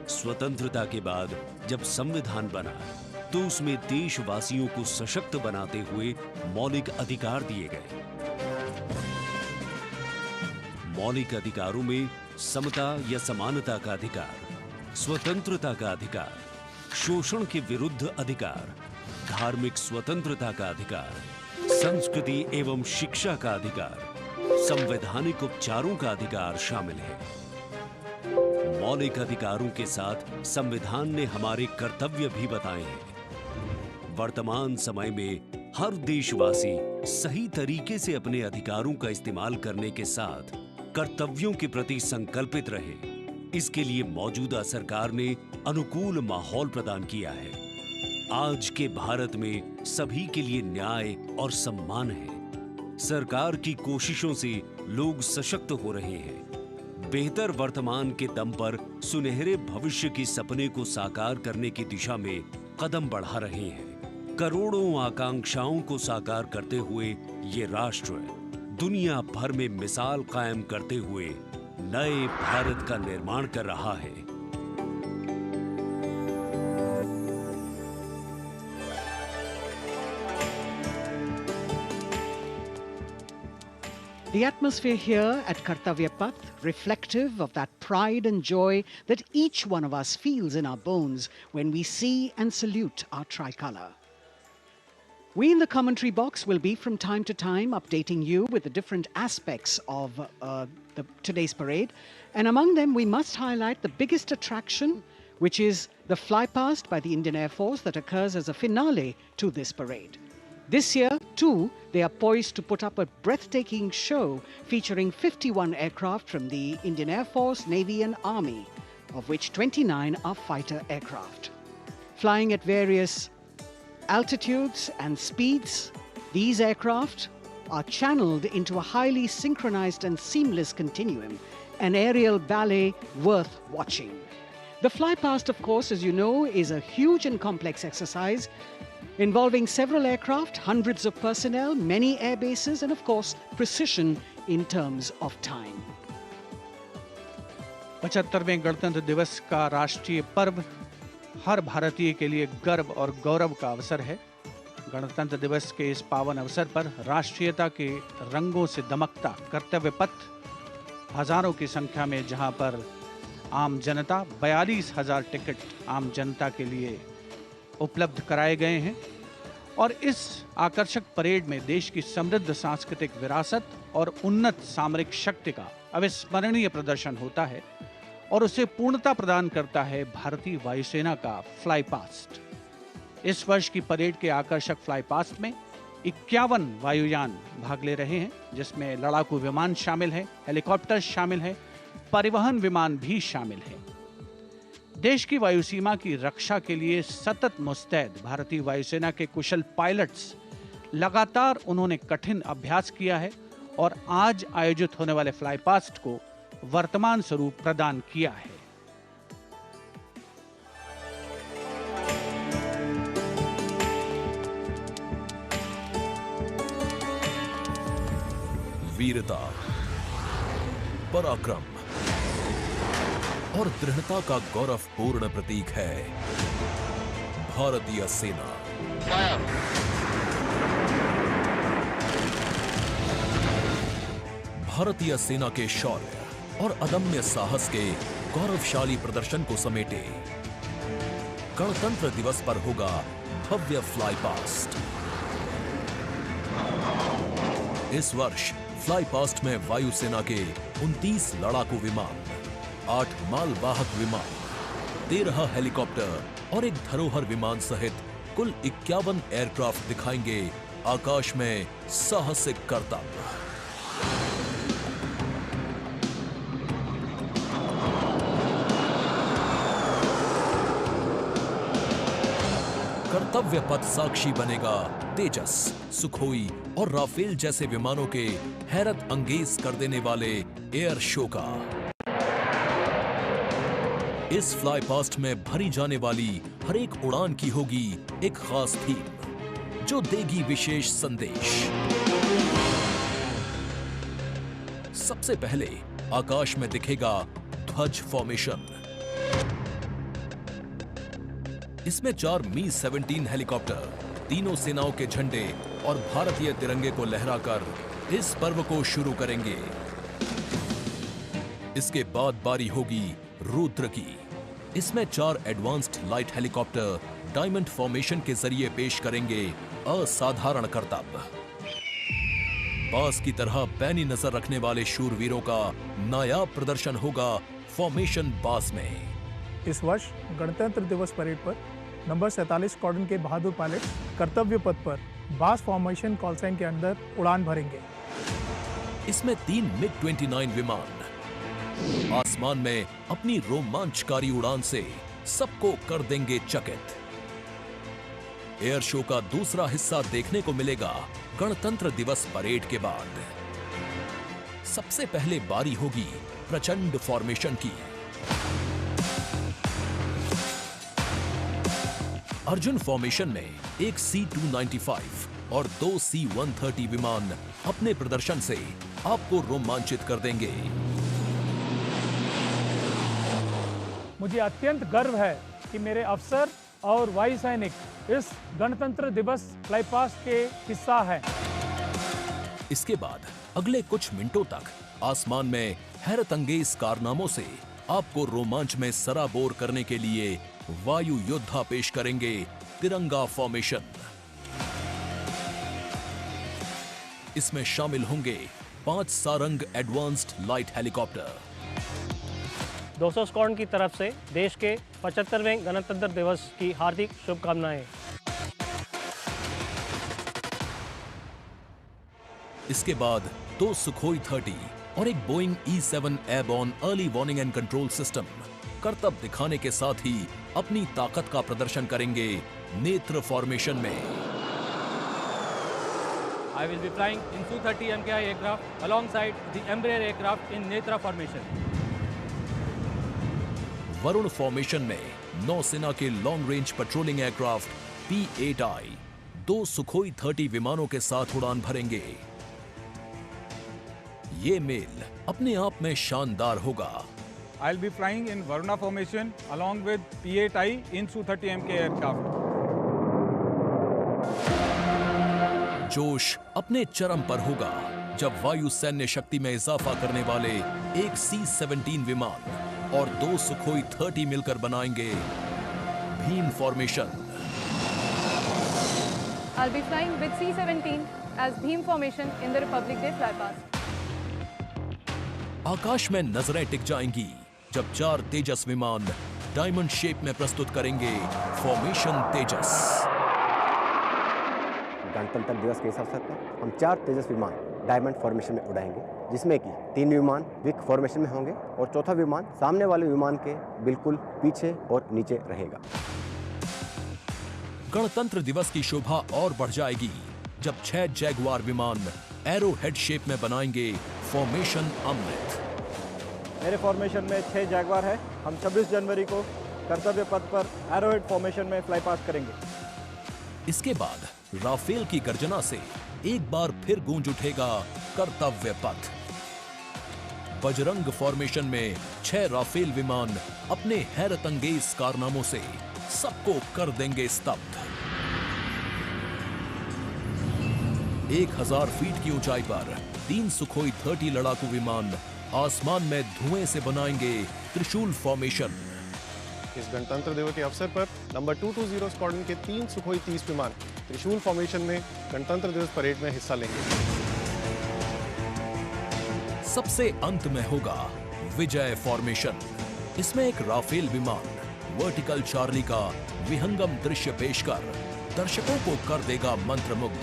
स्वतंत्रता के बाद जब संविधान बना तो उसमें देशवासियों को सशक्त बनाते हुए मौलिक अधिकार दिए गए। मौलिक अधिकारों में समता या समानता का अधिकार, स्वतंत्रता का अधिकार, शोषण के विरुद्ध अधिकार, धार्मिक स्वतंत्रता का अधिकार, संस्कृति एवं शिक्षा का अधिकार, संवैधानिक उपचारों का अधिकार शामिल है। मौलिक अधिकारों के साथ संविधान ने हमारे कर्तव्य भी बताए हैं। वर्तमान समय में हर देशवासी सही तरीके से अपने अधिकारों का इस्तेमाल करने के साथ कर्तव्यों के प्रति संकल्पित रहे, इसके लिए मौजूदा सरकार ने अनुकूल माहौल प्रदान किया है। आज के भारत में सभी के लिए न्याय और सम्मान है। सरकार की कोशिशों से लोग सशक्त हो रहे हैं। बेहतर वर्तमान के दम पर सुनहरे भविष्य के सपने को साकार करने की दिशा में कदम बढ़ा रहे हैं। करोड़ों आकांक्षाओं को साकार करते हुए ये राष्ट्र दुनिया भर में मिसाल कायम करते हुए नए भारत का निर्माण कर रहा है। The atmosphere here at Kartavya Path, reflective of that pride and joy that each one of us feels in our bones when we see and salute our tricolour. We in the commentary box will be from time to time updating you with the different aspects of today's parade. And among them, we must highlight the biggest attraction, which is the flypast by the Indian Air Force that occurs as a finale to this parade. This year, too, they are poised to put up a breathtaking show featuring 51 aircraft from the Indian Air Force, Navy and Army, of which 29 are fighter aircraft. Flying at various altitudes and speeds, these aircraft are channeled into a highly synchronized and seamless continuum, an aerial ballet worth watching. The flypast, of course, as you know, is a huge and complex exercise involving several aircraft, hundreds of personnel, many air bases, and of course, precision in terms of time. 75वें गणतंत्र दिवस का राष्ट्रीय पर्व हर भारतीय के लिए गर्व और गौरव का अवसर है। गणतंत्र दिवस के इस पावन अवसर पर राष्ट्रीयता के रंगों से दमकता कर्तव्य पथ हजारों की संख्या में, जहां पर आम जनता 42,000 टिकट आम जनता के लिए उपलब्ध कराए गए हैं। और इस आकर्षक परेड में देश की समृद्ध सांस्कृतिक विरासत और उन्नत सामरिक शक्ति का अविस्मरणीय प्रदर्शन होता है और उसे पूर्णता प्रदान करता है भारतीय वायुसेना का फ्लाईपास्ट। इस वर्ष की परेड के आकर्षक फ्लाईपास्ट में 51 वायुयान भाग ले रहे हैं, जिसमें लड़ाकू विमान शामिल है, हेलीकॉप्टर शामिल है, परिवहन विमान भी शामिल है। देश की वायुसीमा की रक्षा के लिए सतत मुस्तैद भारतीय वायुसेना के कुशल पायलट्स लगातार उन्होंने कठिन अभ्यास किया है और आज आयोजित होने वाले फ्लाईपास्ट को वर्तमान स्वरूप प्रदान किया है। वीरता, पराक्रम और दृढ़ता का गौरवपूर्ण प्रतीक है भारतीय सेना। भारतीय सेना के शौर्य और अदम्य साहस के गौरवशाली प्रदर्शन को समेटे गणतंत्र दिवस पर होगा भव्य फ्लाईपास्ट। इस वर्ष फ्लाईपास्ट में वायुसेना के 29 लड़ाकू विमान, 8 मालवाहक विमान, 13 हेलीकॉप्टर और एक धरोहर विमान सहित कुल 51 एयरक्राफ्ट दिखाएंगे आकाश में साहसिक करतब। कर्तव्य पथ साक्षी बनेगा तेजस, सुखोई और राफेल जैसे विमानों के हैरत अंगेज कर देने वाले एयर शो का। इस फ्लाईपास्ट में भरी जाने वाली हर एक उड़ान की होगी एक खास थीम, जो देगी विशेष संदेश। सबसे पहले आकाश में दिखेगा ध्वज फॉर्मेशन। इसमें 4 मी-17 हेलीकॉप्टर तीनों सेनाओं के झंडे और भारतीय तिरंगे को लहराकर इस पर्व को शुरू करेंगे। इसके बाद बारी होगी रुद्र की। इसमें 4 advanced light helicopter diamond formation के जरिए पेश करेंगे असाधारण करतब। बास की तरह पैनी नजर रखने वाले शूरवीरों का नायाब प्रदर्शन होगा फॉर्मेशन बास में। इस वर्ष गणतंत्र दिवस परेड पर नंबर 47 स्क्वाड्रन के बहादुर पायलट कर्तव्य पथ पर बास फॉर्मेशन कॉल साइन के अंदर उड़ान भरेंगे। इसमें 3 मिग-29 विमान आसमान में अपनी रोमांचकारी उड़ान से सबको कर देंगे चकित। एयर शो का दूसरा हिस्सा देखने को मिलेगा गणतंत्र दिवस परेड के बाद। सबसे पहले बारी होगी प्रचंड फॉर्मेशन की। अर्जुन फॉर्मेशन में एक C-295 और 2 C-130 विमान अपने प्रदर्शन से आपको रोमांचित कर देंगे। मुझे अत्यंत गर्व है कि मेरे अफसर और वायु सैनिक इस गणतंत्र दिवस फ्लाई पास्ट के हिस्सा हैं। इसके बाद अगले कुछ मिनटों तक आसमान में हैरत अंगेज कारनामों से आपको रोमांच में सराबोर करने के लिए वायु योद्धा पेश करेंगे तिरंगा फॉर्मेशन। इसमें शामिल होंगे 5 Sarang advanced light helicopter. 200 squadron की तरफ से देश के 75वें गणतंत्र दिवस की हार्दिक शुभकामनाएं। इसके बाद 2 सुखोई 30 और एक Boeing E-7 airborne early warning and control system करतब दिखाने के साथ ही अपनी ताकत का प्रदर्शन करेंगे नेत्र फॉर्मेशन में। I will be flying in Su-30 MKI aircraft alongside the Embraer aircraft in Netra formation. Varun formation में नौसेना के long range patrolling aircraft P-8I 2 Sukhoi 30 विमानों के साथ उड़ान भरेंगे। ये मेल अपने आप में शानदार होगा। I'll be flying in Varuna formation along with P-8I in Su-30 MK aircraft. जोश अपने चरम पर होगा जब वायु सैन्य शक्ति में इजाफा करने वाले एक C-17 विमान और 2 सुखोई 30 मिलकर बनाएंगे Bhim formation. I'll be flying with C-17 as Bhim formation in the Republic Day flypast. आकाश में नजरें टिक जाएंगी जब 4 तेजस विमान डायमंड शेप में प्रस्तुत करेंगे फॉर्मेशन तेजस। गणतंत्र दिवस के इस अवसर पर हम 4 तेजस विमान डायमंड फॉर्मेशन में उड़ाएंगे, जिसमें कि 3 विमान विक फॉर्मेशन में होंगे और चौथा विमान सामने वाले विमान के बिल्कुल पीछे और नीचे रहेगा। गणतंत्र दिवस की शोभा और बढ़ जाएगी जब 6 जैगुआर विमान एरो हेड शेप में बनाएंगे फॉर्मेशन अमृत। मेरे फॉर्मेशन में 6 जैगुआर है। हम 26 जनवरी को कर्तव्य पथ पर एरोहेड फॉर्मेशन में फ्लाई पास्ट करेंगे। इसके बाद राफेल की गर्जना से एक बार फिर गूंज उठेगा कर्तव्य पथ। बजरंग फॉर्मेशन में 6 राफेल विमान अपने हैरत अंगेज कारनामों से सबको कर देंगे स्तब्ध। 1000 फीट की ऊंचाई पर 3 सुखोई 30 लड़ाकू विमान आसमान में धुएं से बनाएंगे त्रिशूल फॉर्मेशन। इस गणतंत्र दिवस के अवसर पर नंबर 220 स्क्वाड्रन के 3 सुखोई 30 विमान त्रिशूल फॉर्मेशन में गणतंत्र दिवस परेड में हिस्सा लेंगे। सबसे अंत में होगा विजय फॉर्मेशन। इसमें एक राफेल विमान वर्टिकल चार्ली का विहंगम दृश्य पेश कर दर्शकों को कर देगा मंत्रमुग्ध।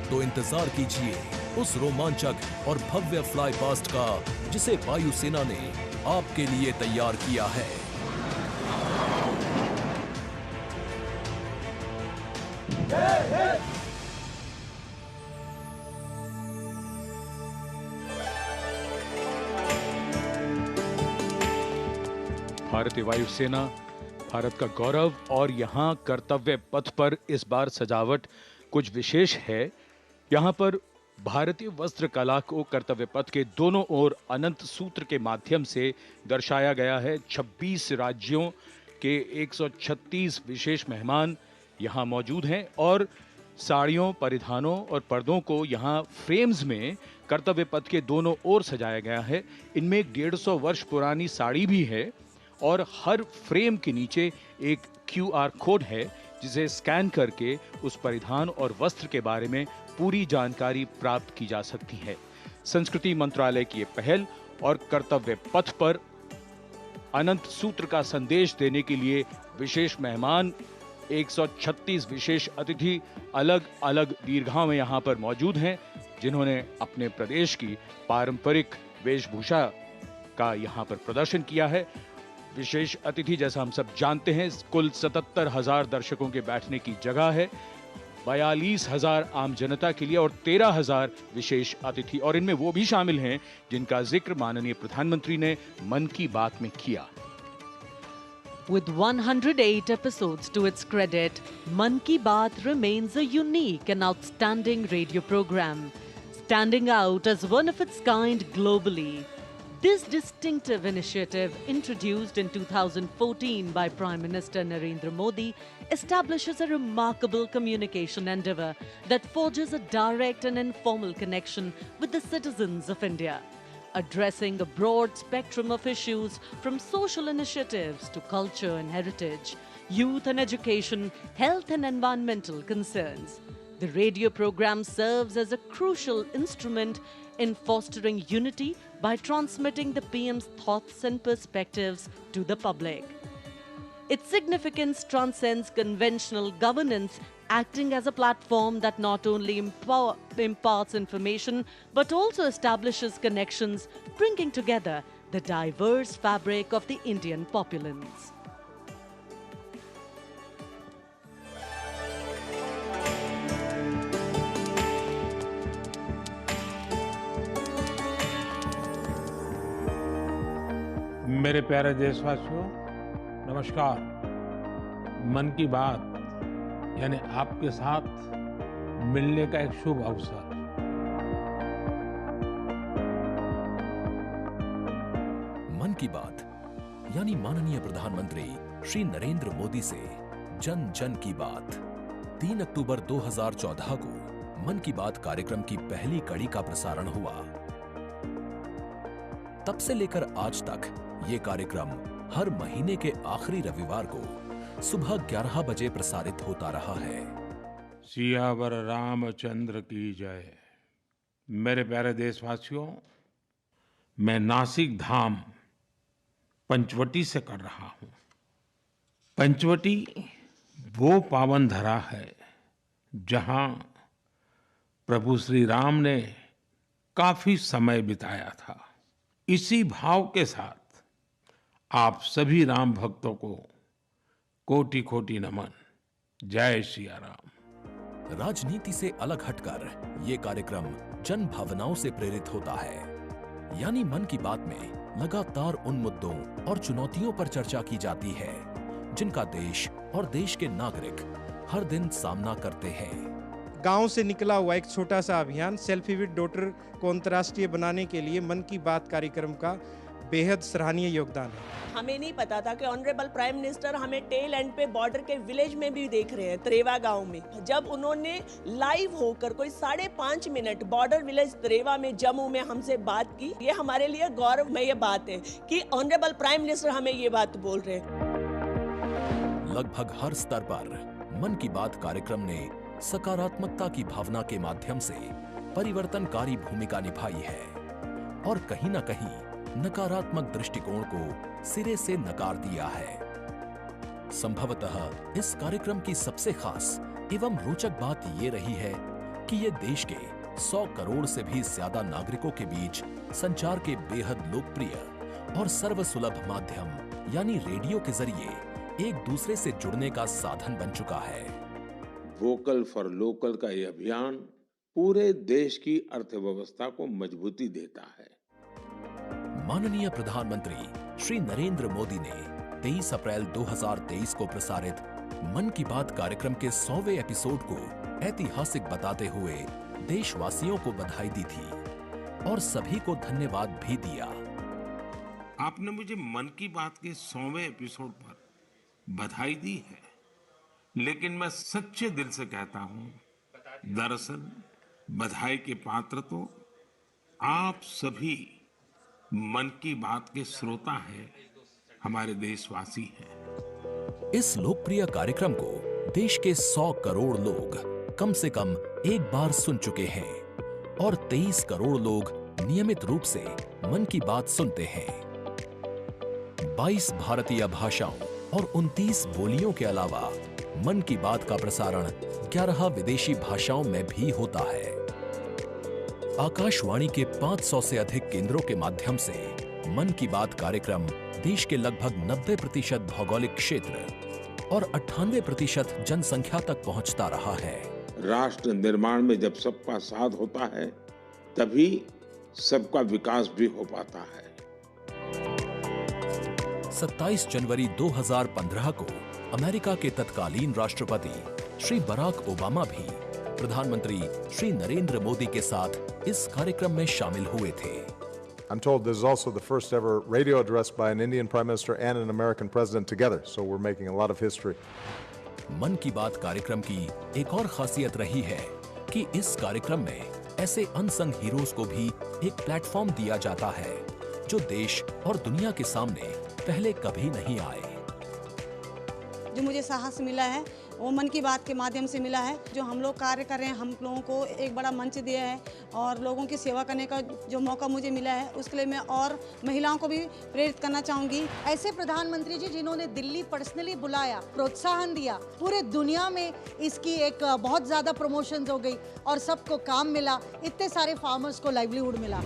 तो इंतजार कीजिए उस रोमांचक और भव्य फ्लाई पास्ट का जिसे वायुसेना ने आपके लिए तैयार किया है। भारतीय वायुसेना भारत का गौरव, और यहाँ कर्तव्य पथ पर इस बार सजावट कुछ विशेष है। यहाँ पर भारतीय वस्त्र कला को कर्तव्य पथ के दोनों ओर अनंत सूत्र के माध्यम से दर्शाया गया है। 26 राज्यों के 136 विशेष मेहमान यहाँ मौजूद हैं और साड़ियों, परिधानों और पर्दों को यहाँ फ्रेम्स में कर्तव्य पथ के दोनों ओर सजाया गया है। इनमें एक 150 वर्ष पुरानी साड़ी भी है और हर फ्रेम के नीचे एक QR कोड है जिसे स्कैन करके उस परिधान और वस्त्र के बारे में पूरी जानकारी प्राप्त की जा सकती है। संस्कृति मंत्रालय की ये पहल और कर्तव्य पथ पर अनंत सूत्र का संदेश देने के लिए विशेष मेहमान 136 विशेष अतिथि अलग अलग दीर्घाओं में यहाँ पर मौजूद हैं, जिन्होंने अपने प्रदेश की पारंपरिक वेशभूषा का यहाँ पर प्रदर्शन किया है। विशेष अतिथि, जैसा हम सब जानते हैं, कुल 77,000 दर्शकों के बैठने की जगह है, 42,000 आम जनता के लिए और 13,000 विशेष अतिथि, और इनमें वो भी शामिल हैं जिनका जिक्र माननीय प्रधानमंत्री ने मन की बात में किया। With 108 episodes to its credit, Mann Ki Baat remains a unique and outstanding radio program, standing out as one of its kind globally. This distinctive initiative, introduced in 2014 by Prime Minister Narendra Modi, establishes a remarkable communication endeavour that forges a direct and informal connection with the citizens of India, addressing a broad spectrum of issues from social initiatives to culture and heritage, youth and education, health and environmental concerns. The radio program serves as a crucial instrument in fostering unity by transmitting the PM's thoughts and perspectives to the public. Its significance transcends conventional governance, acting as a platform that not only imparts information but also establishes connections, bringing together the diverse fabric of the Indian populace. मेरे प्यारे देशवासियों, नमस्कार। मन की बात यानी आपके साथ मिलने का एक शुभ अवसर। मन की बात यानी माननीय प्रधानमंत्री श्री नरेंद्र मोदी से जन जन की बात। 3 अक्टूबर 2014 को मन की बात कार्यक्रम की पहली कड़ी का प्रसारण हुआ। तब से लेकर आज तक ये कार्यक्रम हर महीने के आखिरी रविवार को सुबह 11 बजे प्रसारित होता रहा है। सियावर रामचंद्र की जय। मेरे प्यारे देशवासियों, मैं नासिक धाम पंचवटी से कर रहा हूं। पंचवटी वो पावन धरा है जहां प्रभु श्री राम ने काफी समय बिताया था। इसी भाव के साथ आप सभी राम भक्तों को कोटि कोटि नमन। जय सिया राम। राजनीति से अलग हटकर ये कार्यक्रम जन भावनाओं से प्रेरित होता है, यानी मन की बात में लगातार उन मुद्दों और चुनौतियों पर चर्चा की जाती है जिनका देश और देश के नागरिक हर दिन सामना करते हैं। गांव से निकला हुआ एक छोटा सा अभियान सेल्फी विद डॉटर को अंतर्राष्ट्रीय बनाने के लिए मन की बात कार्यक्रम का बेहद सराहनीय योगदान है। हमें नहीं पता था कि ऑनरेबल प्राइम मिनिस्टर हमें टेल एंड पे बॉर्डर के विलेज में भी देख रहे हैं, त्रेवा गांव में। जब उन्होंने लाइव होकर कोई 5.5 मिनट बॉर्डर विलेज त्रेवा में जम्मू में हमसे बात की, ये हमारे लिए गौरवमय बात है कि ऑनरेबल प्राइम मिनिस्टर हमें ये बात बोल रहे हैं। लगभग हर स्तर पर मन की बात कार्यक्रम ने सकारात्मकता की भावना के माध्यम से परिवर्तनकारी भूमिका निभाई है और कहीं न कहीं नकारात्मक दृष्टिकोण को सिरे से नकार दिया है। संभवतः इस कार्यक्रम की सबसे खास एवं रोचक बात ये रही है कि ये देश के 100 करोड़ से भी ज्यादा नागरिकों के बीच संचार के बेहद लोकप्रिय और सर्वसुलभ माध्यम यानी रेडियो के जरिए एक दूसरे से जुड़ने का साधन बन चुका है। वोकल फॉर लोकल का ये अभियान पूरे देश की अर्थव्यवस्था को मजबूती देता है। माननीय प्रधानमंत्री श्री नरेंद्र मोदी ने 23 अप्रैल 2023 को प्रसारित मन की बात कार्यक्रम के 100वें एपिसोड को ऐतिहासिक बताते हुए देशवासियों को बधाई दी थी और सभी को धन्यवाद भी दिया। आपने मुझे मन की बात के 100वें एपिसोड पर बधाई दी है, लेकिन मैं सच्चे दिल से कहता हूं, दरअसल बधाई के पात्र तो आप सभी मन की बात के श्रोता हैं, हमारे देशवासी हैं। इस लोकप्रिय कार्यक्रम को देश के 100 करोड़ लोग कम से कम एक बार सुन चुके हैं और 23 करोड़ लोग नियमित रूप से मन की बात सुनते हैं। 22 भारतीय भाषाओं और 29 बोलियों के अलावा मन की बात का प्रसारण 11 विदेशी भाषाओं में भी होता है। आकाशवाणी के 500 से अधिक केंद्रों के माध्यम से मन की बात कार्यक्रम देश के लगभग 90% भौगोलिक क्षेत्र और 98% जनसंख्या तक पहुंचता रहा है। राष्ट्र निर्माण में जब सबका साथ होता है, तभी सबका विकास भी हो पाता है। 27 जनवरी 2015 को अमेरिका के तत्कालीन राष्ट्रपति श्री बराक ओबामा भी प्रधानमंत्री श्री नरेंद्र मोदी के साथ इस कार्यक्रम में शामिल हुए थे। I'm told this is also the first ever radio address by an Indian Prime Minister and an American President together, so we're making a lot of history. मन की बात कार्यक्रम की एक और खासियत रही है कि इस कार्यक्रम में ऐसे अनसंग हीरोज को भी एक प्लेटफॉर्म दिया जाता है जो देश और दुनिया के सामने पहले कभी नहीं आए। जो मुझे साहस मिला है वो मन की बात के माध्यम से मिला है। जो हम लोग कार्य कर रहे हैं, हम लोगों को एक बड़ा मंच दिया है और लोगों की सेवा करने का जो मौका मुझे मिला है, उसके लिए मैं और महिलाओं को भी प्रेरित करना चाहूँगी। ऐसे प्रधानमंत्री जी जिन्होंने दिल्ली पर्सनली बुलाया, प्रोत्साहन दिया, पूरे दुनिया में इसकी एक बहुत ज़्यादा प्रमोशंस हो गई और सबको काम मिला, इतने सारे फार्मर्स को लाइवलीहुड मिला।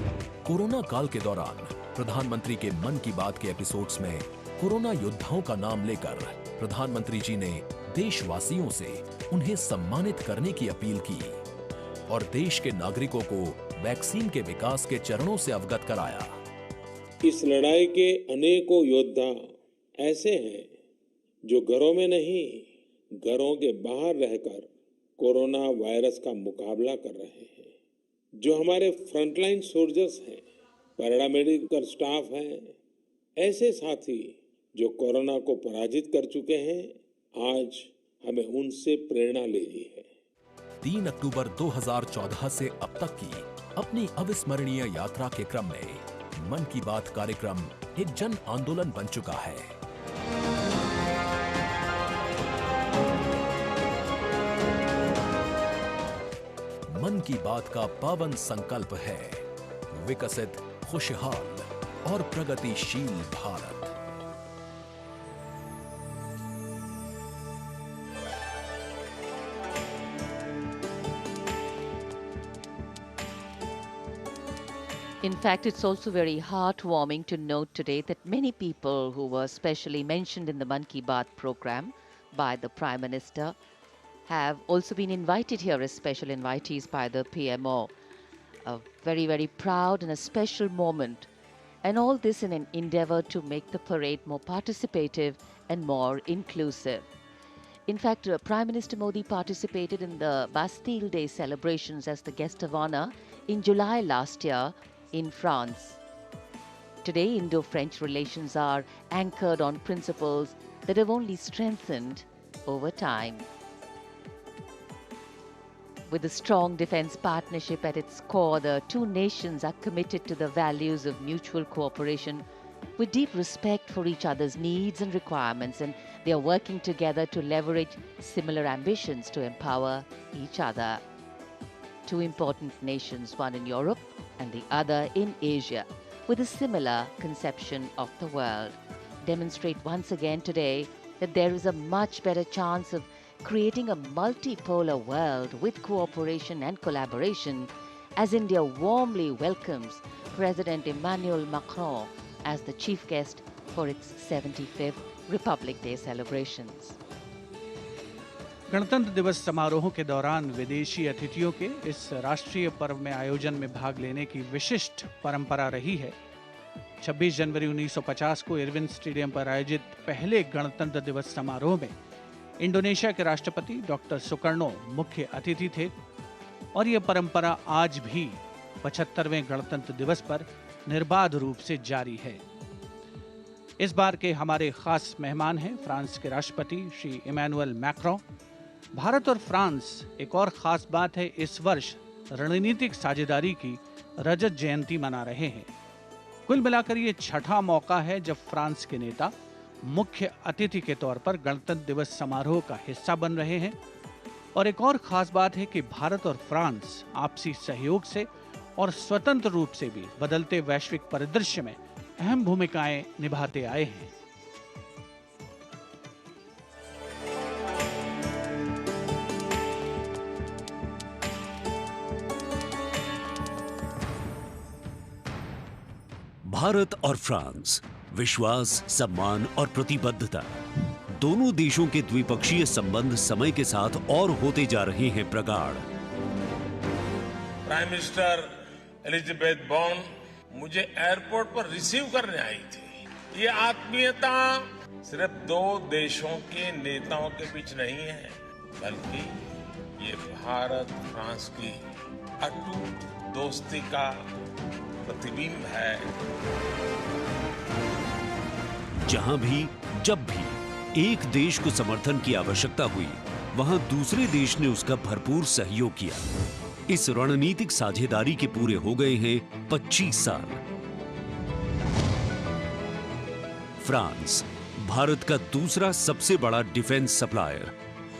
कोरोना काल के दौरान प्रधानमंत्री के मन की बात के एपिसोड्स में कोरोना योद्धाओं का नाम लेकर प्रधानमंत्री जी ने देशवासियों से उन्हें सम्मानित करने की अपील की और देश के नागरिकों को वैक्सीन के विकास के चरणों से अवगत कराया। इस लड़ाई के अनेकों योद्धा ऐसे हैं जो घरों में नहीं, घरों के बाहर रहकर कोरोना वायरस का मुकाबला कर रहे हैं। जो हमारे फ्रंटलाइन सोल्जर्स हैं, पैरामेडिकल स्टाफ हैं, ऐसे साथी जो कोरोना को पराजित कर चुके हैं, आज हमें उनसे प्रेरणा लेनी है। 3 अक्टूबर 2014 से अब तक की अपनी अविस्मरणीय यात्रा के क्रम में मन की बात कार्यक्रम एक जन आंदोलन बन चुका है। मन की बात का पावन संकल्प है विकसित, खुशहाल और प्रगतिशील Bharat. In fact, it's also very heartwarming to note today that many people who were specially mentioned in the Man Ki Baat program by the Prime Minister have also been invited here as special invitees by the PMO. A very, very proud and a special moment. And all this in an endeavor to make the parade more participative and more inclusive. In fact, Prime Minister Modi participated in the Bastille Day celebrations as the guest of honor in July last year in France. Today, Indo-French relations are anchored on principles that have only strengthened over time. With a strong defense partnership at its core, the two nations are committed to the values of mutual cooperation with deep respect for each other's needs and requirements, and they are working together to leverage similar ambitions to empower each other. Two important nations, one in Europe and the other in Asia, with a similar conception of the world, demonstrate once again today that there is a much better chance of creating a multipolar world with cooperation and collaboration as India warmly welcomes President Emmanuel Macron as the chief guest for its 75th Republic Day celebrations. गणतंत्र दिवस समारोहों के दौरान विदेशी अतिथियों के इस राष्ट्रीय पर्व में आयोजन में भाग लेने की विशिष्ट परंपरा रही है। 26 जनवरी 1950 को इरविन स्टेडियम पर आयोजित पहले गणतंत्र दिवस समारोह में इंडोनेशिया के राष्ट्रपति डॉक्टर सुकर्णो मुख्य अतिथि थे और ये परंपरा आज भी 75वें गणतंत्र दिवस पर निर्बाध रूप से जारी है। इस बार के हमारे खास मेहमान हैं फ्रांस के राष्ट्रपति श्री इमैनुअल मैक्रों। भारत और फ्रांस, एक और खास बात है, इस वर्ष रणनीतिक साझेदारी की रजत जयंती मना रहे हैं। कुल मिलाकर ये छठा मौका है जब फ्रांस के नेता मुख्य अतिथि के तौर पर गणतंत्र दिवस समारोह का हिस्सा बन रहे हैं। और एक और खास बात है कि भारत और फ्रांस आपसी सहयोग से और स्वतंत्र रूप से भी बदलते वैश्विक परिदृश्य में अहम भूमिकाएं निभाते आए हैं। भारत और फ्रांस, विश्वास, सम्मान और प्रतिबद्धता, दोनों देशों के द्विपक्षीय संबंध समय के साथ और होते जा रहे हैं प्रगाढ़। प्राइम मिनिस्टर एलिजाबेथ बॉर्न मुझे एयरपोर्ट पर रिसीव करने आई थी। ये आत्मीयता सिर्फ दो देशों के नेताओं के बीच नहीं है, बल्कि ये भारत फ्रांस की अटूट दोस्ती का प्रतिबिंब है। जहां भी, जब भी एक देश को समर्थन की आवश्यकता हुई, वहां दूसरे देश ने उसका भरपूर सहयोग किया। इस रणनीतिक साझेदारी के पूरे हो गए हैं 25 साल। फ्रांस, भारत का दूसरा सबसे बड़ा डिफेंस सप्लायर।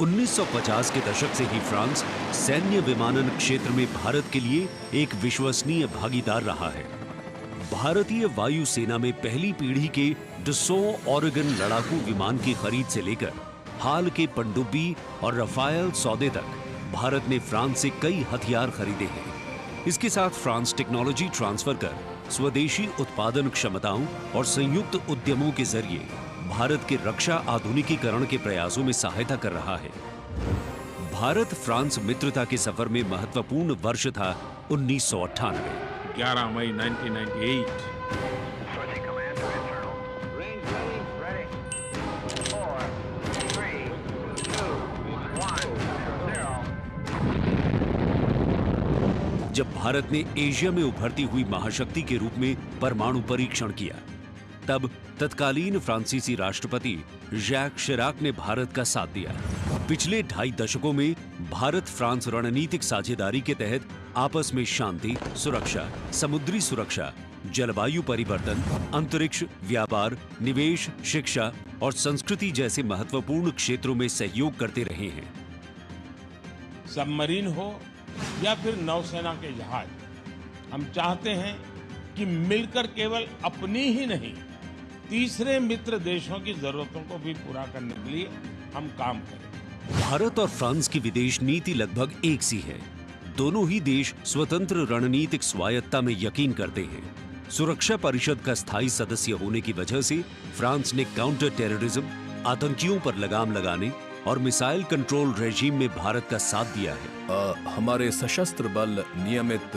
1950 के दशक से ही फ्रांस सैन्य विमानन क्षेत्र में भारत के लिए एक विश्वसनीय भागीदार रहा है। भारतीय वायुसेना में पहली पीढ़ी के डसॉ ओरेगन लड़ाकू विमान की खरीद से लेकर हाल के पनडुब्बी और रफाएल सौदे तक भारत ने फ्रांस से कई हथियार खरीदे हैं। इसके साथ फ्रांस टेक्नोलॉजी ट्रांसफर कर स्वदेशी उत्पादन क्षमताओं और संयुक्त उद्यमों के जरिए भारत के रक्षा आधुनिकीकरण के प्रयासों में सहायता कर रहा है। भारत फ्रांस मित्रता के सफर में महत्वपूर्ण वर्ष था 1998। 11 मई 1998। जब भारत ने एशिया में उभरती हुई महाशक्ति के रूप में परमाणु परीक्षण किया, तब तत्कालीन फ्रांसीसी राष्ट्रपति जैक शिराक ने भारत का साथ दिया। पिछले 2.5 दशकों में भारत फ्रांस रणनीतिक साझेदारी के तहत आपस में शांति, सुरक्षा, समुद्री सुरक्षा, जलवायु परिवर्तन, अंतरिक्ष, व्यापार, निवेश, शिक्षा और संस्कृति जैसे महत्वपूर्ण क्षेत्रों में सहयोग करते रहे हैं। सबमरीन हो या फिर नौसेना के जहाज, हम चाहते हैं कि मिलकर केवल अपनी ही नहीं, तीसरे मित्र देशों की जरूरतों को भी पूरा करने के लिए हम काम करें। भारत और फ्रांस की विदेश नीति लगभग एक सी है। दोनों ही देश स्वतंत्र रणनीतिक स्वायत्ता में यकीन करते हैं। सुरक्षा परिषद का स्थायी सदस्य होने की वजह से फ्रांस ने काउंटर टेररिज्म, आतंकियों पर लगाम लगाने और मिसाइल कंट्रोल रेजीम में भारत का साथ दिया है। हमारे सशस्त्र बल नियमित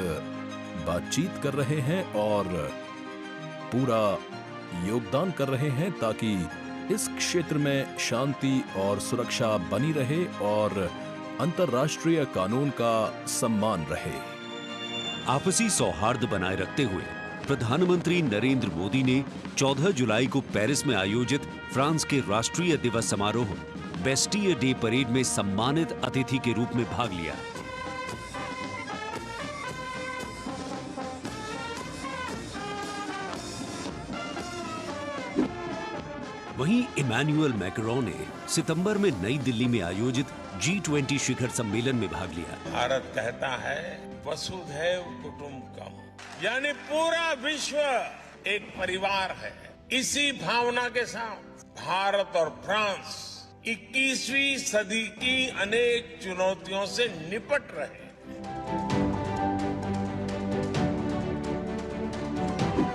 बातचीत कर रहे हैं और पूरा योगदान कर रहे हैं ताकि इस क्षेत्र में शांति और सुरक्षा बनी रहे और अंतर्राष्ट्रीय कानून का सम्मान रहे। आपसी सौहार्द बनाए रखते हुए प्रधानमंत्री नरेंद्र मोदी ने 14 जुलाई को पेरिस में आयोजित फ्रांस के राष्ट्रीय दिवस समारोह बेस्टियर डे परेड में सम्मानित अतिथि के रूप में भाग लिया। वहीं इमैनुअल मैक्रों ने सितंबर में नई दिल्ली में आयोजित G20 शिखर सम्मेलन में भाग लिया। भारत कहता है वसुधैव कुटुंबकम, यानी पूरा विश्व एक परिवार है। इसी भावना के साथ भारत और फ्रांस 21वीं सदी की अनेक चुनौतियों से निपट रहे हैं।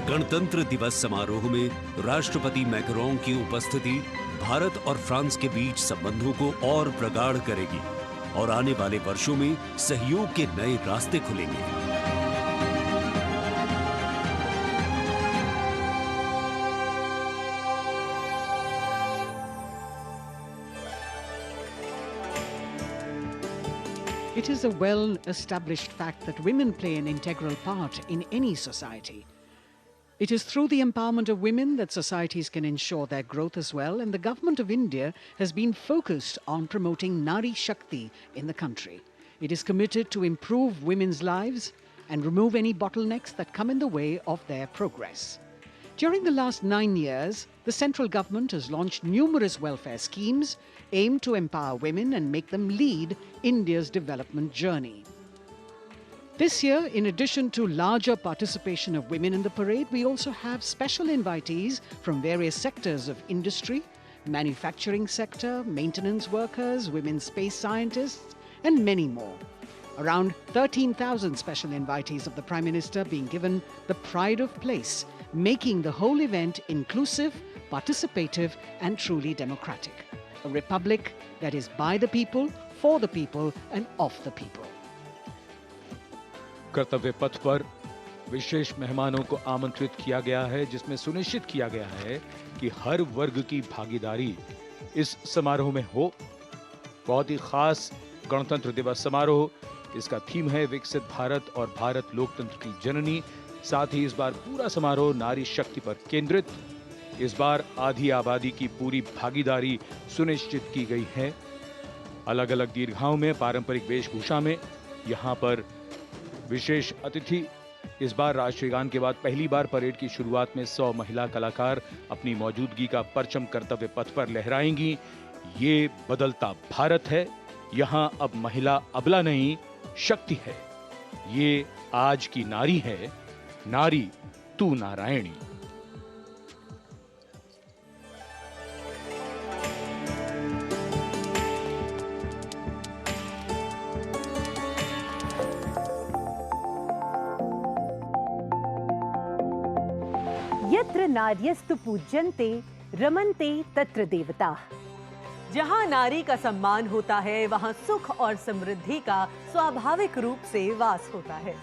गणतंत्र दिवस समारोह में राष्ट्रपति मैक्रों की उपस्थिति भारत और फ्रांस के बीच संबंधों को और प्रगाढ़ करेगी और आने वाले वर्षों में सहयोग के नए रास्ते खुलेंगे। It is a well-established fact that women play an integral part in any society. It is through the empowerment of women that societies can ensure their growth as well, and the government of India has been focused on promoting Nari Shakti in the country. It is committed to improve women's lives and remove any bottlenecks that come in the way of their progress. During the last 9 years, the central government has launched numerous welfare schemes aimed to empower women and make them lead India's development journey. This year, in addition to larger participation of women in the parade, we also have special invitees from various sectors of industry, manufacturing sector, maintenance workers, women space scientists, and many more. Around 13,000 special invitees of the Prime Minister being given the pride of place, making the whole event inclusive, participative, and truly democratic. A republic that is by the people, for the people, and of the people. कर्तव्य पथ पर विशेष मेहमानों को आमंत्रित किया गया है, जिसमें सुनिश्चित किया गया है कि हर वर्ग की भागीदारी इस समारोह में हो। बहुत ही खास गणतंत्र दिवस समारोह, इसका थीम है विकसित भारत और भारत लोकतंत्र की जननी। साथ ही इस बार पूरा समारोह नारी शक्ति पर केंद्रित। इस बार आधी आबादी की पूरी भागीदारी सुनिश्चित की गई है। अलग अलग दीर्घाओं में पारंपरिक वेशभूषा में यहाँ पर विशेष अतिथि। इस बार राष्ट्रीय गान के बाद पहली बार परेड की शुरुआत में 100 महिला कलाकार अपनी मौजूदगी का परचम कर्तव्य पथ पर लहराएंगी। ये बदलता भारत है, यहाँ अब महिला अबला नहीं, शक्ति है। ये आज की नारी है, नारी तू नारायणी। यत्र नार्यस्तु पूज्यन्ते रमन्ते तत्र देवताः। जहाँ नारी का सम्मान होता है, वहाँ सुख और समृद्धि का स्वाभाविक रूप से वास होता है।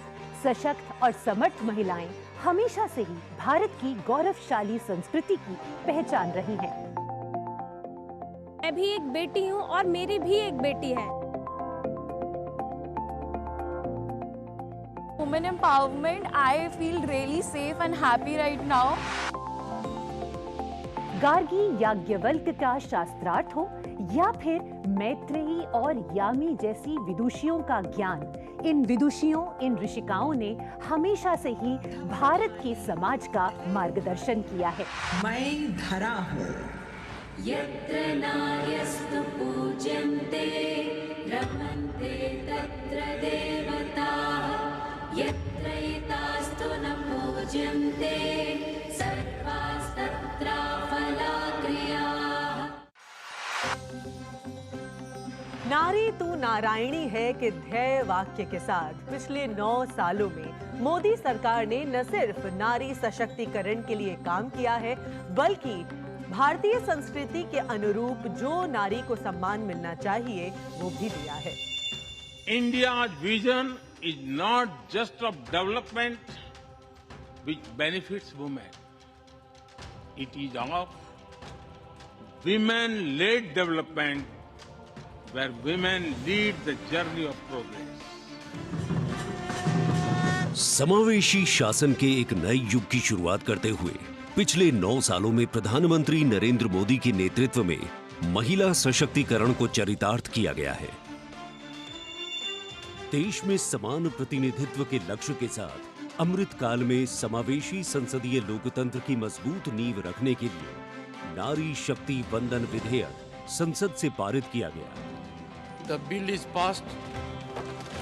सशक्त और समर्थ महिलाएं हमेशा से ही भारत की गौरवशाली संस्कृति की पहचान रही हैं। मैं भी एक बेटी हूँ और मेरी भी एक बेटी है। Women empowerment, I feel really safe and happy right now. Gargi Yajnavalkya का शास्त्रार्थ हो या फिर मैत्रेयी और यामी जैसी विदुषियों का ज्ञान, इन विदुषियों, इन ऋषिकाओं ने हमेशा से ही भारत के समाज का मार्गदर्शन किया है। मैं धरा हूँ। यत्र नार्यस्तु पूज्यन्ते रमन्ते तत्र देवताः, यत्र एतास्तु न पूज्यन्ते सर्वास्तत्र फलाक्रियाः। नारी तू नारायणी है के ध्येय वाक्य के साथ पिछले 9 सालों में मोदी सरकार ने न सिर्फ नारी सशक्तिकरण के लिए काम किया है, बल्कि भारतीय संस्कृति के अनुरूप जो नारी को सम्मान मिलना चाहिए वो भी दिया है। India's vision is not just of development which benefits women. It is of women-led development where women lead the journey of progress. समावेशी शासन के एक नए युग की शुरुआत करते हुए पिछले 9 सालों में प्रधानमंत्री नरेंद्र मोदी के नेतृत्व में महिला सशक्तिकरण को चरितार्थ किया गया है। देश में समान प्रतिनिधित्व के लक्ष्य के साथ अमृत काल में समावेशी संसदीय लोकतंत्र की मजबूत नींव रखने के लिए नारी शक्ति वंदन विधेयक संसद से पारित किया गया। The bill is passed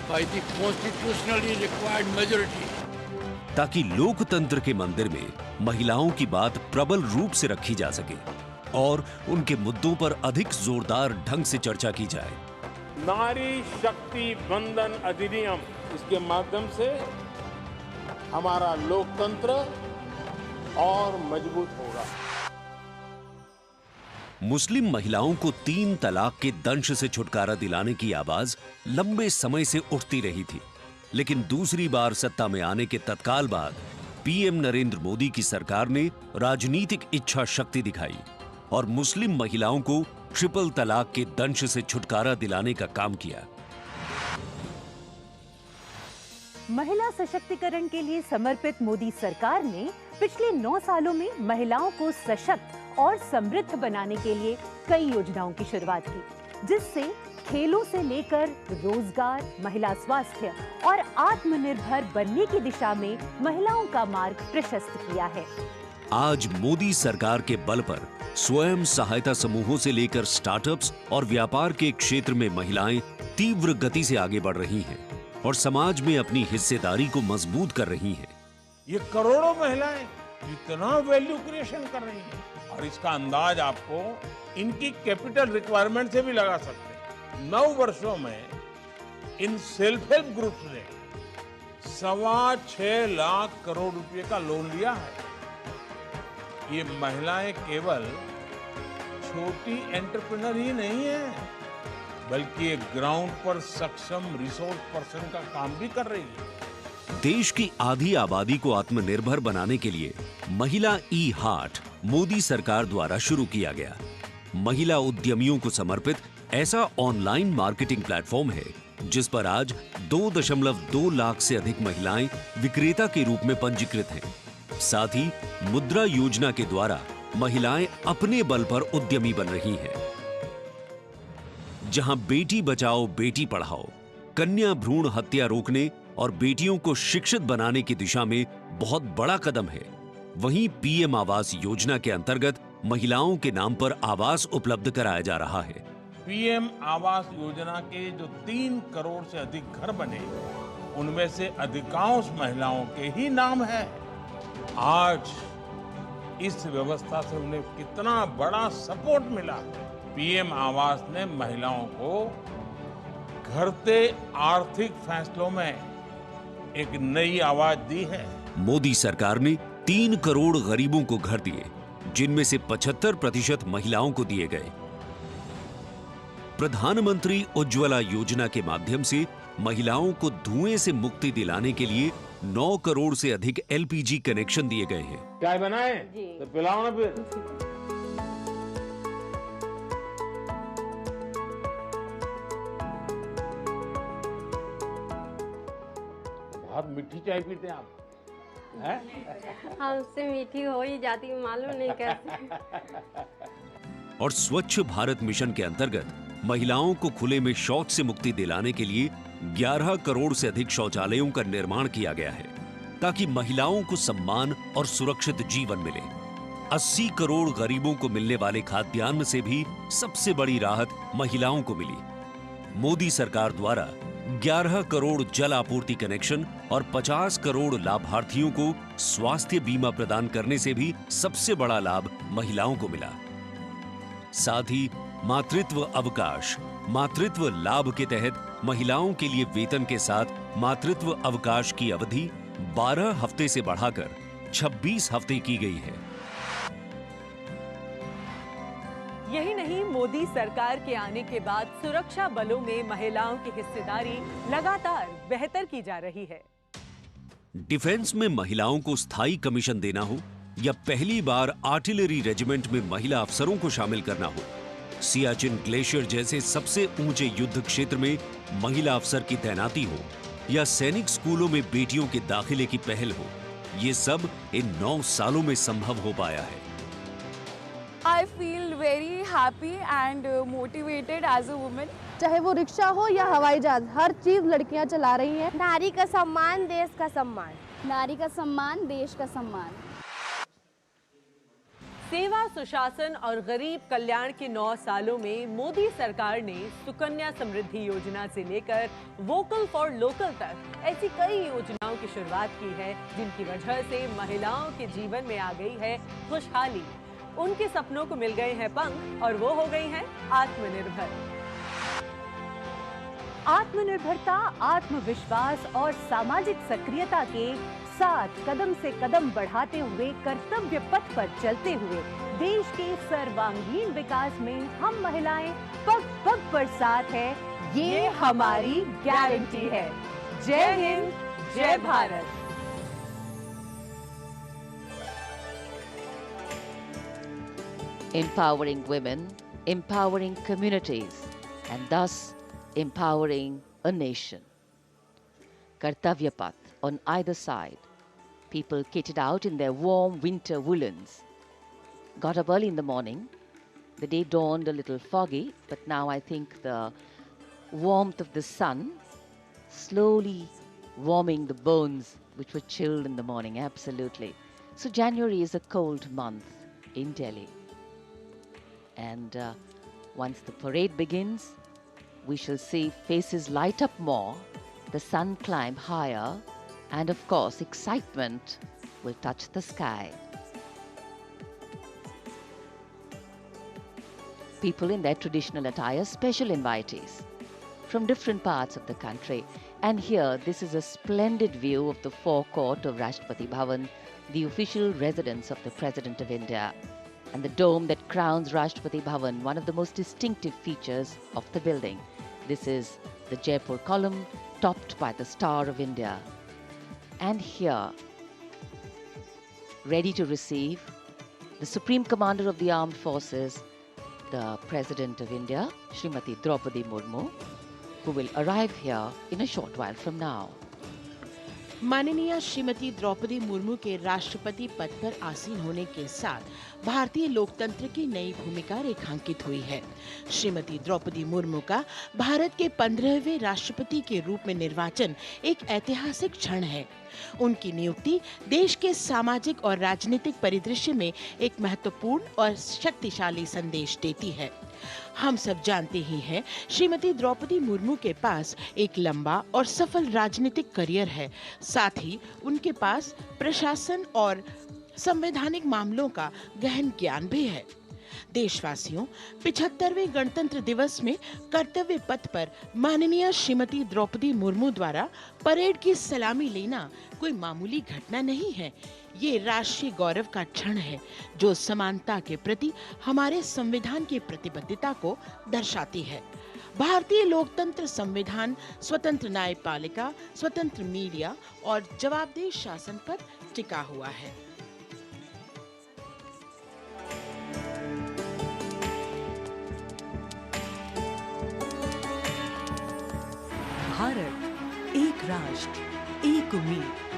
by the constitutionally required majority. ताकि लोकतंत्र के मंदिर में महिलाओं की बात प्रबल रूप से रखी जा सके और उनके मुद्दों पर अधिक जोरदार ढंग से चर्चा की जाए। नारी शक्ति वंदन अधिनियम, इसके माध्यम से हमारा लोकतंत्र और मजबूत होगा। मुस्लिम महिलाओं को 3 तलाक के दंश से छुटकारा दिलाने की आवाज लंबे समय से उठती रही थी, लेकिन दूसरी बार सत्ता में आने के तत्काल बाद पीएम नरेंद्र मोदी की सरकार ने राजनीतिक इच्छा शक्ति दिखाई और मुस्लिम महिलाओं को ट्रिपल तलाक के दंश से छुटकारा दिलाने का काम किया। महिला सशक्तिकरण के लिए समर्पित मोदी सरकार ने पिछले 9 सालों में महिलाओं को सशक्त और समृद्ध बनाने के लिए कई योजनाओं की शुरुआत की, जिससे खेलों से लेकर रोजगार, महिला स्वास्थ्य और आत्मनिर्भर बनने की दिशा में महिलाओं का मार्ग प्रशस्त किया है। आज मोदी सरकार के बल पर स्वयं सहायता समूहों से लेकर स्टार्टअप्स और व्यापार के क्षेत्र में महिलाएं तीव्र गति से आगे बढ़ रही हैं और समाज में अपनी हिस्सेदारी को मजबूत कर रही हैं। ये करोड़ों महिलाएं जितना वैल्यू क्रिएशन कर रही हैं और इसका अंदाज आपको इनकी कैपिटल रिक्वायरमेंट से भी लगा सकते हैं। 9 वर्षों में इन सेल्फ हेल्प ग्रुप्स ने 6.25 लाख करोड़ रुपए का लोन लिया है। ये महिलाएं केवल छोटी एंटरप्रेन्योर ही नहीं है, बल्कि एक ग्राउंड पर सक्षम रिसोर्स पर्सन का काम भी कर रही है। देश की आधी आबादी को आत्मनिर्भर बनाने के लिए महिला ई-हाट मोदी सरकार द्वारा शुरू किया गया। महिला उद्यमियों को समर्पित ऐसा ऑनलाइन मार्केटिंग प्लेटफॉर्म है जिस पर आज 2.2 लाख से अधिक महिलाएं विक्रेता के रूप में पंजीकृत हैं। साथ ही मुद्रा योजना के द्वारा महिलाएं अपने बल पर उद्यमी बन रही हैं। जहां बेटी बचाओ बेटी पढ़ाओ, कन्या भ्रूण हत्या रोकने और बेटियों को शिक्षित बनाने की दिशा में बहुत बड़ा कदम है, वहीं पीएम आवास योजना के अंतर्गत महिलाओं के नाम पर आवास उपलब्ध कराया जा रहा है। पीएम आवास योजना के जो 3 करोड़ से अधिक घर बने, उनमें से अधिकांश महिलाओं के ही नाम है। आज इस व्यवस्था से उन्हें कितना बड़ा सपोर्ट मिला है। पीएम आवास ने महिलाओं को घटते आर्थिक फैसलों में एक नई आवाज दी है। मोदी सरकार ने 3 करोड़ गरीबों को घर दिए, जिनमें से 75% महिलाओं को दिए गए। प्रधानमंत्री उज्ज्वला योजना के माध्यम से महिलाओं को धुएं से मुक्ति दिलाने के लिए 9 करोड़ से अधिक एलपीजी कनेक्शन दिए गए हैं। चाय बनाए तो पिलाओ ना फिर। बहुत मीठी चाय पीते हैं आप, हैं? हमसे मीठी हो ही जाती, मालूम नहीं कैसे। और स्वच्छ भारत मिशन के अंतर्गत महिलाओं को खुले में शौच से मुक्ति दिलाने के लिए 11 करोड़ से अधिक शौचालयों का निर्माण किया गया है, ताकि महिलाओं को सम्मान और सुरक्षित जीवन मिले। 80 करोड़ गरीबों को मिलने वाले खाद्यान्न से भी सबसे बड़ी राहत महिलाओं को मिली। मोदी सरकार द्वारा 11 करोड़ जल आपूर्ति कनेक्शन और 50 करोड़ लाभार्थियों को स्वास्थ्य बीमा प्रदान करने से भी सबसे बड़ा लाभ महिलाओं को मिला। साथ ही मातृत्व अवकाश, मातृत्व लाभ के तहत महिलाओं के लिए वेतन के साथ मातृत्व अवकाश की अवधि 12 हफ्ते से बढ़ाकर 26 हफ्ते की गई है। यही नहीं, मोदी सरकार के आने के बाद सुरक्षा बलों में महिलाओं की हिस्सेदारी लगातार बेहतर की जा रही है। डिफेंस में महिलाओं को स्थायी कमीशन देना हो या पहली बार आर्टिलरी रेजिमेंट में महिला अफसरों को शामिल करना हो, सियाचिन ग्लेशियर जैसे सबसे ऊंचे युद्ध क्षेत्र में महिला अफसर की तैनाती हो या सैनिक स्कूलों में बेटियों के दाखिले की पहल हो, ये सब इन 9 सालों में संभव हो पाया है। I feel very happy and motivated as a woman. चाहे वो रिक्शा हो या हवाई जहाज, हर चीज लड़कियां चला रही हैं। नारी का सम्मान देश का सम्मान। नारी का सम्मान देश का सम्मान। सेवा, सुशासन और गरीब कल्याण के 9 सालों में मोदी सरकार ने सुकन्या समृद्धि योजना से लेकर वोकल फॉर लोकल तक ऐसी कई योजनाओं की शुरुआत की है, जिनकी वजह से महिलाओं के जीवन में आ गई है खुशहाली। उनके सपनों को मिल गए हैं पंख और वो हो गई हैं आत्मनिर्भर। आत्मनिर्भरता, आत्मविश्वास और सामाजिक सक्रियता के साथ कदम से कदम बढ़ाते हुए कर्तव्य पथ पर चलते हुए देश के सर्वांगीण विकास में हम महिलाएं पग पग पर साथ है, ये हमारी गारंटी है। जय हिंद, जय Bharat. Empowering women, empowering communities, and thus empowering a nation. कर्तव्य पथ। on either side. People kitted out in their warm winter woolens. Got up early in the morning. The day dawned a little foggy, but now I think the warmth of the sun slowly warming the bones which were chilled in the morning, absolutely. So January is a cold month in Delhi. And once the parade begins, we shall see faces light up more, the sun climb higher, and of course excitement will touch the sky. People in their traditional attire, special invitees from different parts of the country. And here, this is a splendid view of the forecourt of Rashtrapati Bhavan, the official residence of the President of India, and the dome that crowns Rashtrapati Bhavan, one of the most distinctive features of the building. This is the Jaipur column, topped by the Star of India. And here, ready to receive the Supreme Commander of the Armed Forces, the President of India, Srimati Draupadi Murmu, who will arrive here in a short while from now. माननीय श्रीमती द्रौपदी मुर्मू के राष्ट्रपति पद पर आसीन होने के साथ भारतीय लोकतंत्र की नई भूमिका रेखांकित हुई है। श्रीमती द्रौपदी मुर्मू का भारत के 15वें राष्ट्रपति के रूप में निर्वाचन एक ऐतिहासिक क्षण है। उनकी नियुक्ति देश के सामाजिक और राजनीतिक परिदृश्य में एक महत्वपूर्ण और शक्तिशाली संदेश देती है। हम सब जानते ही हैं, श्रीमती द्रौपदी मुर्मू के पास एक लंबा और सफल राजनीतिक करियर है। साथ ही उनके पास प्रशासन और संवैधानिक मामलों का गहन ज्ञान भी है। देशवासियों, 75वें गणतंत्र दिवस में कर्तव्य पथ पर माननीय श्रीमती द्रौपदी मुर्मू द्वारा परेड की सलामी लेना कोई मामूली घटना नहीं है। ये राष्ट्रीय गौरव का क्षण है जो समानता के प्रति हमारे संविधान की प्रतिबद्धता को दर्शाती है। भारतीय लोकतंत्र संविधान स्वतंत्र न्यायपालिका, स्वतंत्र मीडिया और जवाबदेह शासन पर टिका हुआ है। भारत, एक राष्ट्र, एक उम्मीद,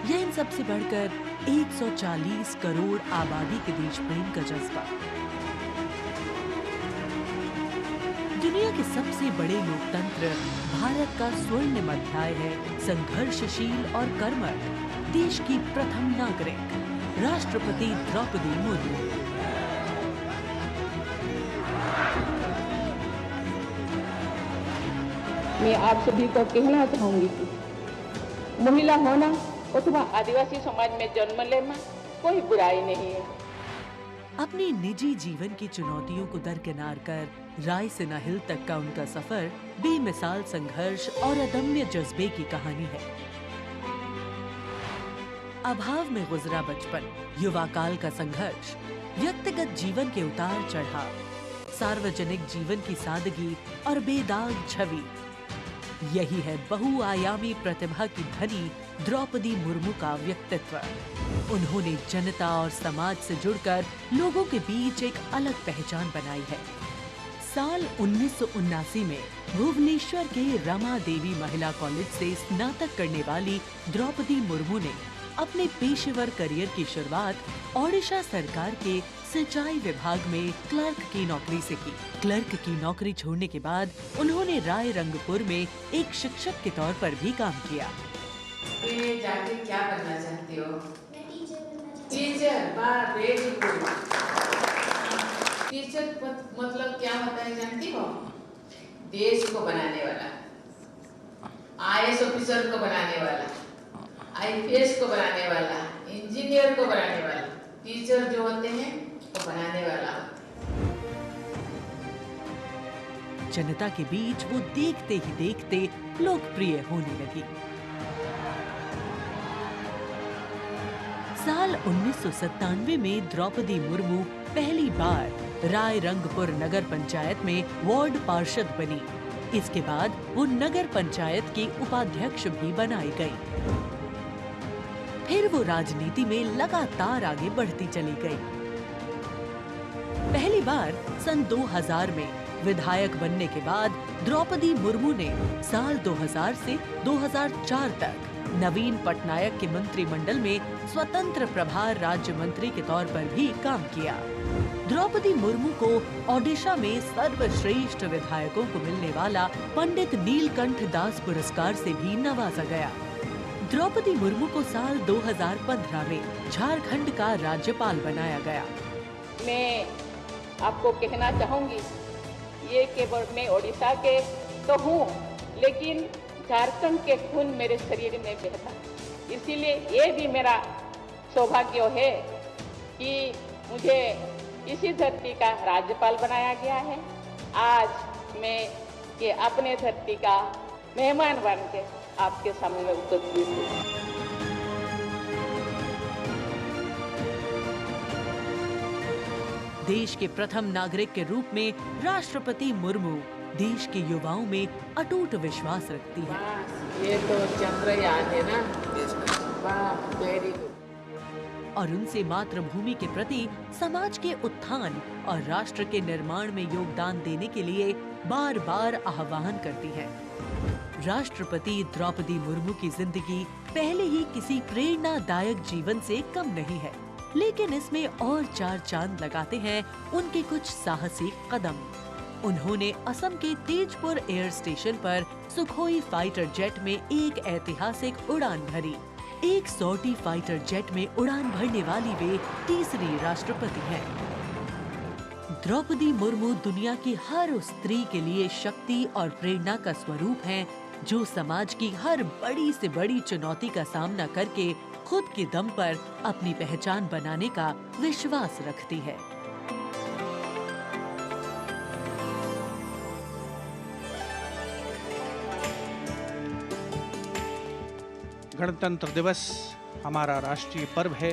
यह इन सबसे बढ़कर 140 करोड़ आबादी के देश प्रेम का जज्बा। दुनिया के सबसे बड़े लोकतंत्र भारत का स्वर्णिम अध्याय है संघर्षशील और कर्मठ देश की प्रथम नागरिक राष्ट्रपति द्रौपदी मुर्मू। मैं आप सभी को कहना चाहूंगी कि महिला होना अथवा आदिवासी समाज में जन्म लेना कोई बुराई नहीं है। अपने निजी जीवन की चुनौतियों को दरकिनार कर रायसीना हिल तक का उनका सफर बेमिसाल संघर्ष और अदम्य जज्बे की कहानी है। अभाव में गुजरा बचपन, युवा काल का संघर्ष, व्यक्तिगत जीवन के उतार चढ़ाव, सार्वजनिक जीवन की सादगी और बेदाग छवि, यही है बहुआयामी प्रतिभा की धनी द्रौपदी मुर्मू का व्यक्तित्व। उन्होंने जनता और समाज से जुड़कर लोगों के बीच एक अलग पहचान बनाई है। साल 1979 में भुवनेश्वर के रमा देवी महिला कॉलेज से स्नातक करने वाली द्रौपदी मुर्मू ने अपने पेशेवर करियर की शुरुआत ओडिशा सरकार के सिंचाई विभाग में क्लर्क की नौकरी से की। क्लर्क की नौकरी छोड़ने के बाद उन्होंने रायरंगपुर में एक शिक्षक के तौर पर भी काम किया। जाके क्या बनना चाहती हो? टीचर। वाह, वेरी गुड। टीचर मतलब क्या होता है जानती हो? देश को बनाने वाला, IAS ऑफिसर को बनाने वाला, IPS को बनाने वाला, इंजीनियर को बनाने वाला। टीचर जो होते हैं वो बनाने वाला। जनता के बीच वो देखते ही देखते लोकप्रिय होने लगी। साल 1997 में द्रौपदी मुर्मू पहली बार रायरंगपुर नगर पंचायत में वार्ड पार्षद बनी। इसके बाद वो नगर पंचायत की उपाध्यक्ष भी बनाई गई। फिर वो राजनीति में लगातार आगे बढ़ती चली गई। पहली बार सन 2000 में विधायक बनने के बाद द्रौपदी मुर्मू ने साल 2000 से 2004 तक नवीन पटनायक के मंत्रिमंडल में स्वतंत्र प्रभार राज्य मंत्री के तौर पर भी काम किया। द्रौपदी मुर्मू को ओडिशा में सर्वश्रेष्ठ विधायकों को मिलने वाला पंडित नीलकंठ दास पुरस्कार से भी नवाजा गया। द्रौपदी मुर्मू को साल 2015 में झारखंड का राज्यपाल बनाया गया। मैं आपको कहना चाहूंगी, ये केवल मैं ओडिशा के तो हूँ, लेकिन झारखंड के खून मेरे शरीर में बहता, इसीलिए ये भी मेरा सौभाग्य है कि मुझे इसी धरती का राज्यपाल बनाया गया है। आज मैं ये अपने धरती का मेहमान बन के आपके सामने उपस्थित हूँ। देश के प्रथम नागरिक के रूप में राष्ट्रपति मुर्मू देश के युवाओं में अटूट विश्वास रखती है। ये तो चंद्रयान है ना, वाह, वेरी गुड। और उनसे मातृभूमि के प्रति समाज के उत्थान और राष्ट्र के निर्माण में योगदान देने के लिए बार बार आह्वान करती है। राष्ट्रपति द्रौपदी मुर्मू की जिंदगी पहले ही किसी प्रेरणादायक जीवन से कम नहीं है, लेकिन इसमें और चार चांद लगाते हैं उनके कुछ साहसिक कदम। उन्होंने असम के तेजपुर एयर स्टेशन पर सुखोई फाइटर जेट में एक ऐतिहासिक उड़ान भरी। एक सॉर्टी फाइटर जेट में उड़ान भरने वाली वे तीसरी राष्ट्रपति हैं। द्रौपदी मुर्मू दुनिया की हर उस स्त्री के लिए शक्ति और प्रेरणा का स्वरूप हैं, जो समाज की हर बड़ी से बड़ी चुनौती का सामना करके खुद के दम पर अपनी पहचान बनाने का विश्वास रखती है। गणतंत्र दिवस हमारा राष्ट्रीय पर्व है।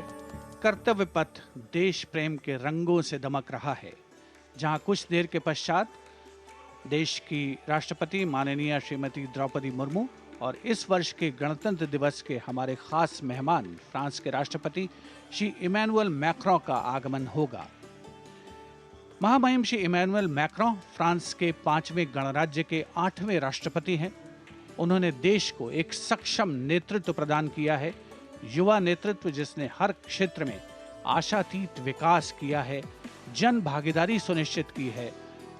कर्तव्य पथ देश प्रेम के रंगों से दमक रहा है, जहां कुछ देर के पश्चात देश की राष्ट्रपति माननीय श्रीमती द्रौपदी मुर्मू और इस वर्ष के गणतंत्र दिवस के हमारे खास मेहमान फ्रांस के राष्ट्रपति श्री इमैनुअल मैक्रों का आगमन होगा। महामहिम श्री इमैनुअल मैक्रों फ्रांस के 5वें गणराज्य के 8वें राष्ट्रपति हैं। उन्होंने देश को एक सक्षम नेतृत्व प्रदान किया है, युवा नेतृत्व जिसने हर क्षेत्र में आशातीत विकास किया है, जन भागीदारी सुनिश्चित की है,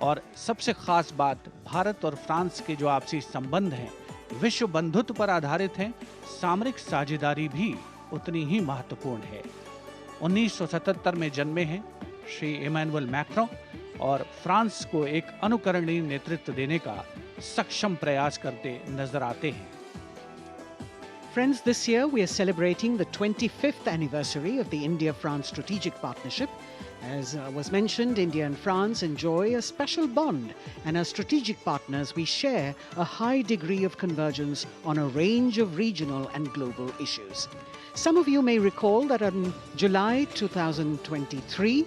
और सबसे खास बात, भारत और फ्रांस के जो आपसी संबंध हैं विश्व बंधुत्व पर आधारित हैं। सामरिक साझेदारी भी उतनी ही महत्वपूर्ण है। 1977 में जन्मे हैं श्री इमैनुअल मैक्रों और फ्रांस को एक अनुकरणीय नेतृत्व देने का सक्षम प्रयास करते नजर आते हैं। Friends, this year we are celebrating the 25th anniversary of the India-France strategic partnership. As was mentioned, India and France enjoy a special bond, and as strategic partners we share a high degree of convergence on a range of regional and global issues. Some of you may recall that in July 2023,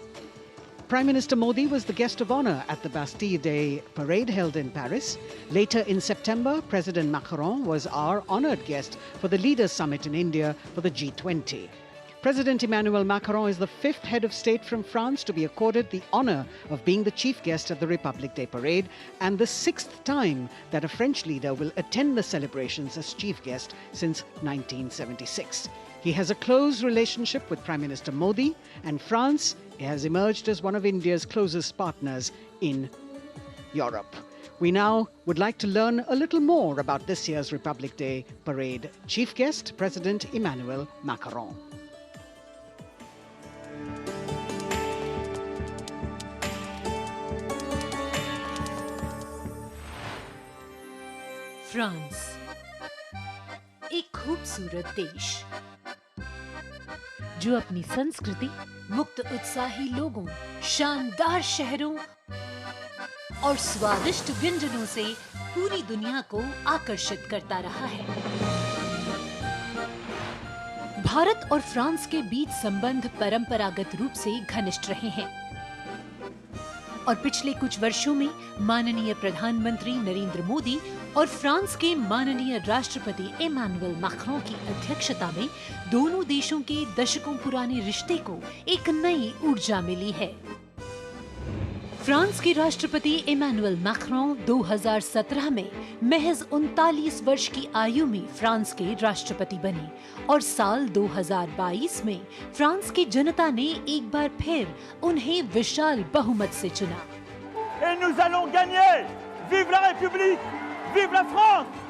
Prime Minister Modi was the guest of honor at the Bastille Day parade held in Paris. Later in September, President Macron was our honored guest for the Leaders Summit in India for the G20. President Emmanuel Macron is the 5th head of state from France to be accorded the honor of being the chief guest at the Republic Day parade, and the 6th time that a French leader will attend the celebrations as chief guest since 1976. He has a close relationship with Prime Minister Modi, and France has emerged as one of India's closest partners in Europe. We now would like to learn a little more about this year's Republic Day parade. Chief guest, President Emmanuel Macron. France, एक खूबसूरत देश जो अपनी संस्कृति, मुक्त उत्साही लोगों, शानदार शहरों और स्वादिष्ट व्यंजनों से पूरी दुनिया को आकर्षित करता रहा है। भारत और फ्रांस के बीच संबंध परंपरागत रूप से घनिष्ठ रहे हैं और पिछले कुछ वर्षों में माननीय प्रधानमंत्री नरेंद्र मोदी और फ्रांस के माननीय राष्ट्रपति इमैनुअल मैक्रों की अध्यक्षता में दोनों देशों के दशकों पुराने रिश्ते को एक नई ऊर्जा मिली है। फ्रांस के राष्ट्रपति इमैनुअल मैक्रों 2017 में महज 39 वर्ष की आयु में फ्रांस के राष्ट्रपति बने और साल 2022 में फ्रांस की जनता ने एक बार फिर उन्हें विशाल बहुमत से चुना। Et nous allons gagner! Vive la République! Vive la France!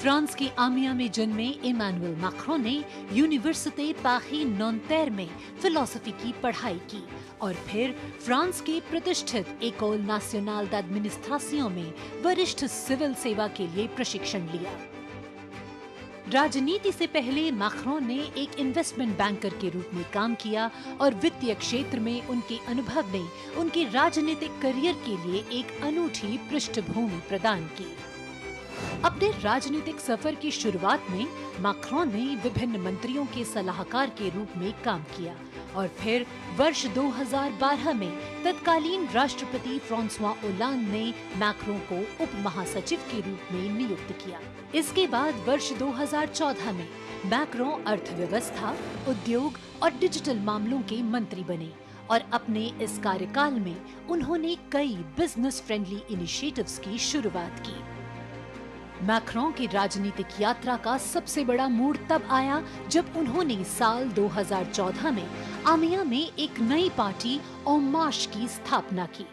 France के आमिया में जन्मे इमैनुअल मैक्रों ने यूनिवर्सिटी पारी नॉन्तेर में फिलोसफी की पढ़ाई की और फिर फ्रांस के प्रतिष्ठित एकोल नेशनल d'administration में वरिष्ठ सिविल सेवा के लिए प्रशिक्षण लिया। राजनीति से पहले मैक्रों ने एक इन्वेस्टमेंट बैंकर के रूप में काम किया और वित्तीय क्षेत्र में उनके अनुभव ने उनके राजनीतिक करियर के लिए एक अनूठी पृष्ठभूमि प्रदान की। अपने राजनीतिक सफर की शुरुआत में मैक्रों ने विभिन्न मंत्रियों के सलाहकार के रूप में काम किया और फिर वर्ष 2012 में तत्कालीन राष्ट्रपति फ्रांसवा ओलांद ने मैक्रों को उप महासचिव के रूप में नियुक्त किया। इसके बाद वर्ष 2014 में मैक्रों अर्थव्यवस्था, उद्योग और डिजिटल मामलों के मंत्री बने और अपने इस कार्यकाल में उन्होंने कई बिजनेस फ्रेंडली इनिशिएटिव्स की शुरुआत की। मैक्रों की राजनीतिक यात्रा का सबसे बड़ा मोड़ तब आया जब उन्होंने साल 2014 में आमिया में एक नई पार्टी En Marche की स्थापना की।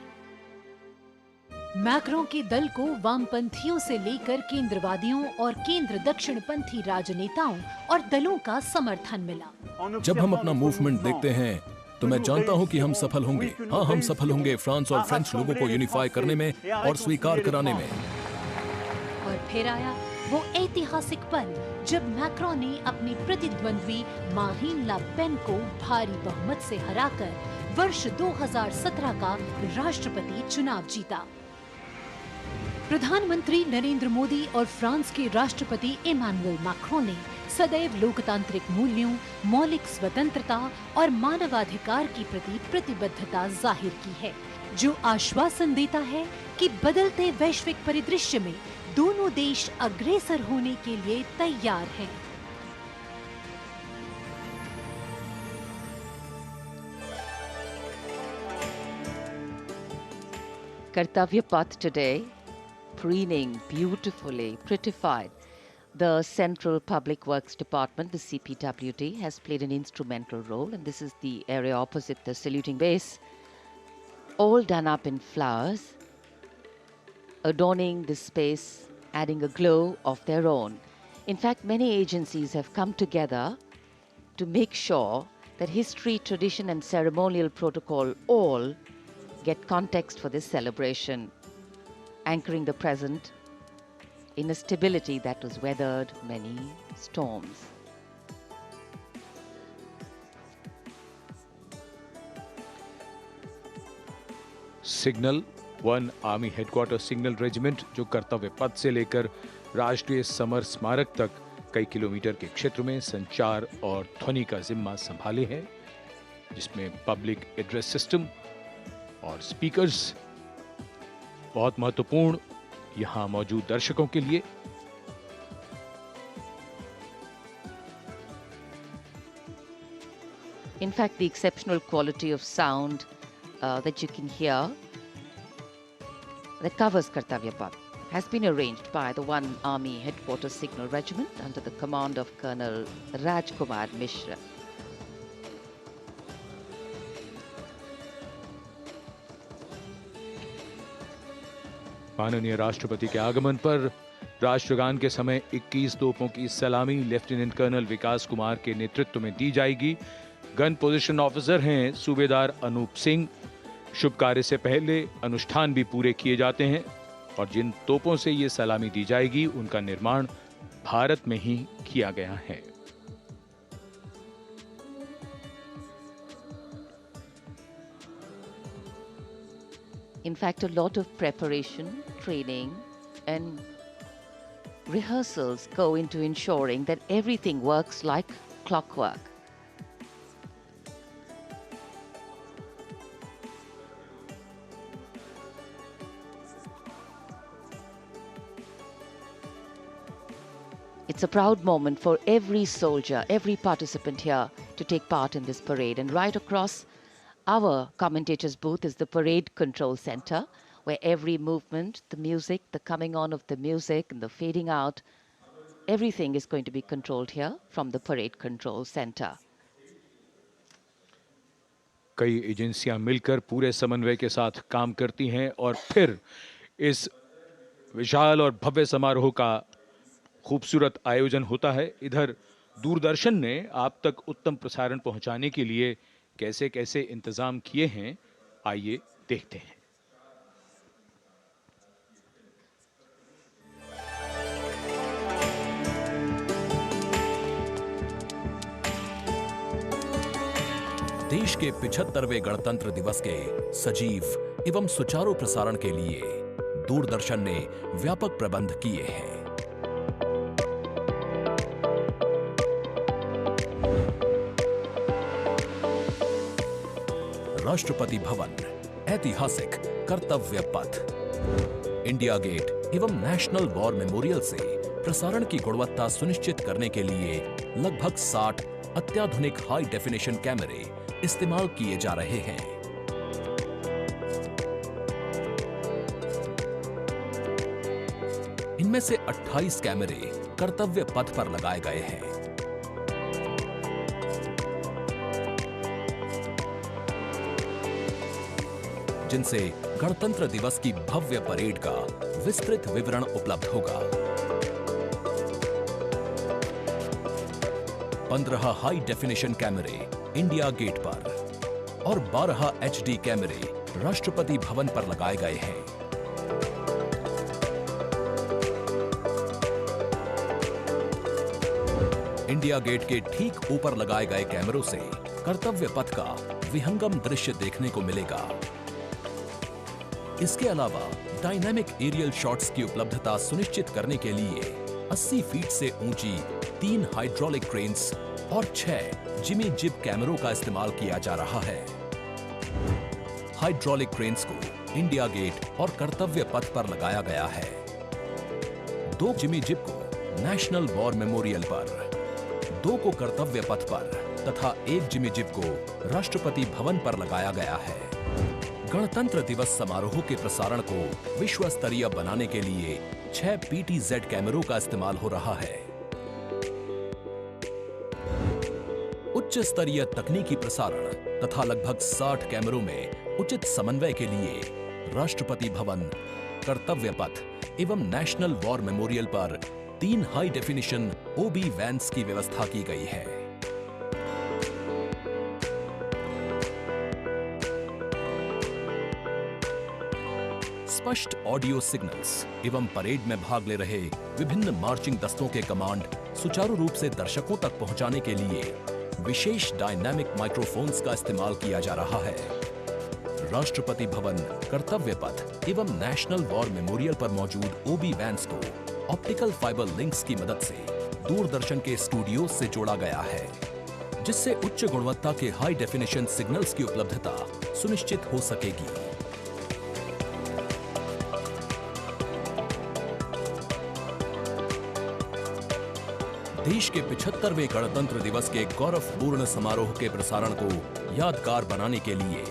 मैक्रों के दल को वामपंथियों से लेकर केंद्रवादियों और केंद्र दक्षिणपंथी राजनेताओं और दलों का समर्थन मिला। जब हम अपना मूवमेंट देखते हैं तो मैं जानता हूं कि हम सफल होंगे। हाँ, हम सफल होंगे फ्रांस और फ्रेंच लोगों को यूनिफाई करने में और स्वीकार कराने में। और फिर आया वो ऐतिहासिक पल जब मैक्रों ने अपनी प्रतिद्वंद्वी मारीन ला पेन को भारी बहुमत से हराकर वर्ष 2017 का राष्ट्रपति चुनाव जीता। प्रधानमंत्री नरेंद्र मोदी और फ्रांस के राष्ट्रपति इमैनुअल मैक्रों ने सदैव लोकतांत्रिक मूल्यों, मौलिक स्वतंत्रता और मानवाधिकार के प्रति प्रतिबद्धता जाहिर की है, जो आश्वासन देता है कि बदलते वैश्विक परिदृश्य में दोनों देश अग्रसर होने के लिए तैयार हैं। Kartavya Path today, preening beautifully, prettified. The Central Public Works Department, the CPWD, has played an instrumental role, and this is the area opposite the saluting base, all done up in flowers, adorning this space, adding a glow of their own. In fact, many agencies have come together to make sure that history, tradition and ceremonial protocol all get context for this celebration, anchoring the present in a stability that was weathered many storms. Signal 1 army headquarter signal regiment, जो कर्तव्य पथ से लेकर राष्ट्रीय summer स्मारक तक कई kilometre के क्षेत्र में संचार और ध्वनि का जिम्मा संभाले है, जिसमें पब्लिक एड्रेस सिस्टम और स्पीकर्स बहुत महत्वपूर्ण यहां मौजूद दर्शकों के लिए। In fact, the exceptional quality of sound that you can hear that covers Kartavya Path has been arranged by the 1 Army Headquarters Signal Regiment under the command of Colonel Rajkumar Mishra. माननीय राष्ट्रपति के आगमन पर राष्ट्रगान के समय 21 तोपों की सलामी लेफ्टिनेंट कर्नल विकास कुमार के नेतृत्व में दी जाएगी। गन पोजीशन ऑफिसर हैं सूबेदार अनूप सिंह। शुभ कार्य से पहले अनुष्ठान भी पूरे किए जाते हैं और जिन तोपों से ये सलामी दी जाएगी उनका निर्माण भारत में ही किया गया है। In fact, a lot of preparation, training, and rehearsals go into ensuring that everything works like clockwork. It's a proud moment for every soldier, every participant here to take part in this parade. And right across Our commentator's booth is the Parade Control Center, where every movement, the music, the coming on of the music and the fading out, everything is going to be controlled here from the Parade Control Center. कई एजेंसियां मिलकर पूरे समन्वय के साथ काम करती हैं और फिर इस विशाल और भव्य समारोह का खूबसूरत आयोजन होता है। इधर दूरदर्शन ने आप तक उत्तम प्रसारण पहुंचाने के लिए कैसे कैसे इंतजाम किए हैं, आइए देखते हैं। देश के 75वें गणतंत्र दिवस के सजीव एवं सुचारू प्रसारण के लिए दूरदर्शन ने व्यापक प्रबंध किए हैं। राष्ट्रपति भवन, ऐतिहासिक कर्तव्य पथ, इंडिया गेट एवं नेशनल वॉर मेमोरियल से प्रसारण की गुणवत्ता सुनिश्चित करने के लिए लगभग 60 अत्याधुनिक हाई डेफिनेशन कैमरे इस्तेमाल किए जा रहे हैं। इनमें से 28 कैमरे कर्तव्य पथ पर लगाए गए हैं। जिनसे गणतंत्र दिवस की भव्य परेड का विस्तृत विवरण उपलब्ध होगा। 15 हाई डेफिनेशन कैमरे इंडिया गेट पर और 12 HD कैमरे राष्ट्रपति भवन पर लगाए गए हैं। इंडिया गेट के ठीक ऊपर लगाए गए कैमरों से कर्तव्य पथ का विहंगम दृश्य देखने को मिलेगा। इसके अलावा डायनामिक एरियल शॉट्स की उपलब्धता सुनिश्चित करने के लिए 80 फीट से ऊंची 3 हाइड्रोलिक क्रेन्स और 6 जिमी जिब कैमरों का इस्तेमाल किया जा रहा है। हाइड्रोलिक क्रेन्स को इंडिया गेट और कर्तव्य पथ पर लगाया गया है। 2 जिमी जिब को नेशनल वॉर मेमोरियल पर, 2 को कर्तव्य पथ पर तथा 1 जिमी जिब को राष्ट्रपति भवन पर लगाया गया है। गणतंत्र दिवस समारोह के प्रसारण को विश्व स्तरीय बनाने के लिए 6 PTZ कैमरों का इस्तेमाल हो रहा है। उच्च स्तरीय तकनीकी प्रसारण तथा लगभग 60 कैमरों में उचित समन्वय के लिए राष्ट्रपति भवन, कर्तव्य पथ एवं नेशनल वॉर मेमोरियल पर 3 हाई डेफिनेशन OB वैन्स की व्यवस्था की गई है। स्पष्ट ऑडियो सिग्नल्स एवं परेड में भाग ले रहे विभिन्न मार्चिंग दस्तों के कमांड सुचारू रूप से दर्शकों तक पहुंचाने के लिए विशेष डायनामिक माइक्रोफोन्स का इस्तेमाल किया जा रहा है। राष्ट्रपति भवन, कर्तव्य पथ एवं नेशनल वॉर मेमोरियल पर मौजूद OB वैन्स को ऑप्टिकल फाइबर लिंक्स की मदद से दूरदर्शन के स्टूडियो से जोड़ा गया है, जिससे उच्च गुणवत्ता के हाई डेफिनेशन सिग्नल्स की उपलब्धता सुनिश्चित हो सकेगी। देश के 75वें गणतंत्र दिवस के गौरवपूर्ण समारोह के प्रसारण को यादगार बनाने के लिए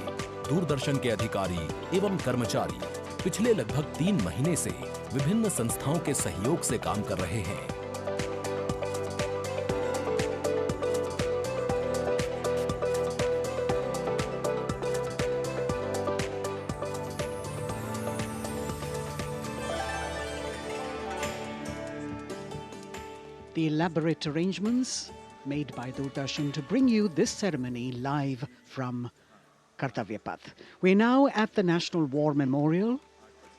दूरदर्शन के अधिकारी एवं कर्मचारी पिछले लगभग 3 महीने से विभिन्न संस्थाओं के सहयोग से काम कर रहे हैं। The elaborate arrangements made by Doordarshan to bring you this ceremony live from Kartavya Path. We're now at the National War Memorial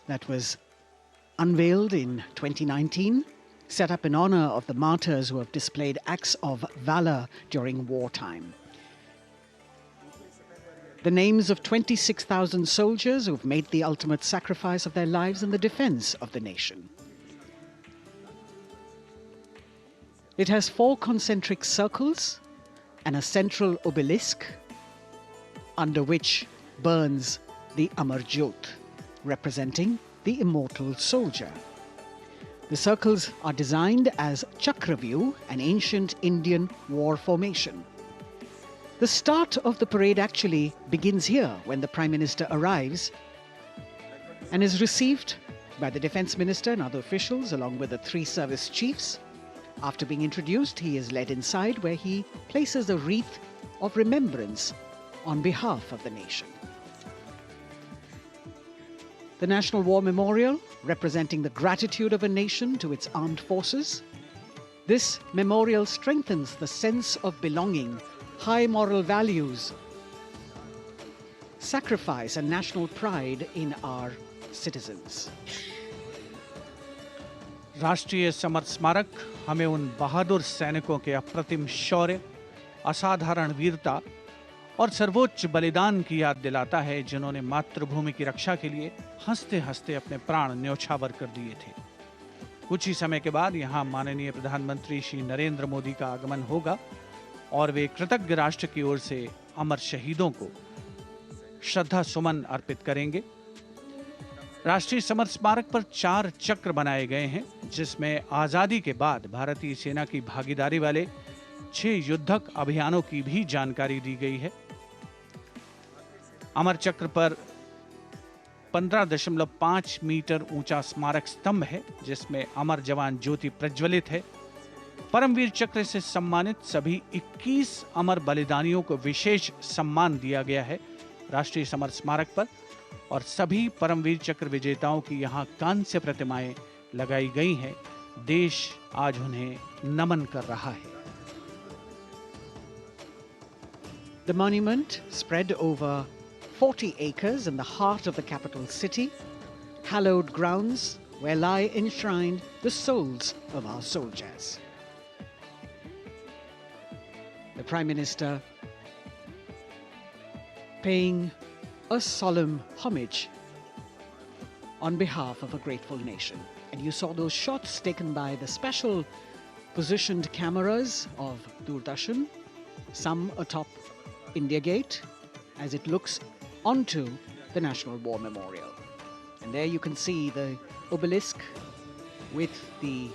that was unveiled in 2019, set up in honor of the martyrs who have displayed acts of valor during wartime. The names of 26,000 soldiers who've made the ultimate sacrifice of their lives in the defense of the nation. It has 4 concentric circles and a central obelisk under which burns the Amar Jyot, representing the immortal soldier. The circles are designed as Chakravyu, an ancient Indian war formation. The start of the parade actually begins here when the Prime Minister arrives and is received by the Defence Minister and other officials along with the 3 service chiefs. After being introduced, he is led inside where he places a wreath of remembrance on behalf of the nation. The National War Memorial, representing the gratitude of a nation to its armed forces. This memorial strengthens the sense of belonging, high moral values, sacrifice and national pride in our citizens. राष्ट्रीय summer स्मारक हमें उन बहादुर सैनिकों के अप्रतिम शौर्य, असाधारण वीरता और सर्वोच्च बलिदान की याद दिलाता है, जिन्होंने मातृभूमि की रक्षा के लिए हंसते हंसते अपने प्राण न्योछावर कर दिए थे। कुछ ही समय के बाद यहाँ माननीय प्रधानमंत्री श्री नरेंद्र मोदी का आगमन होगा और वे कृतज्ञ राष्ट्र की ओर से अमर शहीदों को श्रद्धा सुमन अर्पित करेंगे। राष्ट्रीय समर स्मारक पर 4 चक्र बनाए गए हैं, जिसमें आजादी के बाद भारतीय सेना की भागीदारी वाले 6 युद्धक अभियानों की भी जानकारी दी गई है। अमर चक्र पर 15.5 मीटर ऊंचा स्मारक स्तंभ है, जिसमें अमर जवान ज्योति प्रज्वलित है। परमवीर चक्र से सम्मानित सभी 21 अमर बलिदानियों को विशेष सम्मान दिया गया है राष्ट्रीय समर स्मारक पर, और सभी परमवीर चक्र विजेताओं की यहाँ कांस्य प्रतिमाएं लगाई गई हैं। देश आज उन्हें नमन कर रहा है। The monument, spread over 40 acres in the heart of the capital city, hallowed grounds where lie enshrined the souls of our soldiers. The Prime Minister paying a solemn homage on behalf of a grateful nation. And you saw those shots taken by the special positioned cameras of Doordarshan, some atop India Gate, as it looks onto the National War Memorial. And there you can see the obelisk with the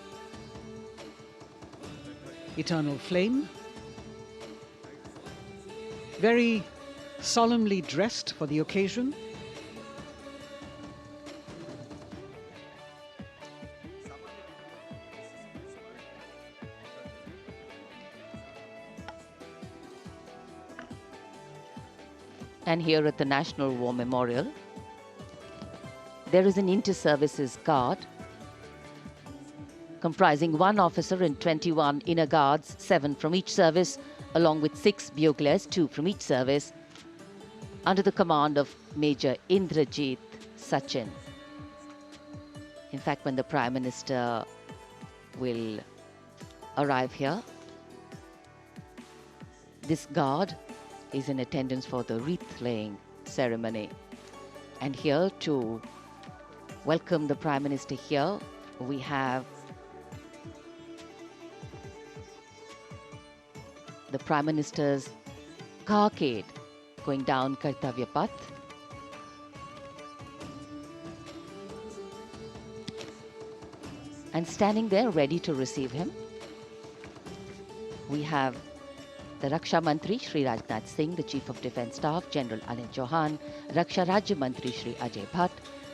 eternal flame, very solemnly dressed for the occasion. And here at the National War Memorial, there is an inter-services guard comprising 1 officer and 21 inner guards, 7 from each service, along with 6 buglers, 2 from each service, under the command of Major Indrajit Sachin. In fact, when the Prime Minister will arrive here, this guard is in attendance for the wreath-laying ceremony. And here to welcome the Prime Minister here, we have the Prime Minister's carcade going down Kartavya Path. And standing there ready to receive him, we have the Raksha Mantri Shri Rajnath Singh, the Chief of Defence Staff General Anil Chauhan, Raksha Rajya Mantri Shri Ajay Bhatt,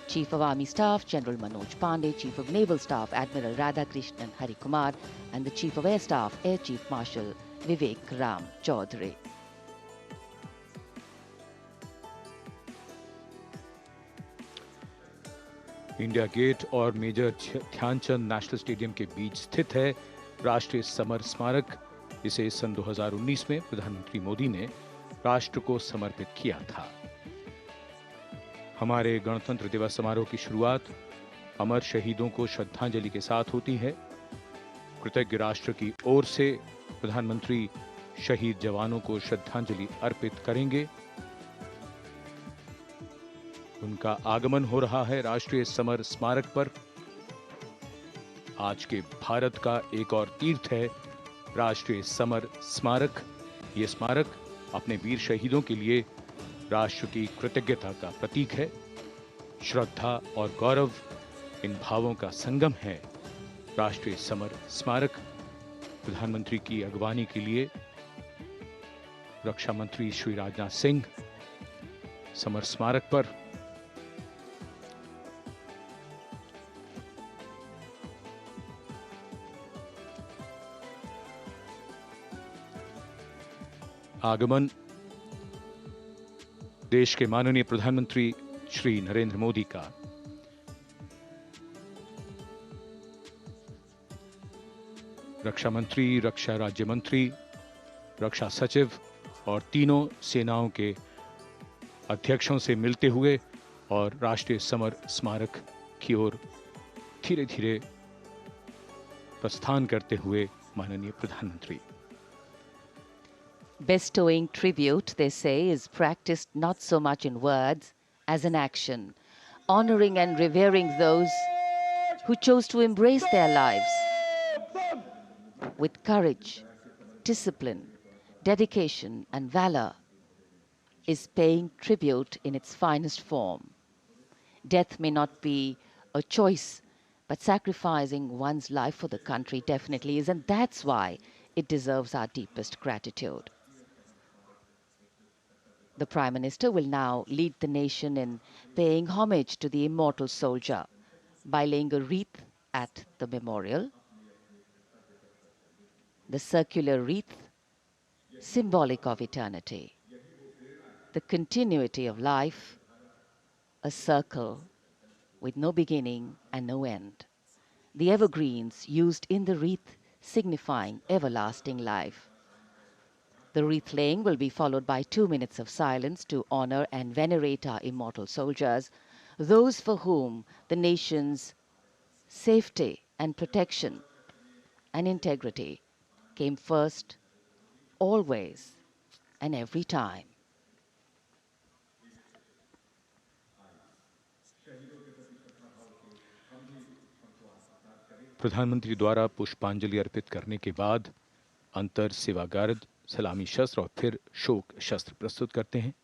Chief of Army Staff General Manoj Pandey, Chief of Naval Staff Admiral Radhakrishnan Hari Kumar, and the Chief of Air Staff Air Chief Marshal Vivek Ram Chaudhary. India Gate और major Dhyanchand national stadium के बीच स्थित है राष्ट्रीय summer स्मारक। इसे सन 2019 में प्रधानमंत्री मोदी ने राष्ट्र को समर्पित किया था। हमारे गणतंत्र दिवस समारोह की शुरुआत अमर शहीदों को श्रद्धांजलि के साथ होती है। कृतज्ञ राष्ट्र की ओर से प्रधानमंत्री शहीद जवानों को श्रद्धांजलि अर्पित करेंगे। उनका आगमन हो रहा है राष्ट्रीय समर स्मारक पर। आज के भारत का एक और तीर्थ है राष्ट्रीय समर स्मारक। ये स्मारक अपने वीर शहीदों के लिए राष्ट्र की कृतज्ञता का प्रतीक है। श्रद्धा और गौरव, इन भावों का संगम है राष्ट्रीय समर स्मारक। प्रधानमंत्री की अगवानी के लिए रक्षा मंत्री श्री राजनाथ सिंह समर स्मारक पर। आगमन देश के माननीय प्रधानमंत्री श्री नरेंद्र मोदी का। रक्षा मंत्री, रक्षा राज्य मंत्री, रक्षा सचिव और तीनों सेनाओं के अध्यक्षों से मिलते हुए और राष्ट्रीय समर स्मारक की ओर धीरे धीरे प्रस्थान करते हुए माननीय प्रधानमंत्री। Bestowing tribute, they say, is practiced not so much in words as in action, honoring and revering those who chose to embrace their lives with courage, discipline, dedication, and valor, is paying tribute in its finest form. Death may not be a choice, but sacrificing one's life for the country definitely is, and that's why it deserves our deepest gratitude. The Prime Minister will now lead the nation in paying homage to the immortal soldier by laying a wreath at the memorial. The circular wreath, symbolic of eternity, the continuity of life, a circle with no beginning and no end. The evergreens used in the wreath signifying everlasting life. The wreath laying will be followed by 2 minutes of silence to honor and venerate our immortal soldiers, those for whom the nation's safety and protection and integrity came first, always and every time. प्रधानमंत्री द्वारा पुष्पांजलि अर्पित करने के बाद अंतर सेवा guard सलामी शस्त्र और फिर शोक शस्त्र प्रस्तुत करते हैं।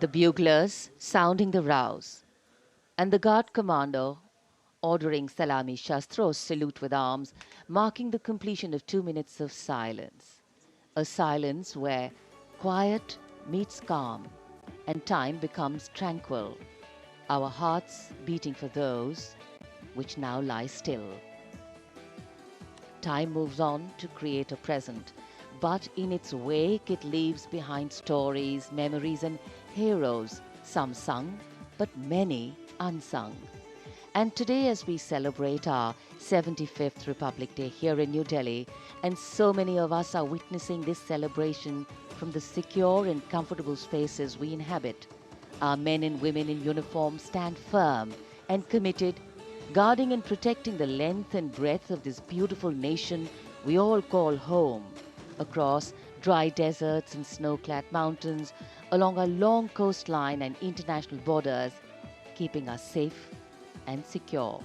The buglers sounding the rouse, and the guard commander ordering Salami Shastros salute with arms, marking the completion of 2 minutes of silence. A silence where quiet meets calm and time becomes tranquil, our hearts beating for those which now lie still. Time moves on to create a present, but in its wake it leaves behind stories, memories and heroes, some sung, but many unsung. And today, as we celebrate our 75th Republic Day here in New Delhi, and so many of us are witnessing this celebration from the secure and comfortable spaces we inhabit, our men and women in uniform stand firm and committed, guarding and protecting the length and breadth of this beautiful nation we all call home, across dry deserts and snow-clad mountains, along our long coastline and international borders, keeping us safe and secure.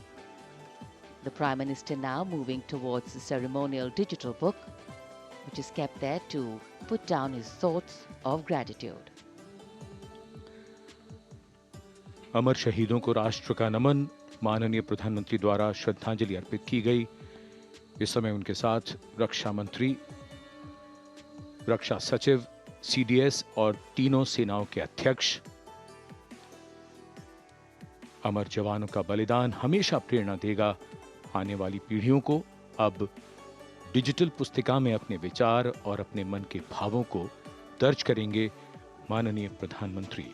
The Prime Minister now moving towards the ceremonial digital book, which is kept there to put down his thoughts of gratitude. अमर शहीदों को राष्ट्र का नमन, माननीय प्रधानमंत्री द्वारा श्रद्धांजलि अर्पित की गई। इस समय उनके साथ रक्षा मंत्री, रक्षा सचिव, सीडीएस और तीनों सेनाओं के अध्यक्ष। अमर जवानों का बलिदान हमेशा प्रेरणा देगा आने वाली पीढ़ियों को। अब डिजिटल पुस्तिका में अपने विचार और अपने मन के भावों को दर्ज करेंगे माननीय प्रधानमंत्री।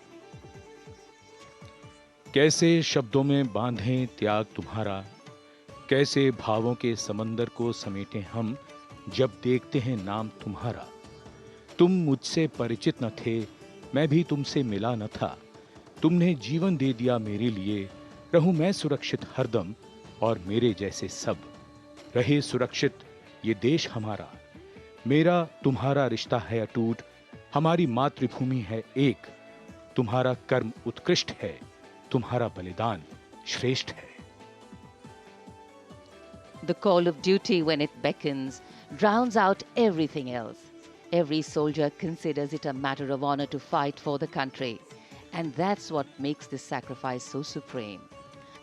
कैसे शब्दों में बांधें त्याग तुम्हारा, कैसे भावों के समंदर को समेटें हम जब देखते हैं नाम तुम्हारा। तुम मुझसे परिचित न थे, मैं भी तुमसे मिला न था, तुमने जीवन दे दिया मेरे लिए, रहूं मैं सुरक्षित हरदम और मेरे जैसे सब रहे सुरक्षित ये देश हमारा। मेरा तुम्हारा रिश्ता है अटूट, हमारी मातृभूमि है एक, तुम्हारा कर्म उत्कृष्ट है, तुम्हारा बलिदान श्रेष्ठ है। The call of duty, when it beckons, drowns out everything else. Every soldier considers it a matter of honor to fight for the country. And that's what makes this sacrifice so supreme.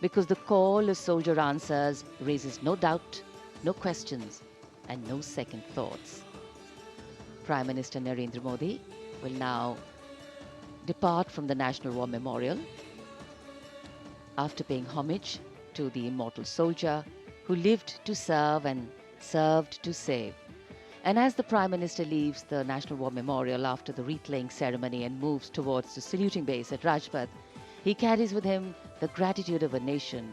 Because the call a soldier answers raises no doubt, no questions, and no second thoughts. Prime Minister Narendra Modi will now depart from the National War Memorial after paying homage to the immortal soldier who lived to serve and served to save. And as the Prime Minister leaves the National War Memorial after the wreath-laying ceremony and moves towards the saluting base at Rajpath, he carries with him the gratitude of a nation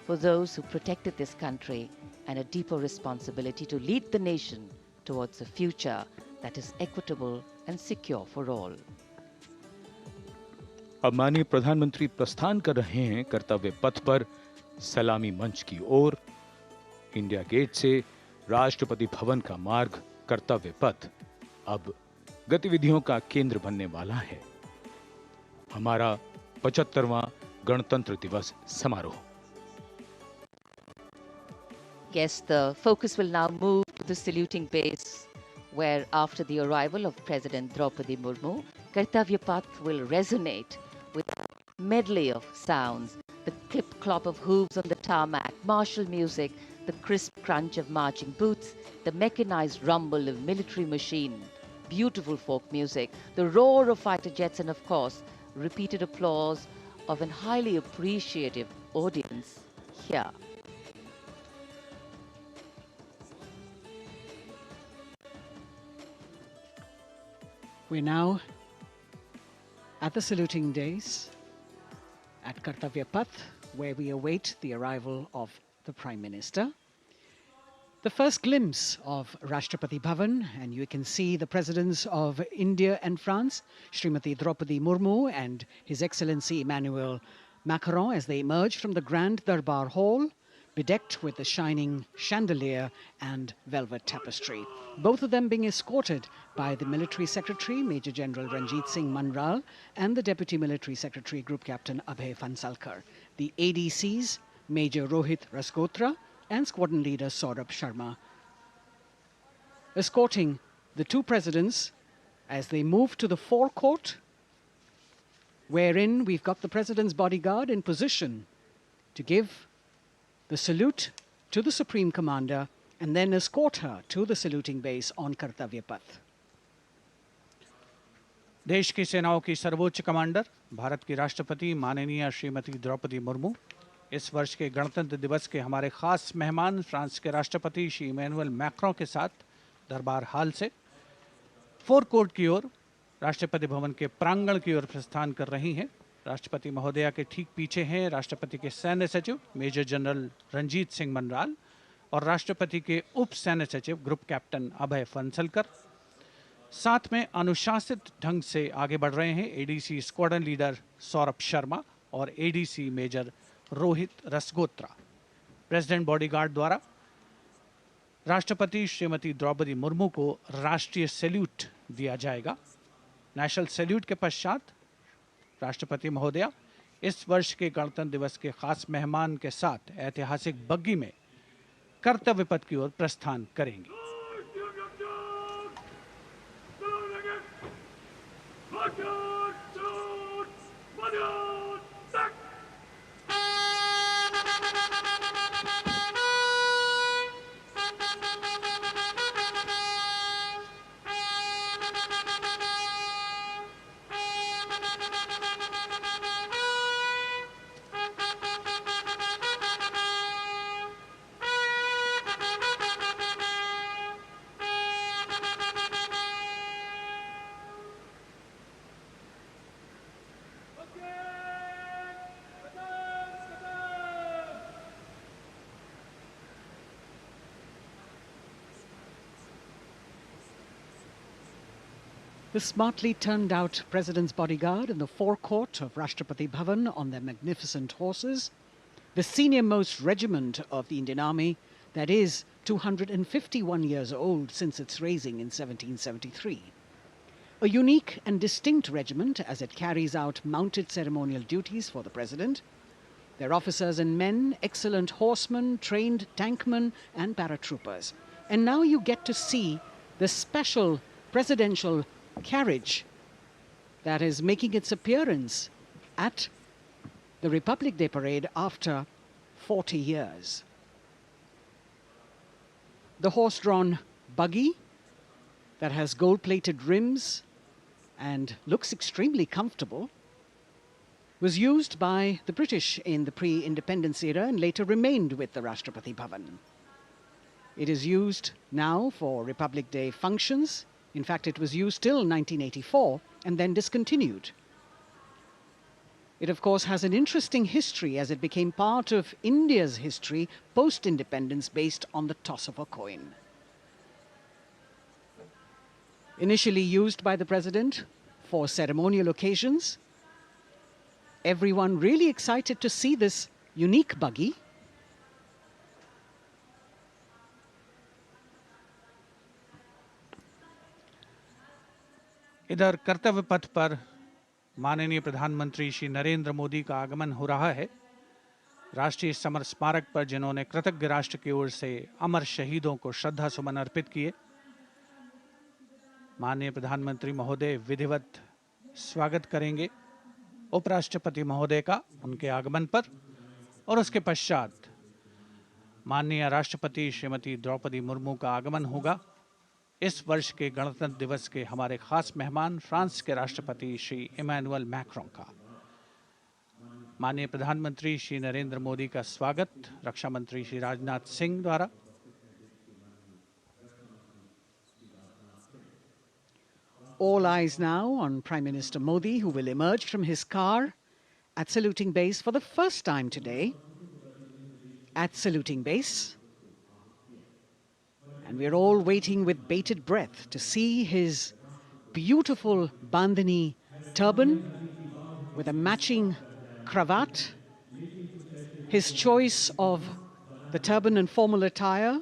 for those who protected this country and a deeper responsibility to lead the nation towards a future that is equitable and secure for all. अब माननीय प्रधानमंत्री प्रस्थान कर रहे हैं कर्तव्य पथ पर सलामी मंच की ओर। इंडिया गेट से राष्ट्रपति भवन का मार्ग कर्तव्य पथ अब गतिविधियों का केंद्र बनने वाला है। हमारा 75वां गणतंत्र दिवस समारोह। Yes, the focus will now move to the saluting base, where after the arrival of President Draupadi Murmu, Kartavya Path will resonate with a medley of sounds, the clip-clop of hooves on the tarmac, martial music, the crisp crunch of marching boots, the mechanized rumble of military machine, beautiful folk music, the roar of fighter jets, and of course, repeated applause of an highly appreciative audience here. We're now at the saluting days at Kartavya Path, where we await the arrival of the Prime Minister. The first glimpse of Rashtrapati Bhavan, and you can see the presidents of India and France, Srimati Draupadi Murmu and His Excellency Emmanuel Macron, as they emerge from the Grand Darbar Hall, bedecked with the shining chandelier and velvet tapestry. Both of them being escorted by the Military Secretary, Major General Ranjit Singh Manral, and the Deputy Military Secretary, Group Captain Abhay Phansalkar. The ADCs, Major Rohit Rasgotra and Squadron Leader Saurabh Sharma, escorting the two presidents as they move to the forecourt, wherein we've got the President's bodyguard in position to give the salute to the Supreme Commander and then escort her to the saluting base on Kartavya Path. देश की सेनाओं की सर्वोच्च commander Bharat की राष्ट्रपति माननीय श्रीमती द्रौपदी मुर्मू इस वर्ष के गणतंत्र दिवस के हमारे खास मेहमान फ्रांस के राष्ट्रपति श्री इमैनुअल मैक्रों के साथ दरबार हाल से फोर कोर्ट की ओर राष्ट्रपति भवन के प्रांगण की ओर प्रस्थान कर रही हैं। राष्ट्रपति महोदया के ठीक पीछे हैं राष्ट्रपति के सैन्य सचिव मेजर जनरल रंजीत सिंह मनराल और राष्ट्रपति के उप सैन्य सचिव ग्रुप कैप्टन अभय फंसलकर। साथ में अनुशासित ढंग से आगे बढ़ रहे हैं ADC squadron leader Saurabh Sharma और ADC major Rohit Rasgotra. President bodyguard द्वारा राष्ट्रपति श्रीमती द्रौपदी मुर्मू को राष्ट्रीय सैल्यूट दिया जाएगा। नेशनल सैल्यूट के पश्चात राष्ट्रपति महोदया इस वर्ष के गणतंत्र दिवस के खास मेहमान के साथ ऐतिहासिक बग्गी में कर्तव्य पथ की ओर प्रस्थान करेंगी। The smartly turned out President's bodyguard in the forecourt of Rashtrapati Bhavan on their magnificent horses, the senior-most regiment of the Indian Army, that is 251 years old since its raising in 1773. A unique and distinct regiment as it carries out mounted ceremonial duties for the President. Their officers and men, excellent horsemen, trained tankmen and paratroopers. And now you get to see the special presidential carriage that is making its appearance at the Republic Day Parade after 40 years. The horse-drawn buggy that has gold-plated rims and looks extremely comfortable was used by the British in the pre-independence era and later remained with the Rashtrapati Bhavan. It is used now for Republic Day functions. In fact, it was used till 1984 and then discontinued. It, of course, has an interesting history as it became part of India's history post-independence based on the toss of a coin. Initially used by the President for ceremonial occasions, everyone really excited to see this unique buggy. इधर कर्तव्य पथ पर माननीय प्रधानमंत्री श्री नरेंद्र मोदी का आगमन हो रहा है। राष्ट्रीय समर स्मारक पर जिन्होंने कृतज्ञ राष्ट्र की ओर से अमर शहीदों को श्रद्धा सुमन अर्पित किए, माननीय प्रधानमंत्री महोदय विधिवत स्वागत करेंगे उपराष्ट्रपति महोदय का उनके आगमन पर और उसके पश्चात माननीय राष्ट्रपति श्रीमती द्रौपदी मुर्मू का आगमन होगा। इस वर्ष के गणतंत्र दिवस के हमारे खास मेहमान फ्रांस के राष्ट्रपति श्री इमैनुअल मैक्रों का। माननीय प्रधानमंत्री श्री नरेंद्र मोदी का स्वागत रक्षा मंत्री श्री राजनाथ सिंह द्वारा। All eyes now on Prime Minister Modi, who will emerge from his car at saluting base for the first time today. At saluting base. And we're all waiting with bated breath to see his beautiful bandhani turban with a matching cravat. His choice of the turban and formal attire,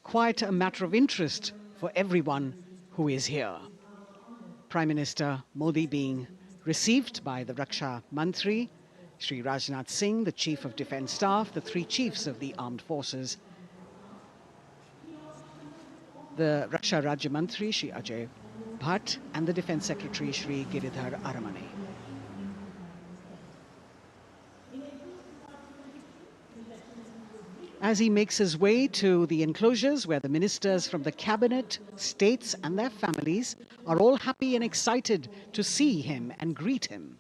quite a matter of interest for everyone who is here. Prime Minister Modi being received by the Raksha Mantri, Shri Rajnath Singh, the Chief of Defence Staff, the three chiefs of the armed forces, the Raksha Rajya Mantri, Shri Ajay Bhatt, and the Defence Secretary, Shri Giridhar Aramane. As he makes his way to the enclosures where the ministers from the cabinet, states and their families are all happy and excited to see him and greet him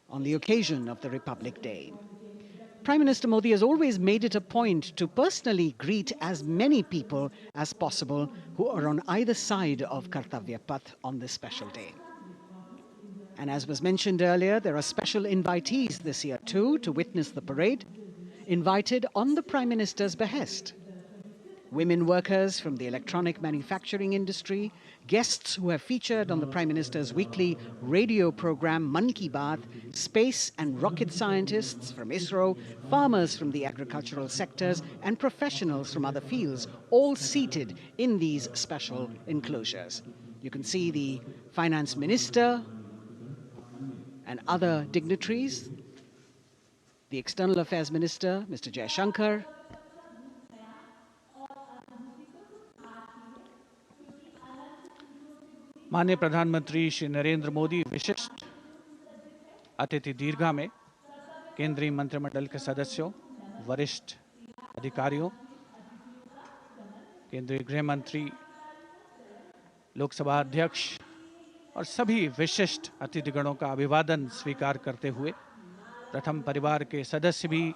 on the occasion of the Republic Day. Prime Minister Modi has always made it a point to personally greet as many people as possible who are on either side of Kartavya Path on this special day. And as was mentioned earlier, there are special invitees this year too to witness the parade, invited on the Prime Minister's behest. Women workers from the electronic manufacturing industry, guests who have featured on the Prime Minister's weekly radio program Mann Ki Baat, space and rocket scientists from ISRO, farmers from the agricultural sectors and professionals from other fields, all seated in these special enclosures. You can see the Finance Minister and other dignitaries, the External Affairs Minister, Mr. Jaishankar, माननीय प्रधानमंत्री श्री नरेंद्र मोदी विशिष्ट अतिथि दीर्घा में केंद्रीय मंत्रिमंडल के सदस्यों, वरिष्ठ अधिकारियों, केंद्रीय गृह मंत्री, लोकसभा अध्यक्ष और सभी विशिष्ट अतिथिगणों का अभिवादन स्वीकार करते हुए प्रथम परिवार के सदस्य भी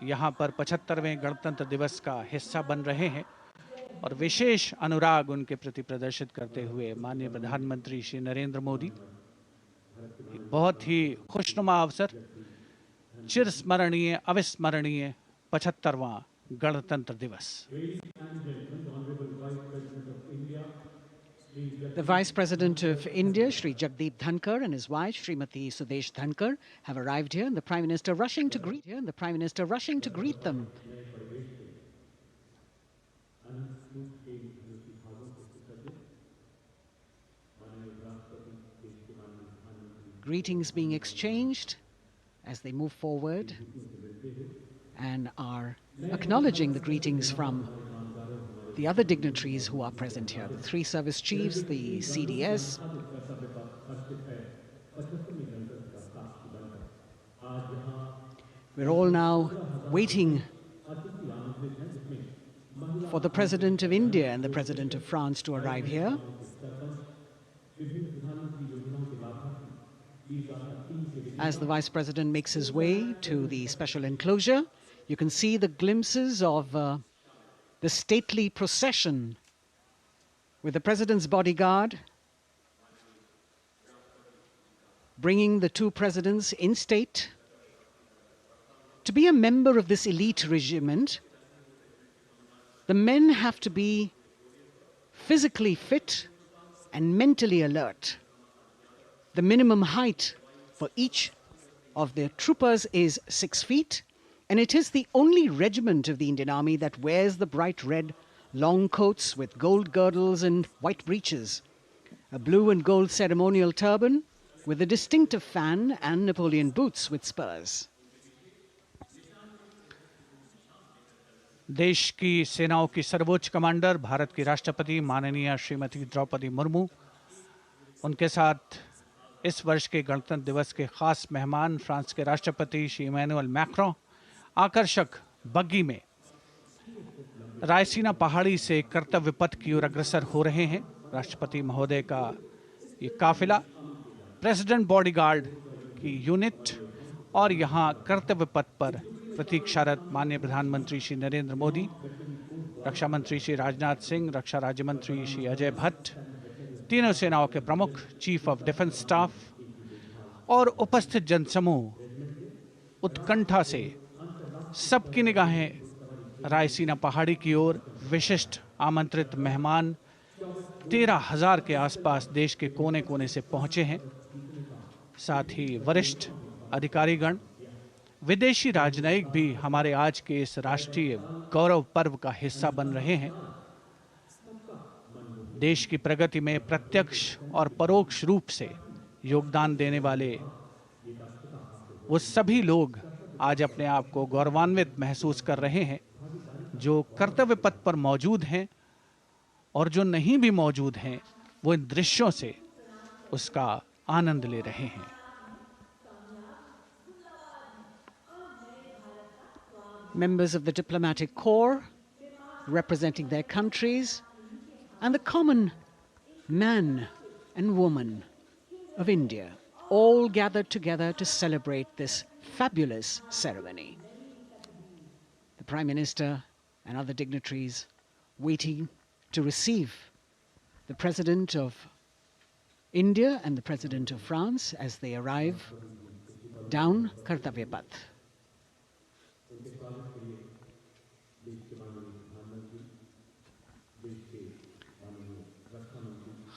यहाँ पर 75वें गणतंत्र दिवस का हिस्सा बन रहे हैं और विशेष अनुराग उनके प्रति प्रदर्शित करते हुए माननीय प्रधानमंत्री श्री नरेंद्र मोदी बहुत ही खुशनुमा अवसर, चिरस्मरणीय अविस्मरणीय 75वां गणतंत्र दिवस। The Vice President of India, Shri Jagdeep Dhankar, and his wife, Srimati Sudesh Dhankar, have arrived here, and the Prime Minister rushing to greet them. Greetings being exchanged as they move forward and are acknowledging the greetings from the other dignitaries who are present here, the three service chiefs, the CDS. We're all now waiting for the President of India and the President of France to arrive here. As the Vice President makes his way to the special enclosure, you can see the glimpses of the stately procession with the President's bodyguard bringing the two presidents in state. To be a member of this elite regiment, the men have to be physically fit and mentally alert. The minimum height for each of the troopers is 6 feet, and it is the only regiment of the Indian Army that wears the bright red long coats with gold girdles and white breeches, a blue and gold ceremonial turban with a distinctive fan and Napoleon boots with spurs. देश की सेनाओं की सर्वोच्च commander Bharat की राष्ट्रपति माननीय श्रीमती द्रौपदी मुर्मू, उनके साथ इस वर्ष के गणतंत्र दिवस के खास मेहमान फ्रांस के राष्ट्रपति श्री इमैनुअल मैक्रों आकर्षक बग्गी में रायसीना पहाड़ी से कर्तव्य पथ की ओर अग्रसर हो रहे हैं। राष्ट्रपति महोदय का ये काफिला, प्रेसिडेंट बॉडीगार्ड की यूनिट और यहाँ कर्तव्य पथ पर प्रतीक्षारत माननीय प्रधानमंत्री श्री नरेंद्र मोदी, रक्षा मंत्री श्री राजनाथ सिंह, रक्षा राज्य मंत्री श्री अजय भट्ट, तीनों सेनाओं के प्रमुख, चीफ ऑफ डिफेंस स्टाफ और उपस्थित जनसमूह उत्कंठा से सबकी निगाहें रायसीना पहाड़ी की ओर। विशिष्ट आमंत्रित मेहमान 13,000 के आसपास देश के कोने कोने से पहुंचे हैं। साथ ही वरिष्ठ अधिकारीगण, विदेशी राजनयिक भी हमारे आज के इस राष्ट्रीय गौरव पर्व का हिस्सा बन रहे हैं। देश की प्रगति में प्रत्यक्ष और परोक्ष रूप से योगदान देने वाले वो सभी लोग आज अपने आप को गौरवान्वित महसूस कर रहे हैं, जो कर्तव्य पथ पर मौजूद हैं और जो नहीं भी मौजूद हैं, वो इन दृश्यों से उसका आनंद ले रहे हैं। Members of the diplomatic corps representing their countries and the common man and woman of India all gathered together to celebrate this fabulous ceremony. The Prime Minister and other dignitaries waiting to receive the President of India and the President of France as they arrive down Kartavya Path.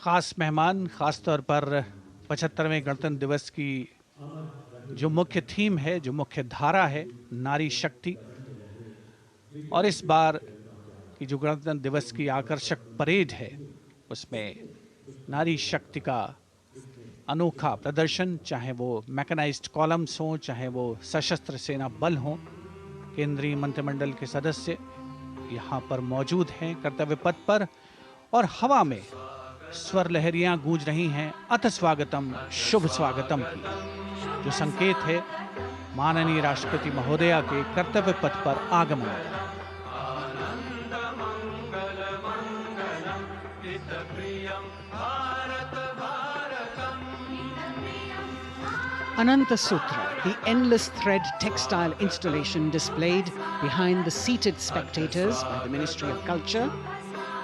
खास मेहमान, खास तौर पर 75वें गणतंत्र दिवस की जो मुख्य थीम है, जो मुख्य धारा है, नारी शक्ति, और इस बार की जो गणतंत्र दिवस की आकर्षक परेड है उसमें नारी शक्ति का अनोखा प्रदर्शन, चाहे वो मैकेनाइज्ड कॉलम्स हों, चाहे वो सशस्त्र सेना बल हों। केंद्रीय मंत्रिमंडल के सदस्य यहाँ पर मौजूद हैं कर्तव्य पथ पर, और हवा में स्वर लहरियां गूंज रही हैं अथ स्वागतम, शुभ स्वागतम की, जो संकेत है माननीय राष्ट्रपति महोदया के कर्तव्य पथ पर आगमन का। Ananta Sutra, the endless thread textile installation displayed behind the seated spectators by the Ministry of Culture.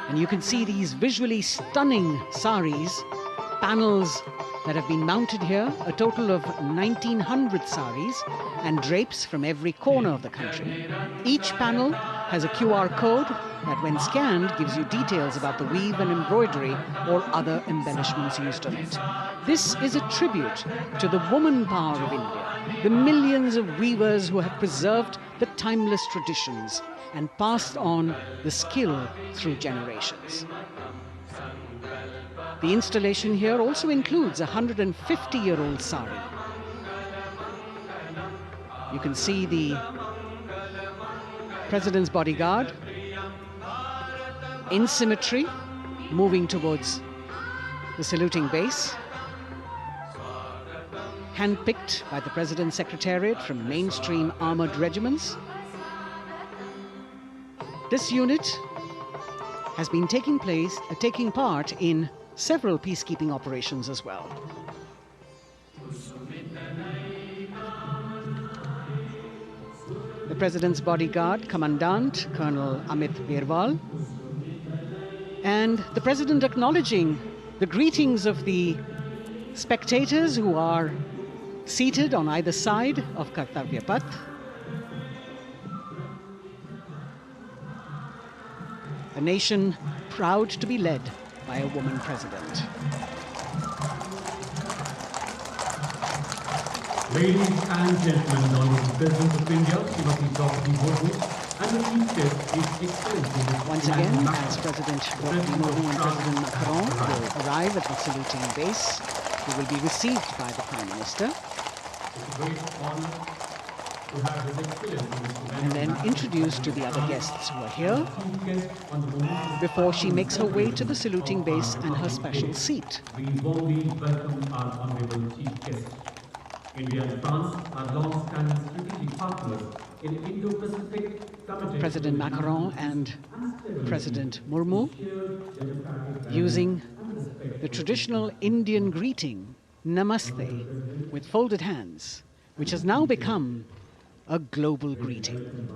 And you can see these visually stunning saris, panels that have been mounted here, a total of 1,900 saris and drapes from every corner of the country. Each panel has a QR code that when scanned gives you details about the weave and embroidery or other embellishments used on it. This is a tribute to the woman power of India, the millions of weavers who have preserved the timeless traditions and passed on the skill through generations. The installation here also includes a 150-year-old sari. You can see the President's bodyguard in symmetry moving towards the saluting base, handpicked by the President's Secretariat from mainstream armored regiments. This unit has been taking part in several peacekeeping operations as well. The President's bodyguard, Commandant Colonel Amit Birwal, and the President acknowledging the greetings of the spectators who are seated on either side of Kartavya Path. A nation proud to be led by a woman president. Ladies and gentlemen, the Honourable President of India, Srimati Draupadi Murmu, and the Chief Guest, His Excellency. Once again, as President Draupadi Murmu and President Macron will arrive at the saluting base, they will be received by the Prime Minister. It's a great honour to have His Excellency and then introduced to the other guests who are here before she makes her way to the saluting base and her special seat. We warmly welcome our Honourable Chief Guest. India and France are long-standing strategic partners in Indo-Pacific. President Macron and President Murmu using the traditional Indian greeting, Namaste, with folded hands, which has now become a global greeting.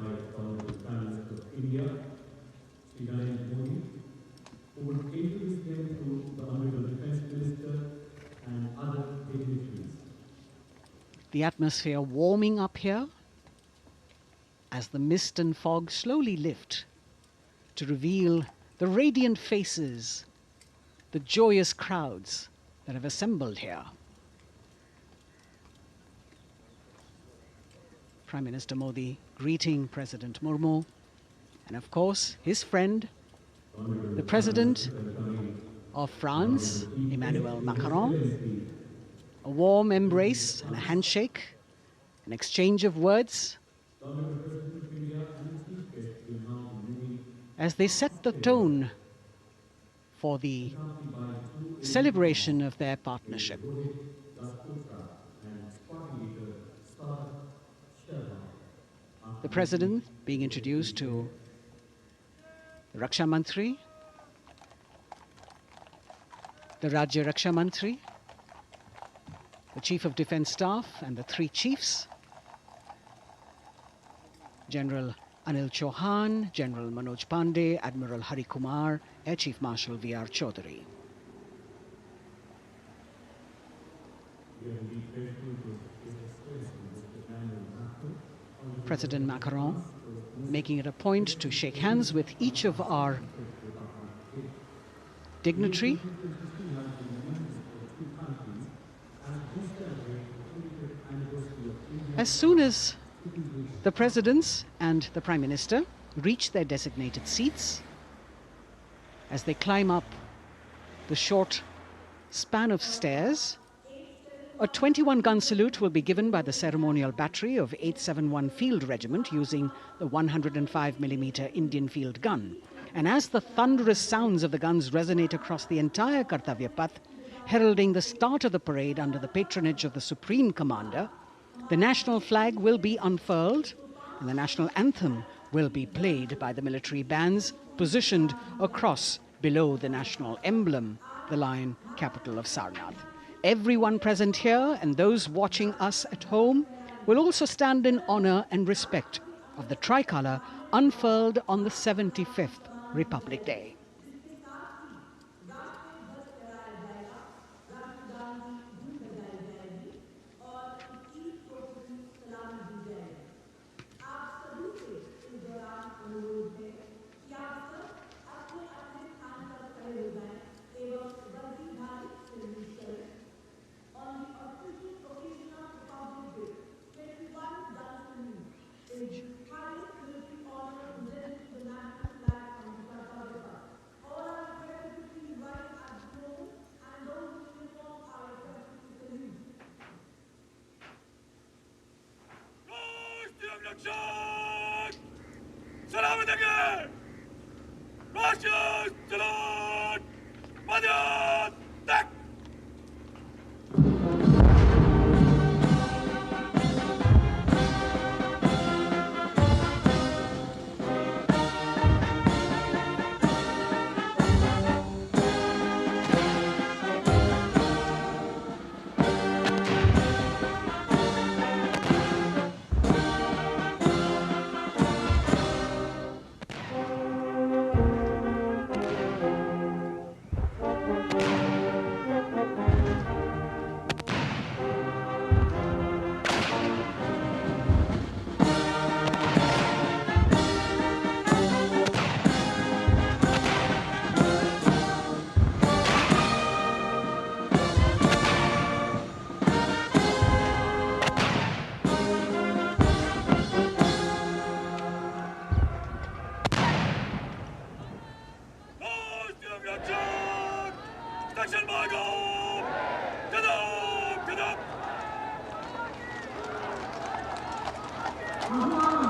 The atmosphere warming up here as the mist and fog slowly lift to reveal the radiant faces, the joyous crowds that have assembled here. Prime Minister Modi greeting President Murmu, and of course his friend, the President of France, Emmanuel Macron. A warm embrace and a handshake, an exchange of words as they set the tone for the celebration of their partnership. The President being introduced to the Raksha Mantri, the Rajya Raksha Mantri, the Chief of Defence Staff and the three chiefs, General Anil Chauhan, General Manoj Pandey, Admiral Hari Kumar, Air Chief Marshal V.R. Chaudhary. President Macron making it a point to shake hands with each of our dignitary. As soon as the presidents and the Prime Minister reach their designated seats, as they climb up the short span of stairs, a 21-gun salute will be given by the ceremonial battery of 871 Field Regiment using the 105mm Indian field gun. And as the thunderous sounds of the guns resonate across the entire Kartavya Path, heralding the start of the parade under the patronage of the Supreme Commander, the national flag will be unfurled and the national anthem will be played by the military bands positioned across below the national emblem, the lion capital of Sarnath. Everyone present here and those watching us at home will also stand in honor and respect of the tricolour unfurled on the 75th Republic Day.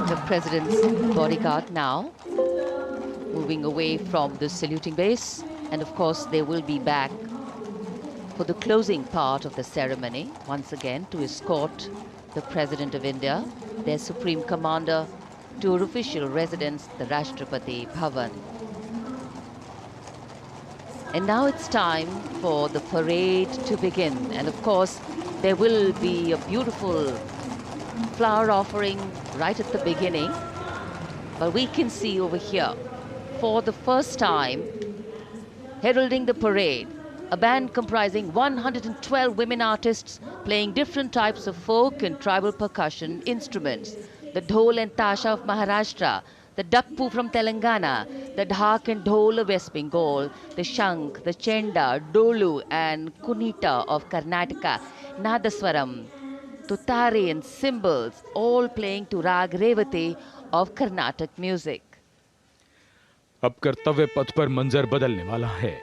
The President's bodyguard now moving away from the saluting base, and of course they will be back for the closing part of the ceremony, once again to escort the President of India, their Supreme Commander, to her official residence, the Rashtrapati Bhavan. And now it's time for the parade to begin. And of course, there will be a beautiful flower offering right at the beginning. But we can see over here, for the first time, heralding the parade, a band comprising 112 women artists playing different types of folk and tribal percussion instruments. The dhol and tasha of Maharashtra, the dakpu from Telangana, the dhak and dhol of West Bengal, the shank, the chenda, dolu and kunita of Karnataka, nadaswaram, tutare and cymbals, all playing to Rag Revati of Carnatic music. अब कर्तव्य पथ पर मंजर बदलने वाला है।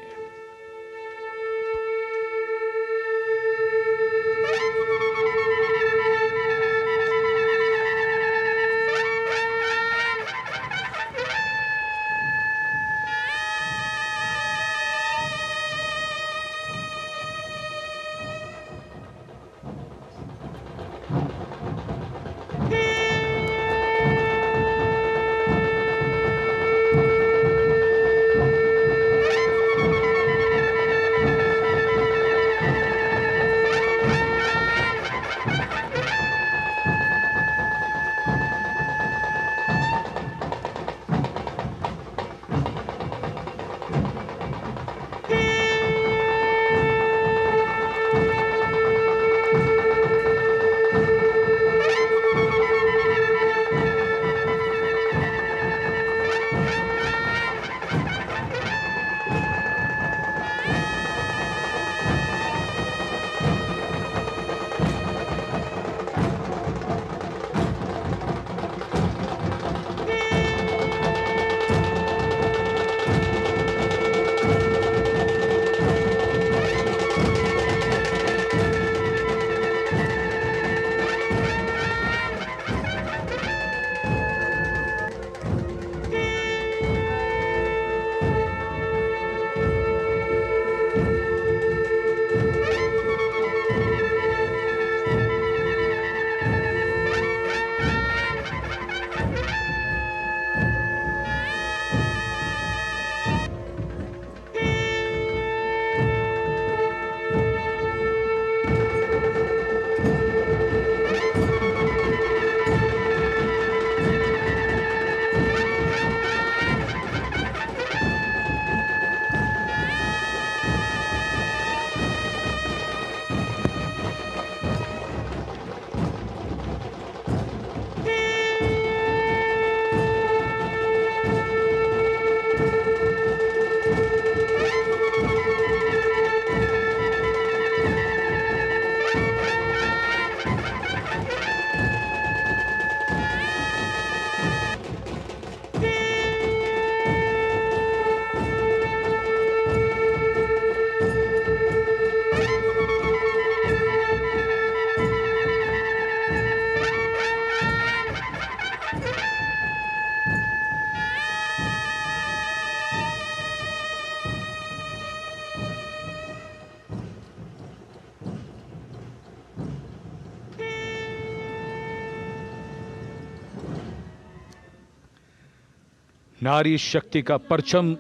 नारी शक्ति का परचम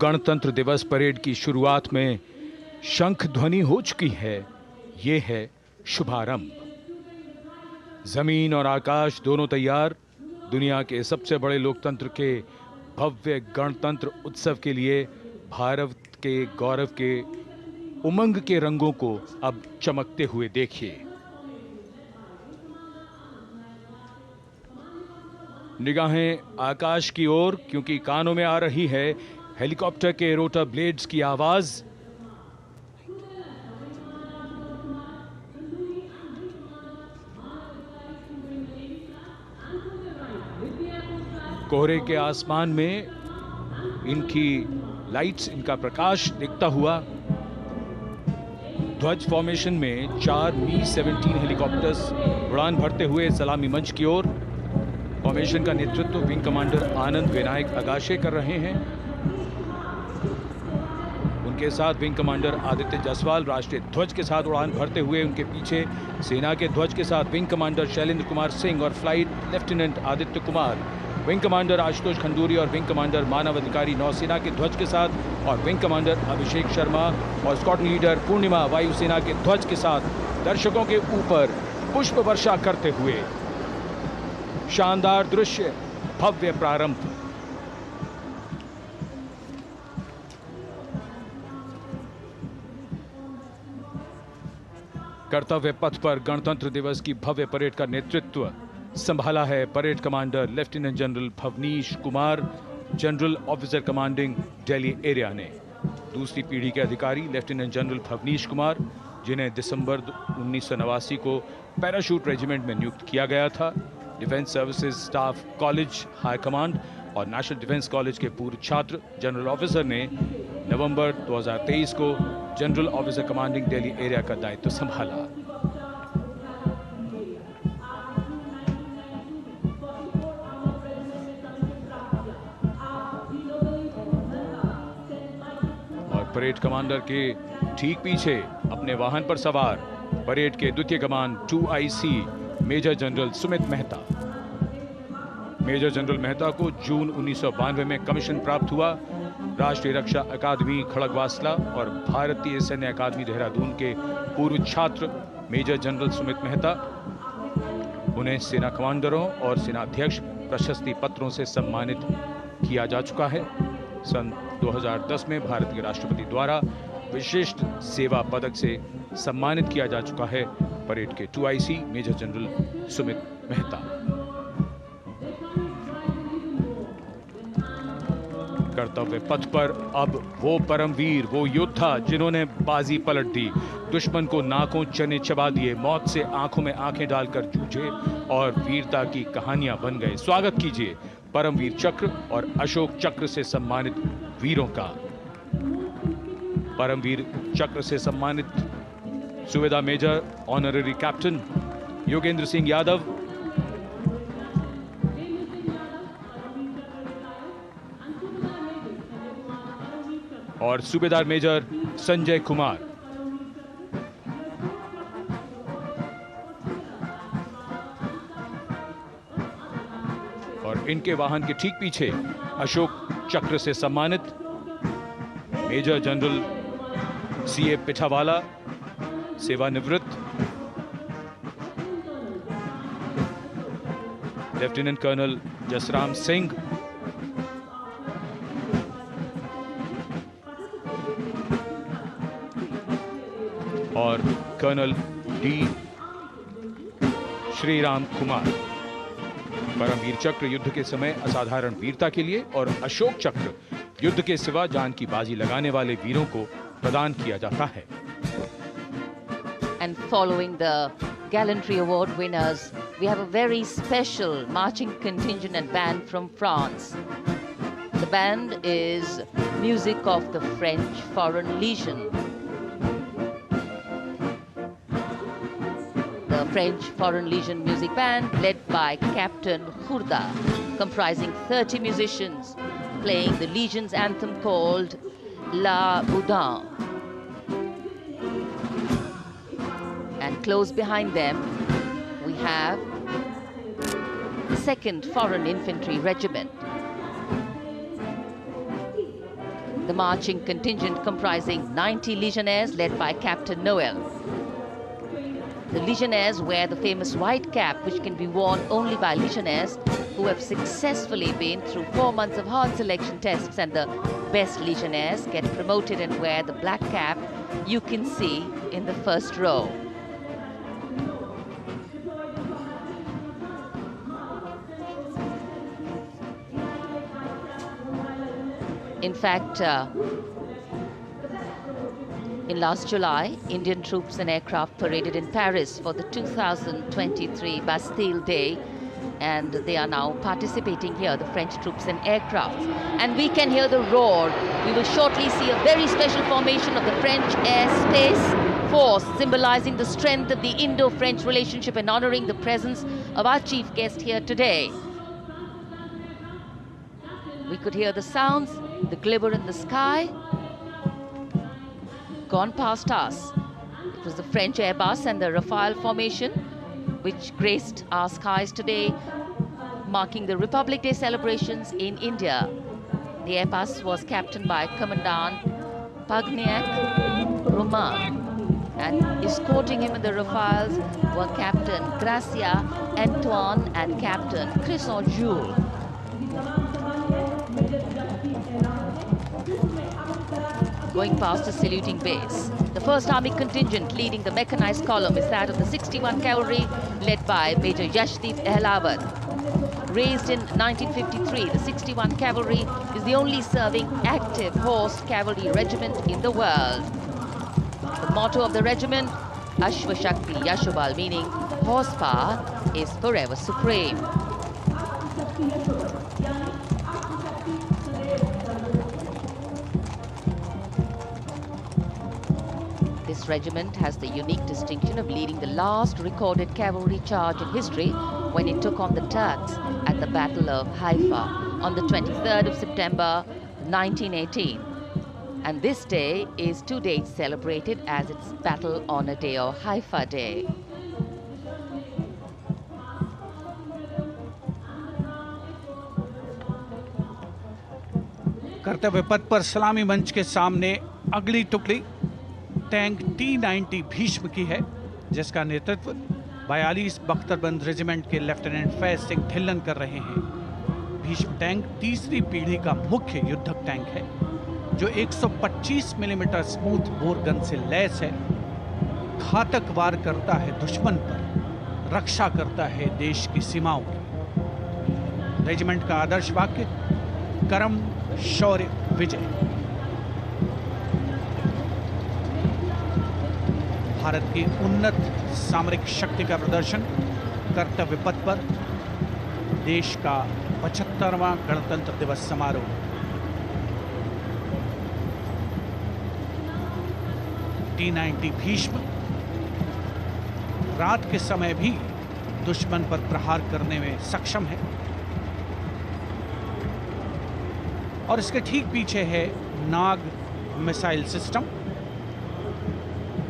गणतंत्र दिवस परेड की शुरुआत में शंख ध्वनि हो चुकी है। ये है शुभारंभ। जमीन और आकाश दोनों तैयार। दुनिया के सबसे बड़े लोकतंत्र के भव्य गणतंत्र उत्सव के लिए भारत के गौरव के उमंग के रंगों को अब चमकते हुए देखिए। निगाहें आकाश की ओर, क्योंकि कानों में आ रही है हेलीकॉप्टर के रोटर ब्लेड्स की आवाज। कोहरे के आसमान में इनकी लाइट्स, इनका प्रकाश दिखता हुआ। ध्वज फॉर्मेशन में 4 Mi-17 हेलीकॉप्टर्स उड़ान भरते हुए सलामी मंच की ओर। फॉर्मेशन का नेतृत्व विंग कमांडर आनंद विनायक अगाशे कर रहे हैं। उनके साथ विंग कमांडर आदित्य जायसवाल राष्ट्रीय ध्वज के साथ उड़ान भरते हुए, उनके पीछे सेना के ध्वज के साथ विंग कमांडर शैलेंद्र कुमार सिंह और flight lieutenant Aditya Kumar, wing commander Ashutosh Khanduri और विंग कमांडर मानव अधिकारी नौसेना के ध्वज के साथ, और विंग कमांडर अभिषेक शर्मा और स्क्वाड्रन लीडर पूर्णिमा वायुसेना के ध्वज के साथ दर्शकों के ऊपर पुष्प वर्षा करते हुए। शानदार दृश्य, भव्य प्रारंभ। कर्तव्य पथ पर गणतंत्र दिवस की भव्य परेड का नेतृत्व संभाला है parade commander lieutenant general Bhavnish Kumar, general officer commanding Delhi area ने। दूसरी पीढ़ी के अधिकारी लेफ्टिनेंट जनरल भवनीश कुमार, जिन्हें दिसंबर 1989 को पैराशूट रेजिमेंट में नियुक्त किया गया था, defence services staff college high command और नेशनल डिफेंस कॉलेज के पूर्व छात्र जनरल ऑफिसर ने नवंबर 2023 को general officer commanding Delhi area का दायित्व संभाला। और परेड कमांडर के ठीक पीछे अपने वाहन पर सवार परेड के द्वितीय कमान 2IC major general Sumit Mehta. Major general Mehta को जून 1992 में कमीशन प्राप्त हुआ। राष्ट्रीय रक्षा अकादमी खड़गवासला और भारतीय सैन्य अकादमी देहरादून के पूर्व छात्र मेजर जनरल सुमित मेहता, उन्हें सेना कमांडरों और सेनाध्यक्ष प्रशस्ति पत्रों से सम्मानित किया जा चुका है। सन 2010 में भारत के राष्ट्रपति द्वारा विशिष्ट सेवा पदक से सम्मानित किया जा चुका है परेड के 2IC major general Sumit Mehta. कर्तव्य पथ पर अब वो परमवीर, वो योद्धा जिन्होंने बाजी पलट दी, दुश्मन को नाकों चने चबा दिए, मौत से आंखों में आंखें डालकर जूझे और वीरता की कहानियां बन गए। स्वागत कीजिए परमवीर चक्र और अशोक चक्र से सम्मानित वीरों का। परमवीर चक्र से सम्मानित सुवेदा major honorary captain Yogendra Singh Yadav, और सूबेदार मेजर संजय कुमार। और इनके वाहन के ठीक पीछे अशोक चक्र से सम्मानित मेजर जनरल CA पिठावाला, सेवानिवृत्त, लेफ्टिनेंट कर्नल जसराम सिंह, और कर्नल D श्रीराम कुमार। परमवीर चक्र युद्ध के समय असाधारण वीरता के लिए और अशोक चक्र युद्ध के सिवा जान की बाजी लगाने वाले वीरों को प्रदान किया जाता है। And following the Gallantry Award winners, we have a very special marching contingent and band from France. The band is music of the French Foreign Legion. The French Foreign Legion music band led by Captain Khurda, comprising 30 musicians, playing the Legion's anthem called La Boudin. And close behind them, we have the 2nd Foreign Infantry Regiment. The marching contingent comprising 90 Legionnaires led by Captain Noel. The Legionnaires wear the famous white cap, which can be worn only by Legionnaires who have successfully been through 4 months of hard selection tests, and the best Legionnaires get promoted and wear the black cap you can see in the first row. In fact, in last July, Indian troops and aircraft paraded in Paris for the 2023 Bastille Day, and they are now participating here, the French troops and aircraft. And we can hear the roar. We will shortly see a very special formation of the French Air Space Force, symbolizing the strength of the Indo-French relationship and honoring the presence of our chief guest here today. We could hear the sounds, the glimmer in the sky. gone past us. It was the French Airbus and the Rafale formation which graced our skies today, marking the Republic Day celebrations in India. The Airbus was captained by Commandant Pagniak Roman, and escorting him in the Rafales were Captain Gracia Antoine and Captain Crisson Jules. Going past the saluting base, the 1st Army contingent leading the mechanized column is that of the 61 Cavalry, led by Major Yashdeep Ehlawat. Raised in 1953, the 61 Cavalry is the only serving active horse cavalry regiment in the world. The motto of the regiment, Ashwa Shakti Yashobal, meaning horsepower is forever supreme. This regiment has the unique distinction of leading the last recorded cavalry charge in history when it took on the Turks at the Battle of Haifa on the 23rd of September 1918. And this day is to date celebrated as its Battle Honor Day or Haifa Day. कर्तव्य पथ पर सलामी मंच के सामने अगली टुकड़ी tank T-90 Bhishma की है, जिसका नेतृत्व 42 बख्तरबंद रेजिमेंट के लेफ्टिनेंट फैज सिंह ढिल्लन कर रहे हैं। भीष्म टैंक तीसरी पीढ़ी का मुख्य युद्धक टैंक है, जो 125 मिलीमीटर स्मूथ बोर गन से लैस है, घातक वार करता है दुश्मन पर, रक्षा करता है देश की सीमाओं की। रेजिमेंट का आदर्श वाक्य कर्म शौर्य विजय। भारत की उन्नत सामरिक शक्ति का प्रदर्शन कर्तव्य पथ पर देश का 75वां गणतंत्र दिवस समारोह। T-90 भीष्म रात के समय भी दुश्मन पर प्रहार करने में सक्षम है और इसके ठीक पीछे है नाग मिसाइल सिस्टम।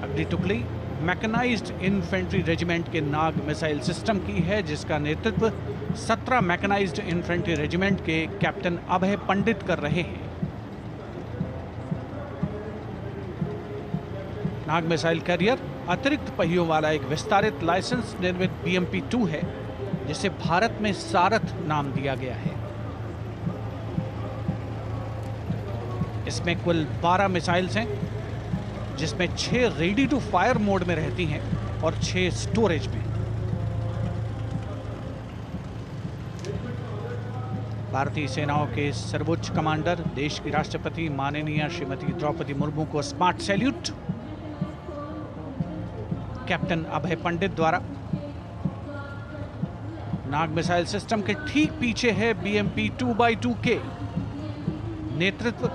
अगली टुकड़ी मैकेनाइज्ड इन्फेंट्री रेजिमेंट के नाग मिसाइल सिस्टम की है, जिसका नेतृत्व 17 मैकेनाइज्ड इन्फेंट्री रेजिमेंट के कैप्टन अभय पंडित कर रहे हैं। नाग मिसाइल कैरियर अतिरिक्त पहियों वाला एक विस्तारित लाइसेंस निर्मित BMP-2 है, जिसे भारत में सारथ नाम दिया गया है। इसमें कुल 12 मिसाइल्स हैं, जिसमें 6 रेडी टू फायर मोड में रहती हैं और 6 स्टोरेज में। भारतीय सेनाओं के सर्वोच्च कमांडर देश की राष्ट्रपति माननीय श्रीमती द्रौपदी मुर्मू को स्मार्ट सैल्यूट कैप्टन अभय पंडित द्वारा। नाग मिसाइल सिस्टम के ठीक पीछे है BMP-2x2K। नेतृत्व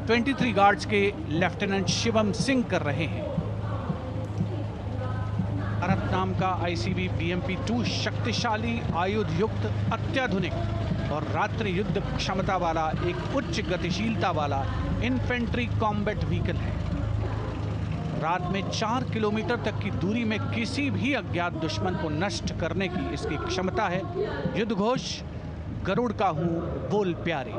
23 गार्ड्स के लेफ्टिनेंट शिवम सिंह कर रहे हैं। भारत नाम का ICV BMP-2 शक्तिशाली आयुध युक्त अत्याधुनिक और रात्रि युद्ध क्षमता वाला एक उच्च गतिशीलता वाला इन्फेंट्री कॉम्बैट व्हीकल है। रात में 4 किलोमीटर तक की दूरी में किसी भी अज्ञात दुश्मन को नष्ट करने की इसकी क्षमता है। युद्ध घोष गरुड़ का हूं बोल प्यारे।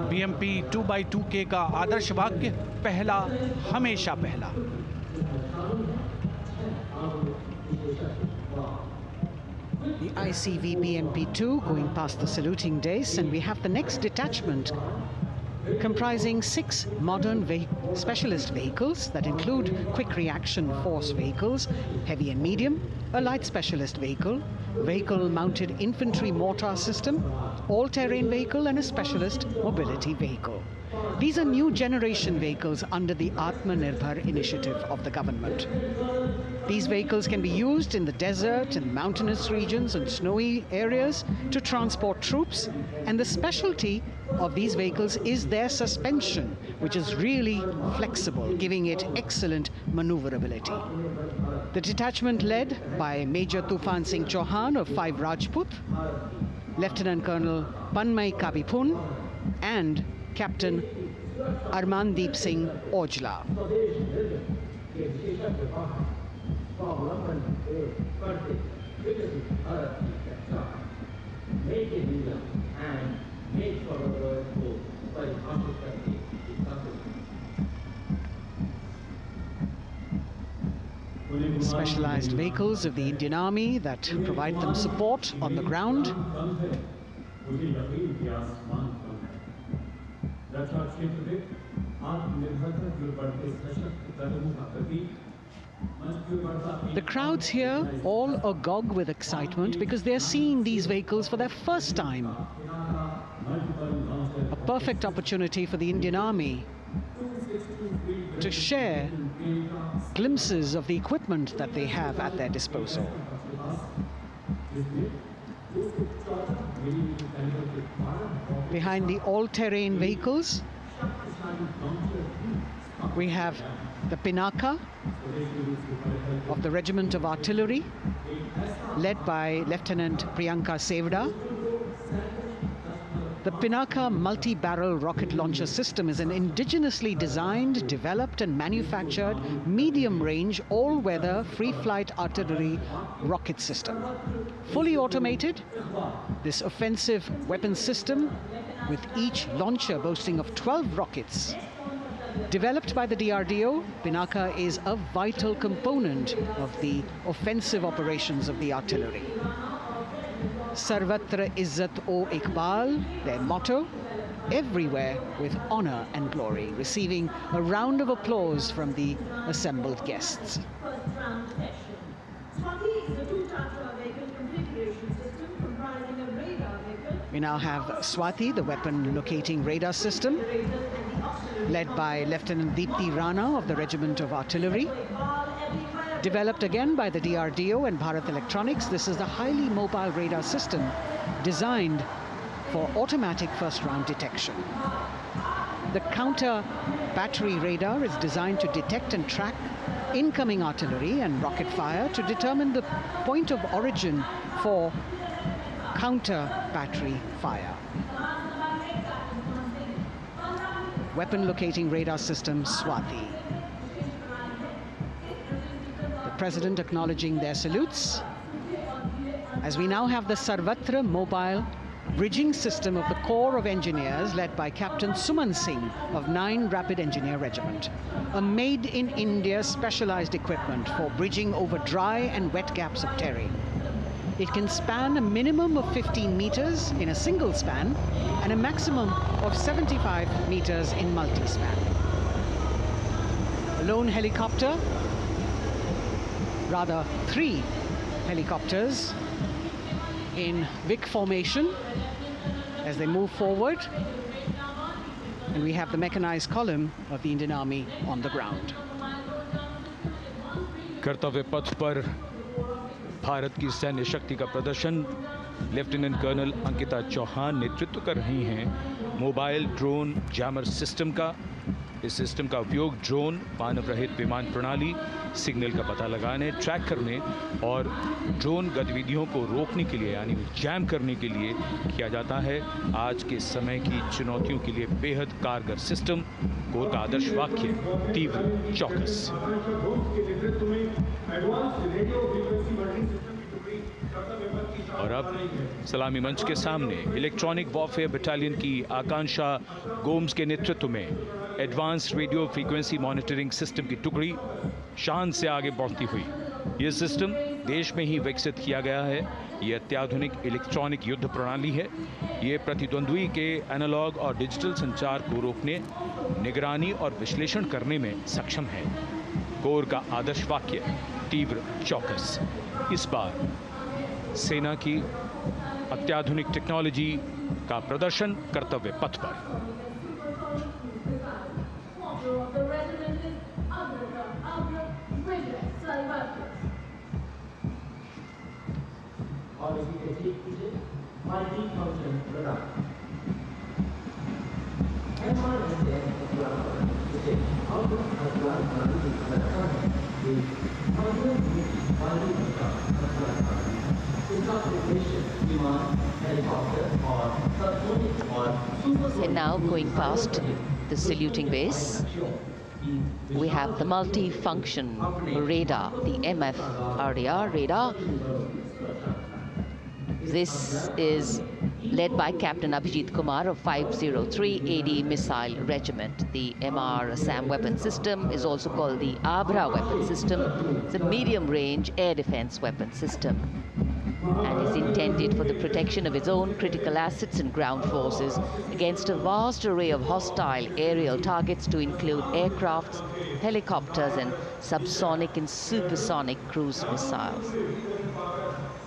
BMP-2x2K का आदर्श वाक्य पहला हमेशा पहला। The ICV BMP-2 going past the saluting days, and we have the next detachment comprising 6 modern specialist vehicles that include quick reaction force vehicles, heavy and medium, a light specialist vehicle, vehicle-mounted infantry mortar system, all-terrain vehicle, and a specialist mobility vehicle. These are new generation vehicles under the Atmanirbhar initiative of the government. These vehicles can be used in the desert and mountainous regions and snowy areas to transport troops, and the specialty of these vehicles is their suspension, which is really flexible, giving it excellent maneuverability. The detachment led by Major Tufan Singh Chauhan of 5 Rajput, Lieutenant Colonel Panmay Kabipun, and Captain Armandeep Singh Aujla. Specialized vehicles of the Indian Army that provide them support on the ground. The crowds here all agog with excitement because they're seeing these vehicles for their first time. A perfect opportunity for the Indian Army to share glimpses of the equipment that they have at their disposal. Behind the all-terrain vehicles, we have the Pinaka of the Regiment of Artillery, led by Lieutenant Priyanka Sevda. The Pinaka multi-barrel rocket launcher system is an indigenously designed, developed and manufactured medium-range, all-weather, free-flight artillery rocket system. Fully automated, this offensive weapon system, with each launcher boasting of 12 rockets, developed by the DRDO, Pinaka is a vital component of the offensive operations of the artillery. Sarvatra Izzat o Iqbal, their motto, everywhere with honor and glory, receiving a round of applause from the assembled guests. We now have Swati, the weapon locating radar system, led by Lieutenant Deepti Rana of the Regiment of Artillery. Developed again by the DRDO and Bharat Electronics, this is the highly mobile radar system designed for automatic first-round detection. The counter battery radar is designed to detect and track incoming artillery and rocket fire to determine the point of origin for counter battery fire. Weapon locating radar system Swati. President acknowledging their salutes, as we now have the Sarvatra mobile bridging system of the Corps of Engineers, led by Captain Suman Singh of 9 Rapid Engineer Regiment, a made-in-India specialized equipment for bridging over dry and wet gaps of terrain. It can span a minimum of 15 meters in a single span and a maximum of 75 meters in multi-span. A lone helicopter, rather 3 helicopters in Vic formation as they move forward, and we have the mechanized column of the Indian Army on the ground. कर्तव्य पथ पर भारत की सैन्य शक्ति का प्रदर्शन lieutenant colonel Ankita Chauhan नेतृत्व कर रही हैं मोबाइल ड्रोन जैमर सिस्टम का। इस सिस्टम का उपयोग ड्रोन, मानव रहित विमान प्रणाली, सिग्नल का पता लगाने, ट्रैक करने और ड्रोन गतिविधियों को रोकने के लिए यानी जैम करने के लिए किया जाता है। आज के समय की चुनौतियों के लिए बेहद कारगर सिस्टम। कोर का आदर्श वाक्य तीव्र चौकस। और अब सलामी मंच के सामने इलेक्ट्रॉनिक वॉरफेयर बटालियन की आकांक्षा गोम्स के नेतृत्व में advance radio frequency monitoring system की टुकड़ी शान से आगे बढ़ती हुई। यह सिस्टम देश में ही विकसित किया गया है। यह अत्याधुनिक इलेक्ट्रॉनिक युद्ध प्रणाली है। ये प्रतिद्वंद्वी के एनालॉग और डिजिटल संचार को रोकने, निगरानी और विश्लेषण करने में सक्षम है। कोर का आदर्श वाक्य तीव्र चौकस। इस बार सेना की अत्याधुनिक टेक्नोलॉजी का प्रदर्शन कर्तव्य पथ पर। This application And now going past the saluting base, we have the multi-function radar, the MFRDR radar. This is led by Captain Abhijit Kumar of 503 AD Missile Regiment. The MR SAM weapon system is also called the Abra weapon system. It's a medium-range air defense weapon system and is intended for the protection of its own critical assets and ground forces against a vast array of hostile aerial targets to include aircrafts, helicopters, and subsonic and supersonic cruise missiles.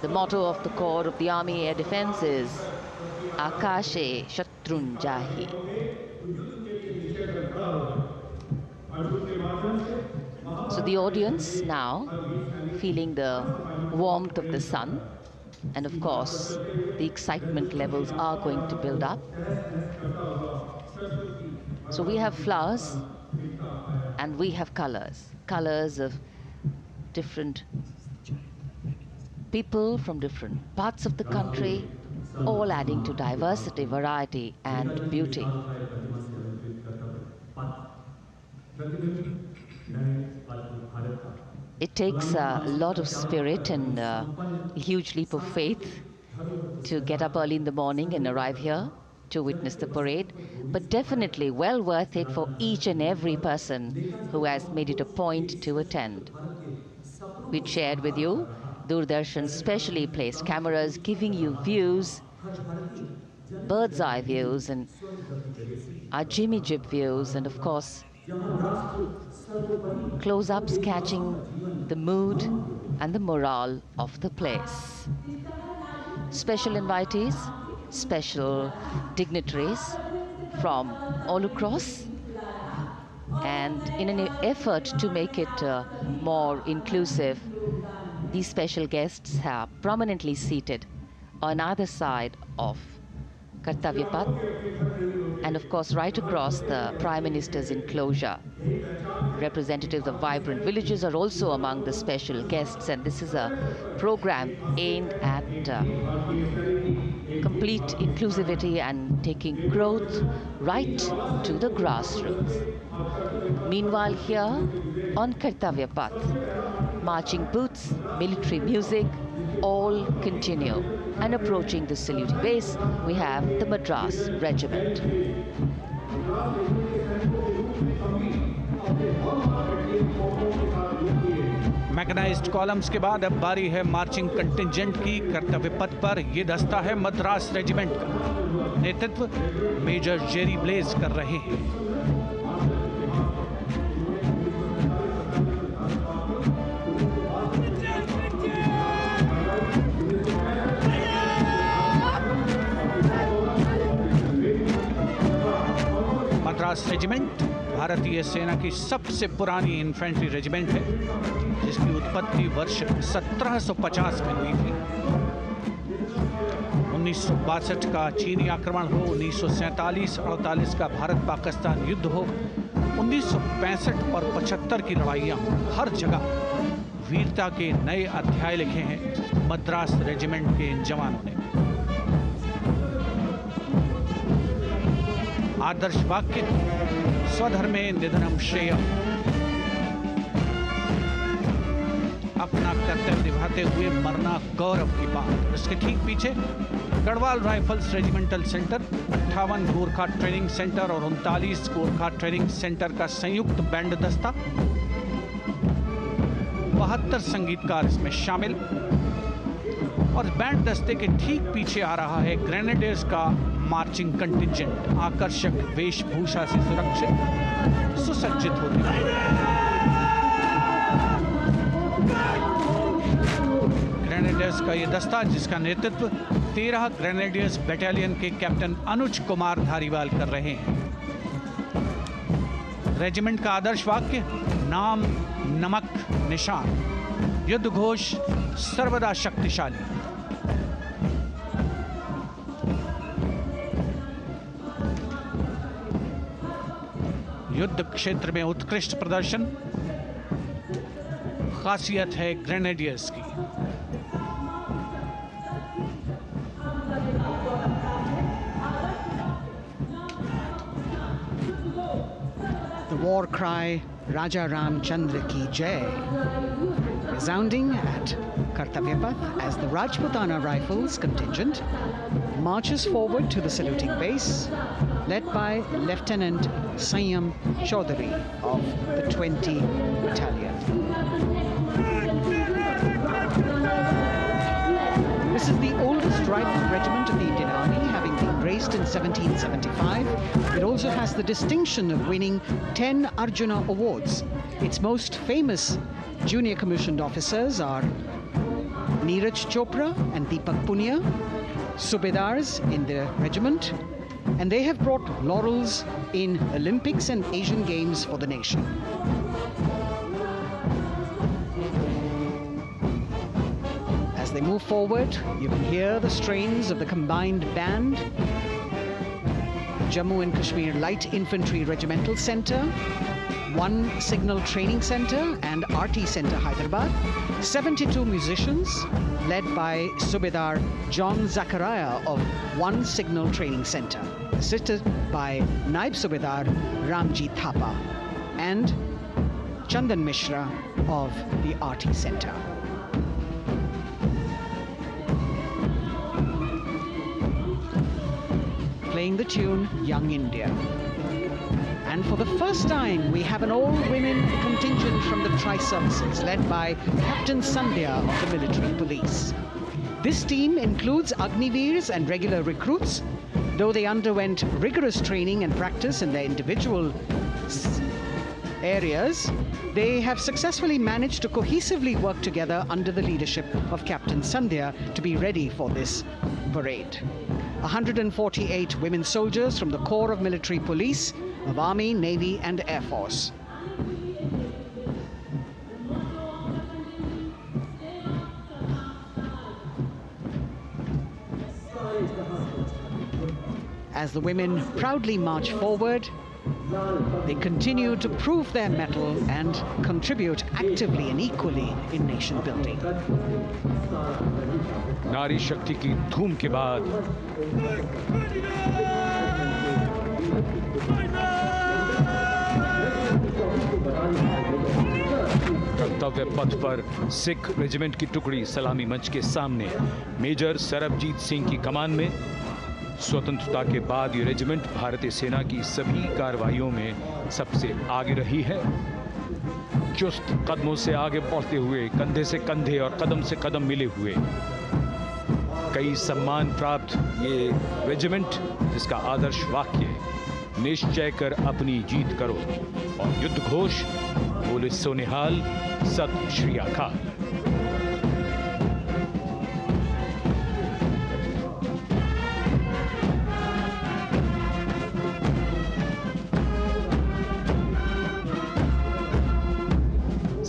The motto of the Corps of the Army Air Defense is Akashe Shatrun Jahi. So the audience now feeling the warmth of the sun, and of course the excitement levels are going to build up. So we have flowers and we have colors of different people from different parts of the country, all adding to diversity, variety, and beauty. It takes a lot of spirit and a huge leap of faith to get up early in the morning and arrive here to witness the parade, but definitely well worth it for each and every person who has made it a point to attend. We shared with you Doordarshan's specially placed cameras giving you views, bird's eye views, and our Jimmy Jib views, and of course close-ups catching the mood and the morale of the place. Special invitees, special dignitaries from all across, and in an effort to make it more inclusive, these special guests are prominently seated on either side of Kartavya Path, and of course right across the Prime Minister's enclosure. Representatives of vibrant villages are also among the special guests, and this is a program aimed at complete inclusivity and taking growth right to the grassroots. Meanwhile, here on Kartavya Path, marching boots, military music, all continue. And approaching the saluting base, we have the Madras Regiment. Mechanised columns के बाद अब बारी है marching contingent की। कर्तव्य पथ पर ये दस्ता है मद्रास रेजिमेंट का। नेतृत्व मेजर जेरी ब्लेज कर रहे हैं। मद्रास रेजिमेंट भारतीय सेना की सबसे पुरानी इन्फेंट्री रेजिमेंट है, जिसकी उत्पत्ति वर्ष 1750 में हुई थी। 1962 का चीनी आक्रमण हो, 1947-48 का भारत पाकिस्तान युद्ध हो, 1965 और 75 की लड़ाइयाँ हो, हर जगह वीरता के नए अध्याय लिखे हैं मद्रास रेजिमेंट के इन जवानों ने। आदर्श वाक्य स्वधर्मे निधनम श्रेय, अपना कर्तव्य निभाते हुए मरना गौरव की बात। इसके ठीक पीछे Garhwal rifles regimental centre, 58 Gorkha training centre और 39 गोरखा ट्रेनिंग सेंटर का संयुक्त बैंड दस्ता, 72 संगीतकार इसमें शामिल। और बैंड दस्ते के ठीक पीछे आ रहा है ग्रेनेडियर्स का मार्चिंग कंटिंजेंट, आकर्षक वेशभूषा से सुरक्षित सुसज्जित होते हुए। ग्रेनेडियर्स का ये दस्ता, जिसका नेतृत्व 13 ग्रेनेडियर्स बटालियन के कैप्टन अनुज कुमार धारीवाल कर रहे हैं। रेजिमेंट का आदर्श वाक्य नाम नमक निशान, युद्ध घोष सर्वदा शक्तिशाली। युद्ध क्षेत्र में उत्कृष्ट प्रदर्शन खासियत है ग्रेनेडियर्स की। war cry Raja Ramchandra Ki Jai, resounding at Kartavya Path as the Rajputana Rifles contingent marches forward to the saluting base, led by Lieutenant Sanyam Chaudhary of the 20 Battalion. This is the oldest rifle regiment of the Indian Army, having been raised in 1775. It also has the distinction of winning 10 Arjuna Awards. Its most famous junior commissioned officers are Neeraj Chopra and Deepak Punia, Subedars in the regiment, and they have brought laurels in Olympics and Asian Games for the nation. As they move forward, you can hear the strains of the combined band, Jammu and Kashmir Light Infantry Regimental Centre, 1 Signal Training Centre and RT Centre Hyderabad, 72 musicians led by Subedar John Zachariah of 1 Signal Training Centre, assisted by Naib Subedar Ramji Thapa and Chandan Mishra of the RT Centre. Playing the tune Young India. And for the first time, we have an all-women contingent from the Tri-Services, led by Captain Sandhya of the Military Police. This team includes Agniveers and regular recruits. Though they underwent rigorous training and practice in their individual areas, they have successfully managed to cohesively work together under the leadership of Captain Sandhya to be ready for this parade. 148 women soldiers from the Corps of Military Police of Army, Navy and Air Force. As the women proudly march forward, they continue to prove their mettle and contribute actively and equally in nation building. नारी शक्ति की धूम के बाद कर्तव्य पथ पर Sikh regiment की टुकड़ी सलामी मंच के सामने मेजर सरबजीत सिंह की कमान में। स्वतंत्रता के बाद ये रेजिमेंट भारतीय सेना की सभी कार्रवाइयों में सबसे आगे रही है। चुस्त कदमों से आगे बढ़ते हुए, कंधे से कंधे और कदम से कदम मिले हुए कई सम्मान प्राप्त ये रेजिमेंट, जिसका आदर्श वाक्य निश्चय कर अपनी जीत करो और युद्ध घोष बोले सोनिहाल सत श्री अकाल।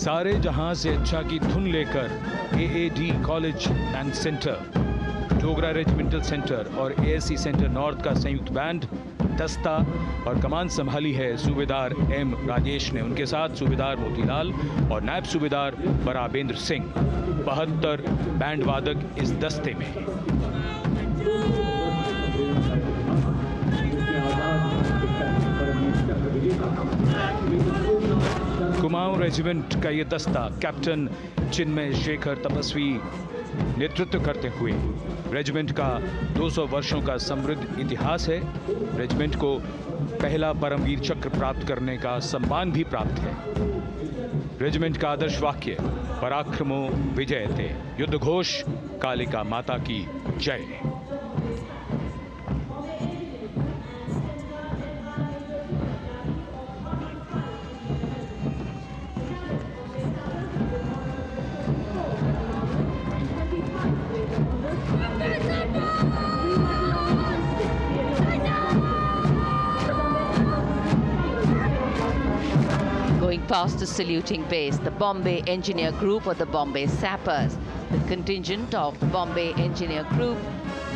सारे जहां से अच्छा की धुन लेकर AAD college and centre, Dogra regimental centre और एएससी सेंटर नॉर्थ का संयुक्त बैंड, दस्ता और कमान संभाली है सूबेदार एम राजेश ने। उनके साथ सूबेदार मोतीलाल और नायब सूबेदार बराबेंद्र सिंह। 72 बैंड वादक इस दस्ते में। कुमाऊं रेजिमेंट का ये दस्ता कैप्टन चिन्मय शेखर तपस्वी नेतृत्व करते हुए, रेजिमेंट का 200 वर्षों का समृद्ध इतिहास है। रेजिमेंट को पहला परमवीर चक्र प्राप्त करने का सम्मान भी प्राप्त है। रेजिमेंट का आदर्श वाक्य पराक्रमो विजयते, युद्ध घोष कालिका माता की जय। Past the saluting base, the Bombay Engineer Group or the Bombay Sappers, the contingent of the Bombay Engineer Group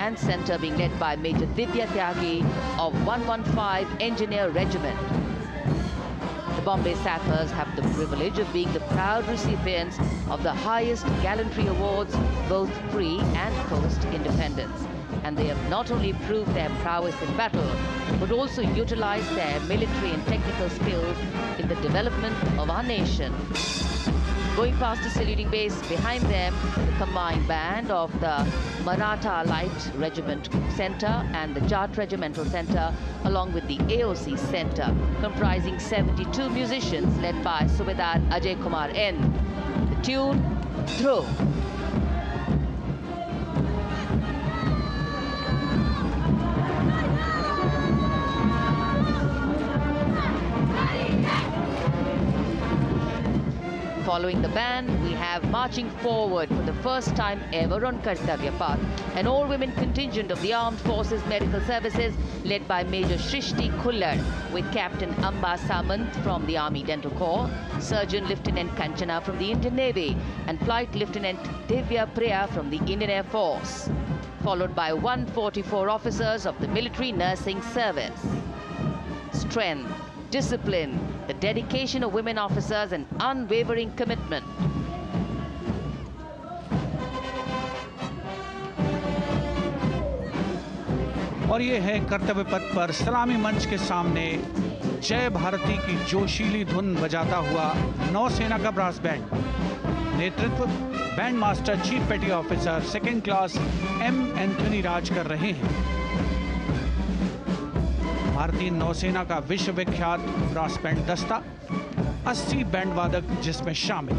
and Centre being led by Major Divya Tyagi of 115 Engineer Regiment. The Bombay Sappers have the privilege of being the proud recipients of the highest gallantry awards, both pre and post independence. and they have not only proved their prowess in battle, but also utilized their military and technical skills in the development of our nation. Going past the saluting base, behind them, the combined band of the Maratha Light Regiment Center and the Jat Regimental Center, along with the AOC Center, comprising 72 musicians led by Subedar Ajay Kumar N. The tune, Dhruv. Following the band, we have marching forward for the first time ever on Kartavya Path, an all-women contingent of the Armed Forces Medical Services led by Major Shrishti Khullar, with Captain Amba Samant from the Army Dental Corps, Surgeon Lieutenant Kanchana from the Indian Navy, and Flight Lieutenant Divya Priya from the Indian Air Force, followed by 144 officers of the Military Nursing Service. Strength, discipline, the dedication of women officers, and unwavering commitment. और ये है कर्तव्य पथ पर सलामी मंच के सामने जय भारती की जोशीली धुन बजाता हुआ नौसेना का ब्रास बैंड। नेतृत्व band master chief petty officer second class M Anthony Raj कर रहे हैं। भारतीय नौसेना का विश्व विख्यात ब्रास बैंड दस्ता, 80 बैंड वादक जिसमें शामिल।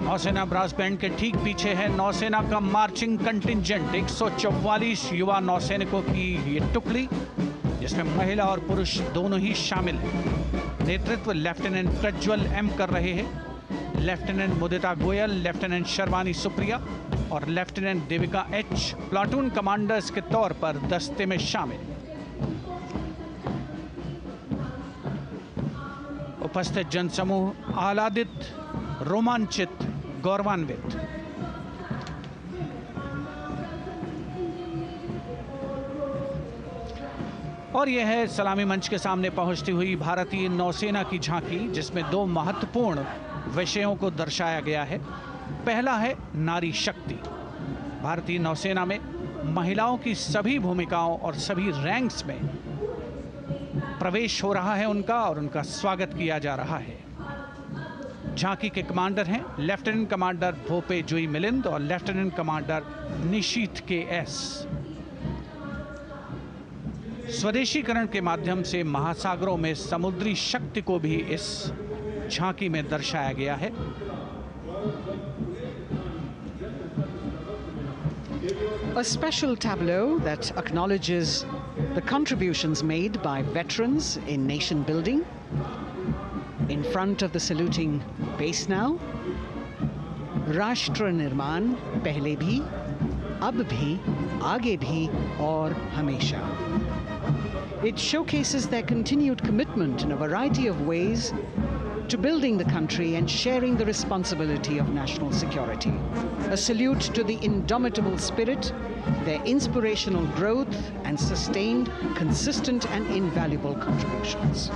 नौसेना ब्रास बैंड के ठीक पीछे है नौसेना का मार्चिंग कंटिंजेंट, 144 युवा नौसैनिकों की ये टुकड़ी, जिसमें महिला और पुरुष दोनों ही शामिल हैं। नेतृत्व लेफ्टिनेंट प्रज्वल एम कर रहे हैं। लेफ्टिनेंट मुदिता गोयल, लेफ्टिनेंट शर्वानी सुप्रिया और lieutenant Devika H platoon commanders के तौर पर दस्ते में शामिल। उपस्थित जनसमूह आह्लादित, रोमांचित, गौरवान्वित। और यह है सलामी मंच के सामने पहुंचती हुई भारतीय नौसेना की झांकी, जिसमें दो महत्वपूर्ण विषयों को दर्शाया गया है। पहला है नारी शक्ति। भारतीय नौसेना में महिलाओं की सभी भूमिकाओं और सभी रैंक्स में प्रवेश हो रहा है उनका, और उनका स्वागत किया जा रहा है। झांकी के कमांडर हैं लेफ्टिनेंट कमांडर भोपे जुई मिलिंद और लेफ्टिनेंट कमांडर निशीथ के एस। स्वदेशीकरण के माध्यम से महासागरों में समुद्री शक्ति को भी इस झांकी में दर्शाया गया है। A special tableau that acknowledges the contributions made by veterans in nation building. In front of the saluting base now, Rashtra Nirman pehle bhi, ab bhi, aage bhi aur hamesha. It showcases their continued commitment in a variety of ways to building the country and sharing the responsibility of national security. A salute to the indomitable spirit, their inspirational growth and sustained, consistent and invaluable contributions.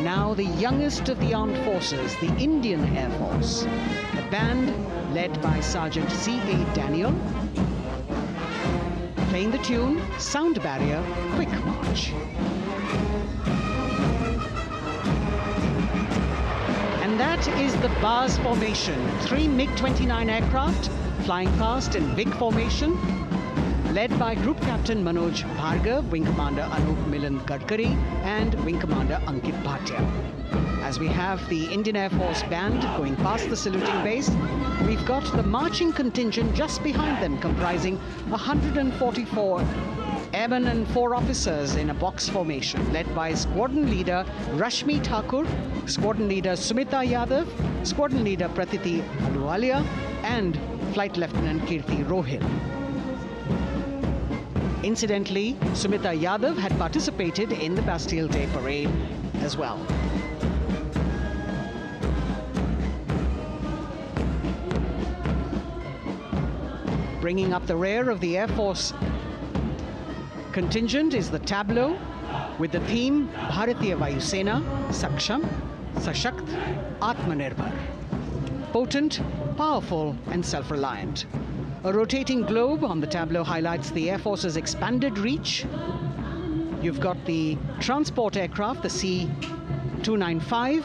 Now the youngest of the armed forces, the Indian Air Force, a band led by Sergeant C.A. Daniel, playing the tune Sound Barrier Quick March. And that is the BARS formation, 3 MiG-29 aircraft flying past in VIG formation, led by Group Captain Manoj Bhargav, Wing Commander Anup Milan Gadkari, and Wing Commander Ankit Bhatia. As we have the Indian Air Force band going past the saluting base, we've got the marching contingent just behind them, comprising 144 airmen and 4 officers in a box formation, led by Squadron Leader Rashmi Thakur, Squadron Leader Sumita Yadav, Squadron Leader Pratiti Aluwalia, and Flight Lieutenant Kirti Rohil. Incidentally, Sumita Yadav had participated in the Bastille Day parade as well. Bringing up the rear of the Air Force contingent is the tableau with the theme Bharatiya Vayu Sena, Saksham, Sashakt, Atmanirbhar. Potent, powerful and self-reliant. A rotating globe on the tableau highlights the Air Force's expanded reach. You've got the transport aircraft, the C-295,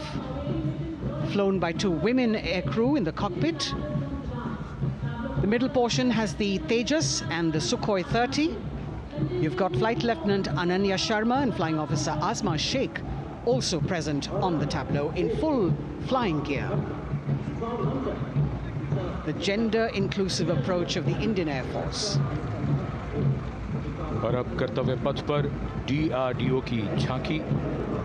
flown by 2 women aircrew in the cockpit. The middle portion has the Tejas and the Sukhoi 30. You've got Flight Lieutenant Ananya Sharma and Flying Officer Asma Sheikh also present on the tableau in full flying gear. The gender-inclusive approach of the Indian Air Force. और अब कर्तव्य पथ पर DRDO की झांकी,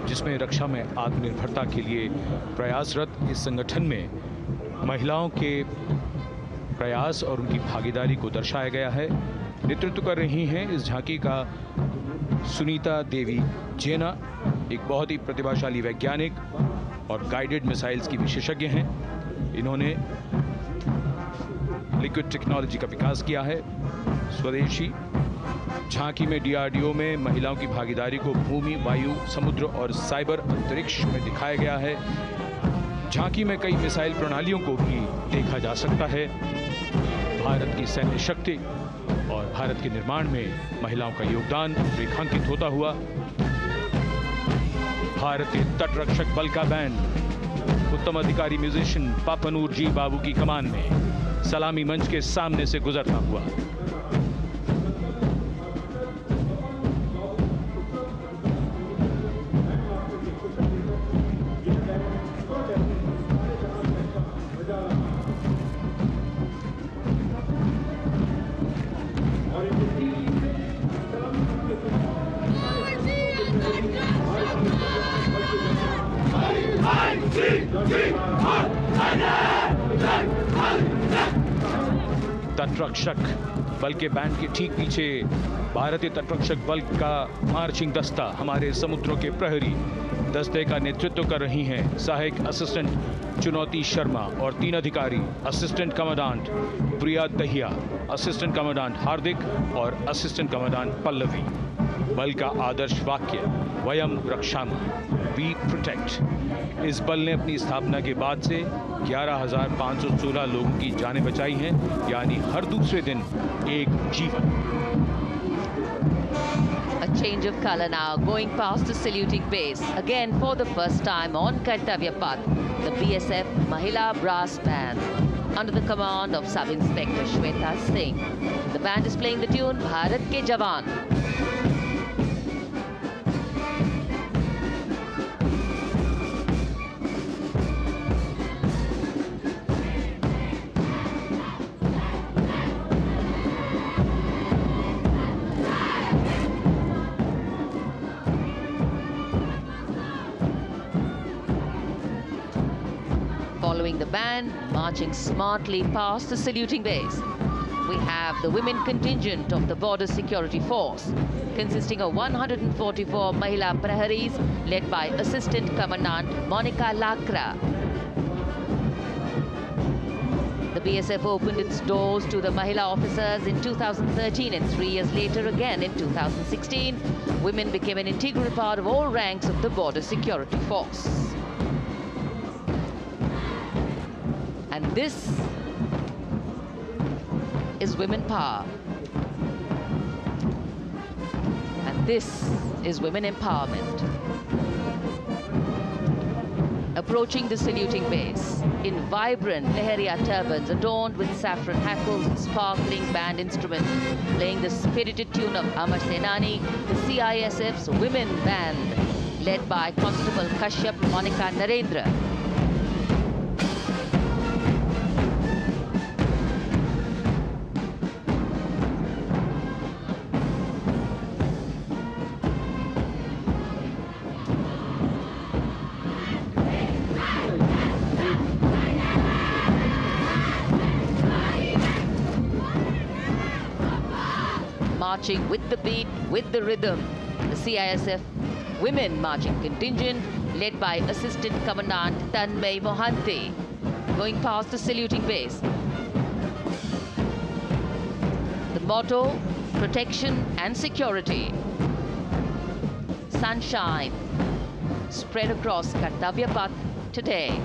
जिसमें रक्षा में आत्मनिर्भरता के लिए प्रयासरत इस संगठन में महिलाओं के प्रयास और उनकी भागीदारी को दर्शाया गया है। नेतृत्व कर रही हैं इस झांकी का सुनीता देवी जेना, एक बहुत ही प्रतिभाशाली वैज्ञानिक और गाइडेड मिसाइल्स की विशेषज्ञ हैं। इन्होंने लिक्विड टेक्नोलॉजी का विकास किया है। स्वदेशी झांकी में DRDO में महिलाओं की भागीदारी को भूमि, वायु, समुद्र और साइबर अंतरिक्ष में दिखाया गया है। झांकी में कई मिसाइल प्रणालियों को भी देखा जा सकता है। भारत की सैन्य शक्ति और भारत के निर्माण में महिलाओं का योगदान रेखांकित होता हुआ भारतीय तटरक्षक बल का बैंड उत्तम अधिकारी म्यूजिशियन पापनूर जी बाबू की कमान में सलामी मंच के सामने से गुजरता हुआ। तटरक्षक बल के बैंड के ठीक पीछे भारतीय तटरक्षक बल का मार्चिंग दस्ता हमारे समुद्रों के प्रहरी दस्ते का नेतृत्व कर रही हैं सहायक असिस्टेंट चुनौती शर्मा और 3 अधिकारी असिस्टेंट कमांडेंट प्रिया दहिया, असिस्टेंट कमांडेंट हार्दिक और असिस्टेंट कमांडेंट पल्लवी। बल का आदर्श वाक्य वयम रक्षामः, वी प्रोटेक्ट। इस बल ने अपनी स्थापना के बाद से 11,516 लोगों की जानें बचाई हैं, यानी हर दूसरे दिन एक जीवन। A change of color now, going past the saluting base. Again, for the first time on Kartavya Path, the BSF Mahila Brass Band, under the command of Sub-Inspector Shweta Singh. The band is playing the tune Bharat Ke Jawan. Following the band, marching smartly past the saluting base, we have the women contingent of the Border Security Force, consisting of 144 Mahila Praharis, led by Assistant Commandant Monica Lakra. The BSF opened its doors to the Mahila officers in 2013, and 3 years later again in 2016, women became an integral part of all ranks of the Border Security Force. And this is women power. And this is women empowerment. Approaching the saluting base in vibrant Leheria turbans adorned with saffron hackles and sparkling band instruments, playing the spirited tune of Amar Senani, the CISF's women band, led by Constable Kashyap Monica Narendra. marching with the beat, with the rhythm. The CISF Women Marching Contingent, led by Assistant Commandant Tanmay Mohanty, going past the saluting base. The motto, protection and security. Sunshine spread across Kartavya Path today.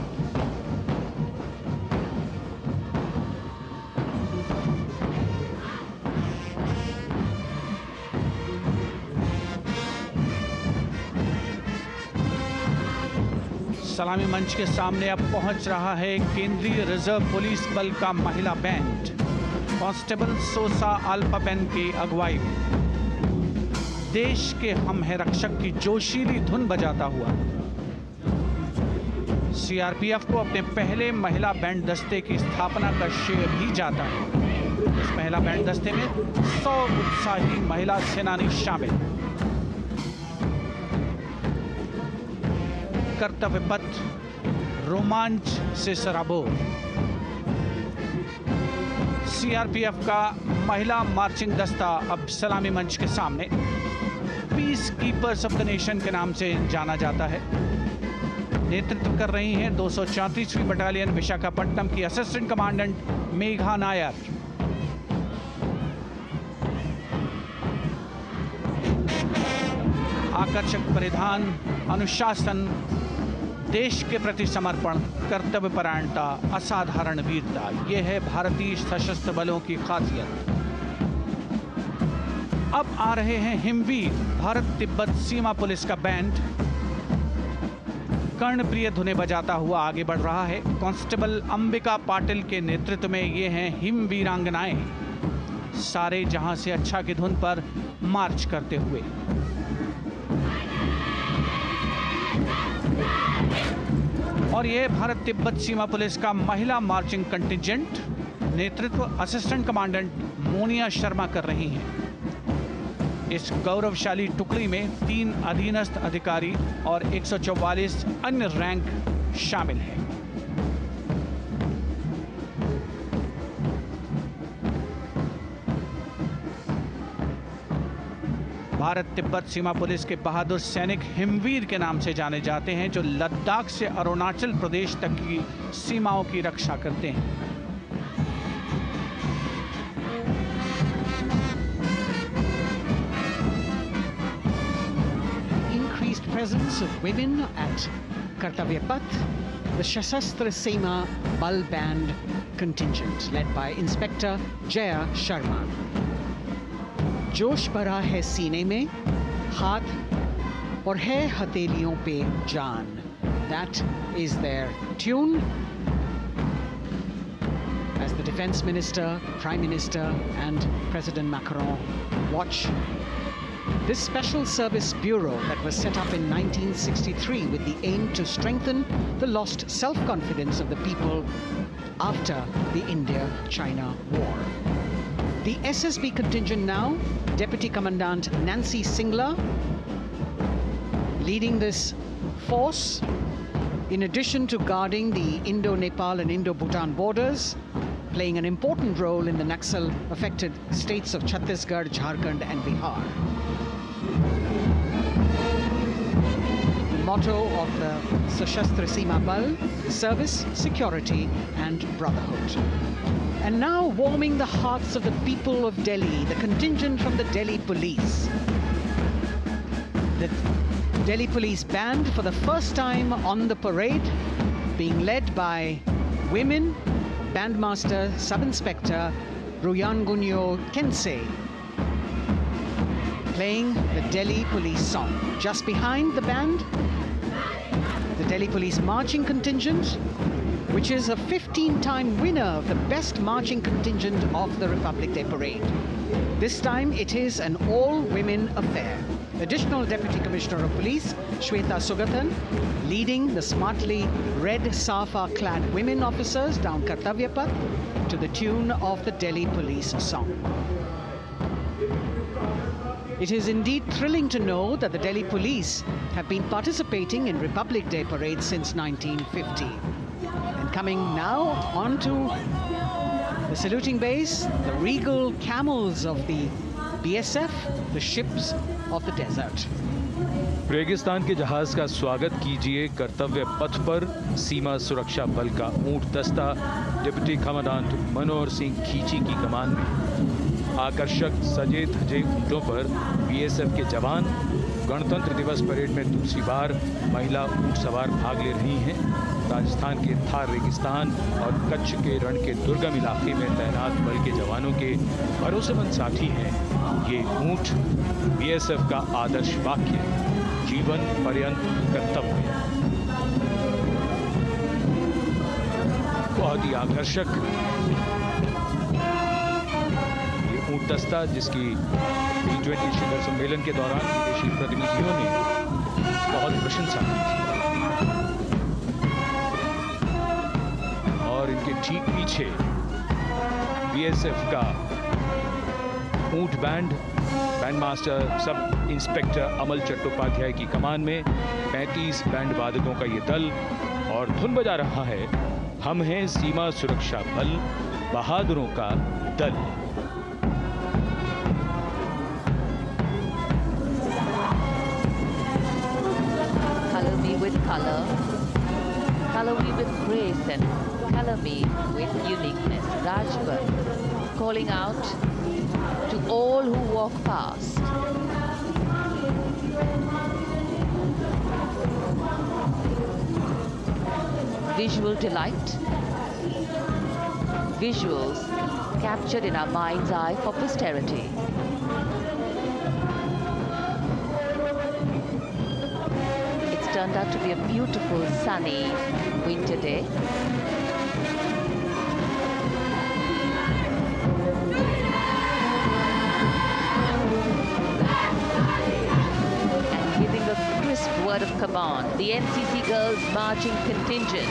सलामी मंच के सामने अब पहुंच रहा है केंद्रीय reserve police बल का महिला बैंड। कांस्टेबल सोसा अल्पापेन की अगुवाई में देश के हम है रक्षक की जोशीली धुन बजाता हुआ सीआरपीएफ को अपने पहले महिला बैंड दस्ते की स्थापना का श्रेय भी जाता है। इस महिला बैंड दस्ते में 100 उत्साही महिला सेनानी शामिल। कर्तव्य पथ रोमांच से सराबोर। सीआरपीएफ का महिला मार्चिंग दस्ता अब सलामी मंच के सामने peace keepers of the nation के नाम से जाना जाता है। नेतृत्व कर रही हैं 234वीं बटालियन विशाखापट्टनम की असिस्टेंट कमांडेंट मेघा नायर। आकर्षक परिधान, अनुशासन, देश के प्रति समर्पण, कर्तव्य परायणता, असाधारण वीरता, ये है भारतीय सशस्त्र बलों की खासियत। अब आ रहे हैं हिमवीर भारत तिब्बत सीमा पुलिस का बैंड। कर्णप्रिय धुनें बजाता हुआ आगे बढ़ रहा है। कांस्टेबल अंबिका पाटिल के नेतृत्व में ये हैं हिमवीरांगनाएं, सारे जहां से अच्छा की धुन पर मार्च करते हुए। और ये भारत तिब्बत सीमा पुलिस का महिला मार्चिंग कंटिजेंट, नेतृत्व असिस्टेंट कमांडेंट मोनिया शर्मा कर रही हैं। इस गौरवशाली टुकड़ी में 3 अधीनस्थ अधिकारी और 144 अन्य रैंक शामिल हैं। भारत तिब्बत सीमा पुलिस के बहादुर सैनिक हिमवीर के नाम से जाने जाते हैं, जो लद्दाख से अरुणाचल प्रदेश तक की सीमाओं की रक्षा करते हैं। Increased presence of women at Kartavya Path, the Shasastra Seema Bal Band contingent led by Inspector Jaya Sharma. जोश भरा है सीने में, हाथ और है हथेलियों पे जान. That is their tune. As the Defense Minister, Prime Minister and President Macron watch this Special Service Bureau that was set up in 1963 with the aim to strengthen the lost self-confidence of the people after the India-China war. The SSB contingent now, Deputy Commandant Nancy Singla, leading this force, in addition to guarding the Indo-Nepal and Indo-Bhutan borders, playing an important role in the Naxal-affected states of Chhattisgarh, Jharkhand and Bihar. The motto of the Sashastra Seema Bal, service, security and brotherhood. And now warming the hearts of the people of Delhi, the contingent from the Delhi Police. The Delhi Police Band for the first time on the parade, being led by women, Bandmaster Sub-Inspector Ruyangunyo Kensei, playing the Delhi Police song. Just behind the band, the Delhi Police Marching Contingent, which is a 15-time winner of the Best Marching Contingent of the Republic Day Parade. This time it is an all-women affair. Additional Deputy Commissioner of Police, Shweta Sugathan, leading the smartly red safa-clad women officers down Kartavya Path to the tune of the Delhi Police song. It is indeed thrilling to know that the Delhi Police have been participating in Republic Day parades since 1950. Coming now onto the saluting base, the regal camels of the BSF, the ships of the desert. रेगिस्तान के जहाज का स्वागत कीजिए कर्तव्य पथ पर सीमा सुरक्षा बल का ऊंट दस्ता डिप्टी कमांडेंट मनोहर सिंह खींची की कमान में। आकर्षक सजे धजे ऊंटों पर बीएसएफ के जवान। गणतंत्र दिवस परेड में दूसरी बार महिला ऊंट सवार भाग ले रही हैं। राजस्थान के थार रेगिस्तान और कच्छ के रण के दुर्गम इलाके में तैनात बल के जवानों के भरोसेमंद साथी हैं ये ऊंट। बीएसएफ का आदर्श वाक्य, जीवन पर्यंत कर्तव्य। बहुत ही आकर्षक ये ऊंट दस्ता, जिसकी G20 शिखर सम्मेलन के दौरान विदेशी प्रतिनिधियों ने बहुत प्रशंसा की थी। और इनके ठीक पीछे बीएसएफ का ऊंट बैंड मास्टर सब इंस्पेक्टर अमल चट्टोपाध्याय की कमान में 35 बैंड वादकों का ये दल, और धुन बजा रहा है हम हैं सीमा सुरक्षा बल, बहादुरों का दल। Color me with color, color me with grace, and color me with uniqueness. Rajpath calling out to all who walk past. Visual delight. Visuals captured in our mind's eye for posterity. It's turned out to be a beautiful, sunny winter day. Word of command, the NCC Girls Marching Contingent,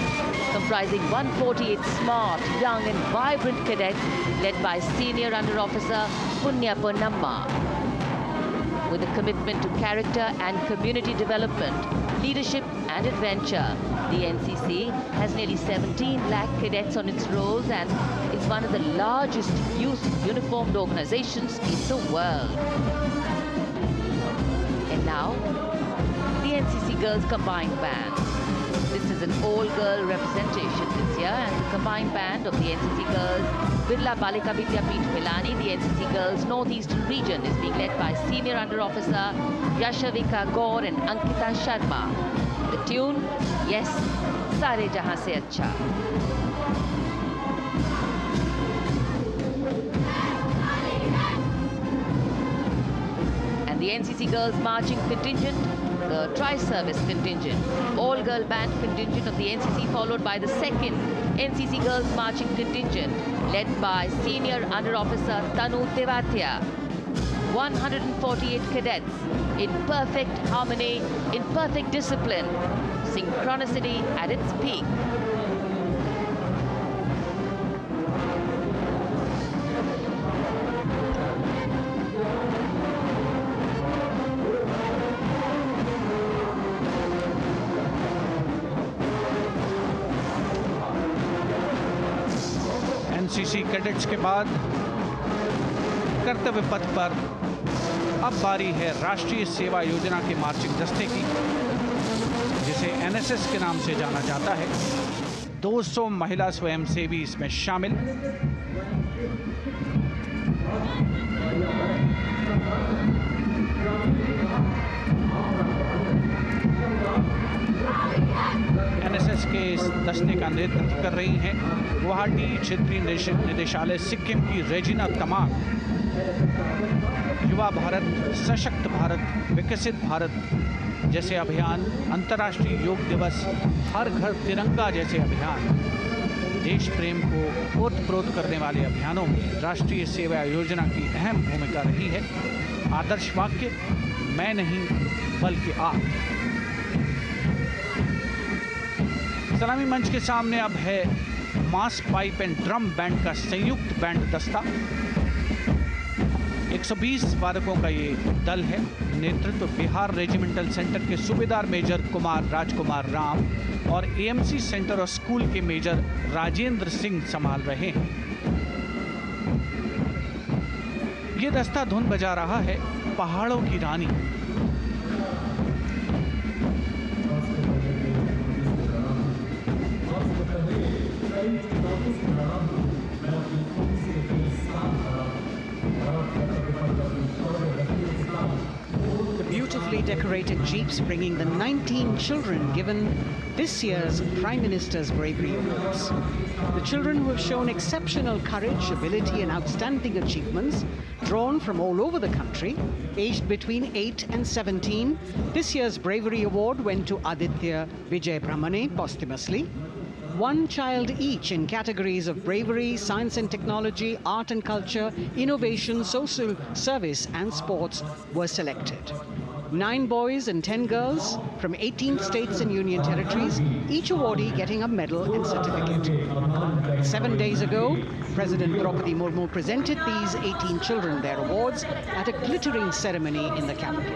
comprising 148 smart, young and vibrant cadets led by Senior Under Officer Punya Ponnamma. With a commitment to character and community development, leadership and adventure, the NCC has nearly 17 lakh cadets on its rolls and is one of the largest youth uniformed organizations in the world. And now, the NCC Girls Combined Band. This is an all-girl representation this year, and the combined band of the NCC Girls Birla Balika Vidyapeeth Pilani, the NCC Girls Northeastern region, is being led by Senior Under Officer Yashavika Gaur and Ankita Sharma. The tune, yes, Sare Jahan Se Acha. The NCC Girls Marching Contingent, the Tri-Service Contingent, all-girl band contingent of the NCC, followed by the second NCC Girls Marching Contingent, led by Senior Under Officer Tanu Tewatia. 148 cadets in perfect harmony, in perfect discipline, synchronicity at its peak. NCC cadets के बाद कर्तव्य पथ पर अब बारी है राष्ट्रीय सेवा योजना के मार्चिंग दस्ते की, जिसे एनएसएस के नाम से जाना जाता है। 200 महिला स्वयंसेवी इसमें शामिल। एनएसएस के इस दस्ते का नेतृत्व कर रही हैं गुवाहाटी क्षेत्रीय निदेशालय सिक्किम की रेजिना तमांग। युवा भारत, सशक्त भारत, विकसित भारत जैसे अभियान, अंतर्राष्ट्रीय योग दिवस, हर घर तिरंगा जैसे अभियान, देश प्रेम को ओतप्रोत करने वाले अभियानों में राष्ट्रीय सेवा योजना की अहम भूमिका रही है। आदर्श वाक्य, मैं नहीं बल्कि आप। सलामी मंच के सामने अब है मास पाइप एंड ड्रम बैंड का संयुक्त बैंड दस्ता। 120 वादकों का ये दल है। नेतृत्व बिहार रेजिमेंटल सेंटर के सूबेदार मेजर कुमार राजकुमार राम और एएमसी सेंटर और स्कूल के मेजर राजेंद्र सिंह संभाल रहे हैं। ये दस्ता धुन बजा रहा है पहाड़ों की रानी। The beautifully decorated jeeps bringing the 19 children given this year's Prime Minister's Bravery Awards. The children who have shown exceptional courage, ability and outstanding achievements, drawn from all over the country, aged between 8 and 17. This year's Bravery Award went to Aditya Vijay Brahmane posthumously. One child each in categories of bravery, science and technology, art and culture, innovation, social service and sports were selected. 9 boys and 10 girls from 18 states and union territories, each awardee getting a medal and certificate. 7 days ago, President Draupadi Murmu presented these 18 children their awards at a glittering ceremony in the capital.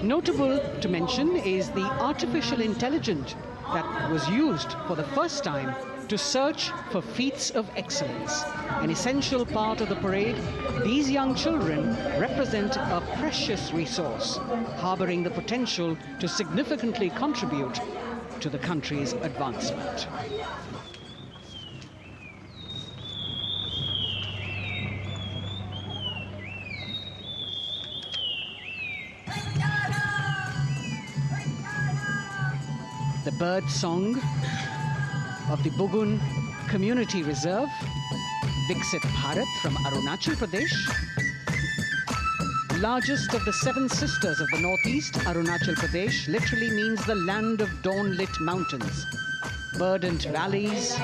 Notable to mention is the artificial intelligence that was used for the first time to search for feats of excellence. An essential part of the parade, these young children represent a precious resource, harboring the potential to significantly contribute to the country's advancement. The bird song of the Bugun Community Reserve, Viksit Bharat from Arunachal Pradesh. Largest of the 7 sisters of the Northeast, Arunachal Pradesh literally means the land of dawn-lit mountains. Verdant valleys,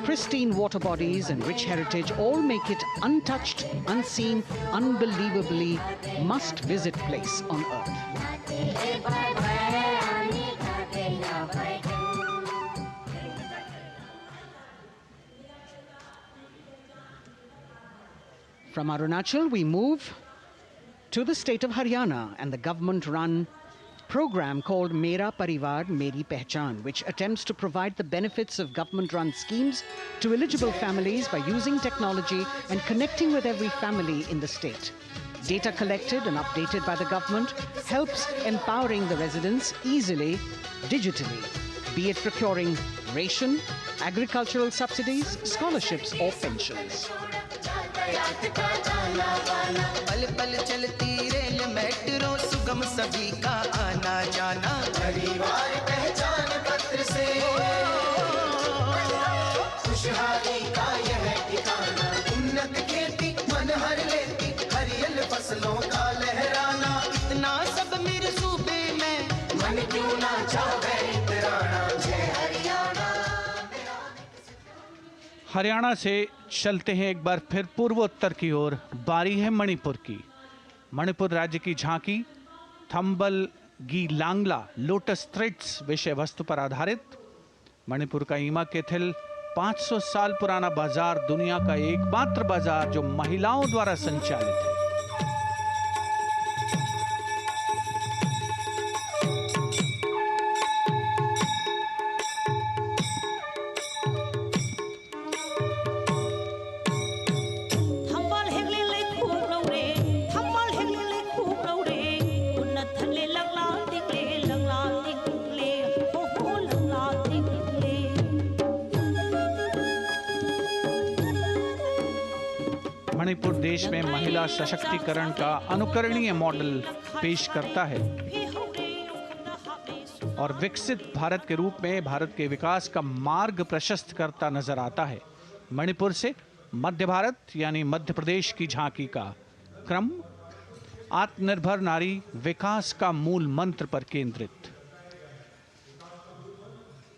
pristine water bodies and rich heritage all make it untouched, unseen, unbelievably must-visit place on earth. From Arunachal, we move to the state of Haryana and the government-run program called Mera Parivar Meri Pehchan, which attempts to provide the benefits of government-run schemes to eligible families by using technology and connecting with every family in the state. Data collected and updated by the government helps empowering the residents easily, digitally, be it procuring ration, agricultural subsidies, scholarships or pensions. पल पल चलती rail metro सुगम सभी का आना जाना परिवार पहचान पत्र से खुशहाली का यह ठिकाना उन्नत खेती मन हर लेती हरियल फसलों का लहराना इतना सब मेरे सूबे में मन क्यों ना चाहे इतराना जय हरियाणा। हरियाणा से चलते हैं एक बार फिर पूर्वोत्तर की ओर। बारी है मणिपुर की। मणिपुर राज्य की झांकी थंबल गी लांगला लोटस थ्रेड्स विषय वस्तु पर आधारित। मणिपुर का ईमा केथिल 500 साल पुराना बाजार, दुनिया का एकमात्र बाजार जो महिलाओं द्वारा संचालित है। मणिपुर देश में महिला सशक्तिकरण का अनुकरणीय मॉडल पेश करता है और विकसित भारत के रूप में भारत के विकास का मार्ग प्रशस्त करता नजर आता है। मणिपुर से मध्य भारत यानी मध्य प्रदेश की झांकी का क्रम आत्मनिर्भर नारी विकास का मूल मंत्र पर केंद्रित।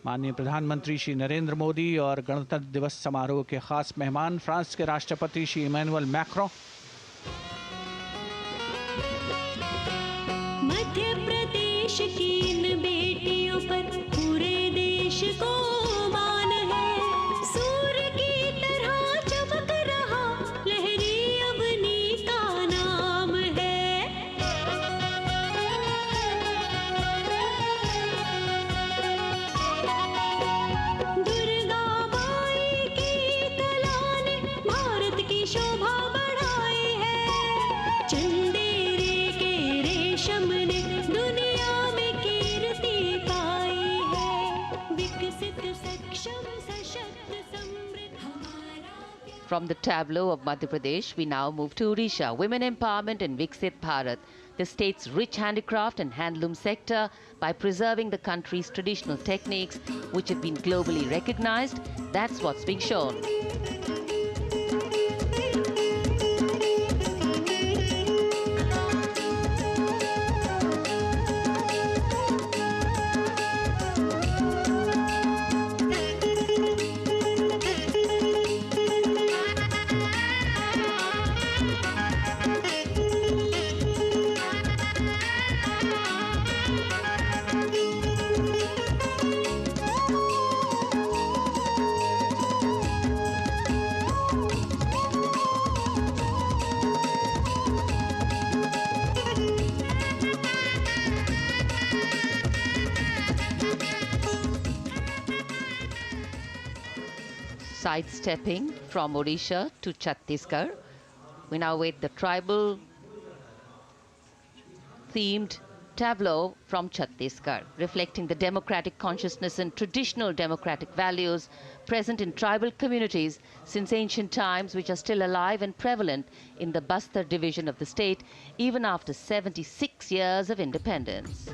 माननीय प्रधानमंत्री श्री नरेंद्र मोदी और गणतंत्र दिवस समारोह के खास मेहमान फ्रांस के राष्ट्रपति श्री इमैनुअल मैक्रों। मध्य प्रदेश की इन बेटियों पर पूरे देश को मान है। सूर्य की तरह चमक रहा लहरी अवनी का नाम है। दुर्गा माई की कला ने भारत की शोभा बढ़ाई From the tableau of Madhya Pradesh, we now move to Odisha. Women empowerment and Viksit Bharat, the state's rich handicraft and handloom sector, by preserving the country's traditional techniques, which have been globally recognized. That's what's being shown. Sidestepping from Odisha to Chhattisgarh, we now wait the tribal themed tableau from Chhattisgarh, reflecting the democratic consciousness and traditional democratic values present in tribal communities since ancient times, which are still alive and prevalent in the Bastar division of the state even after 76 years of independence.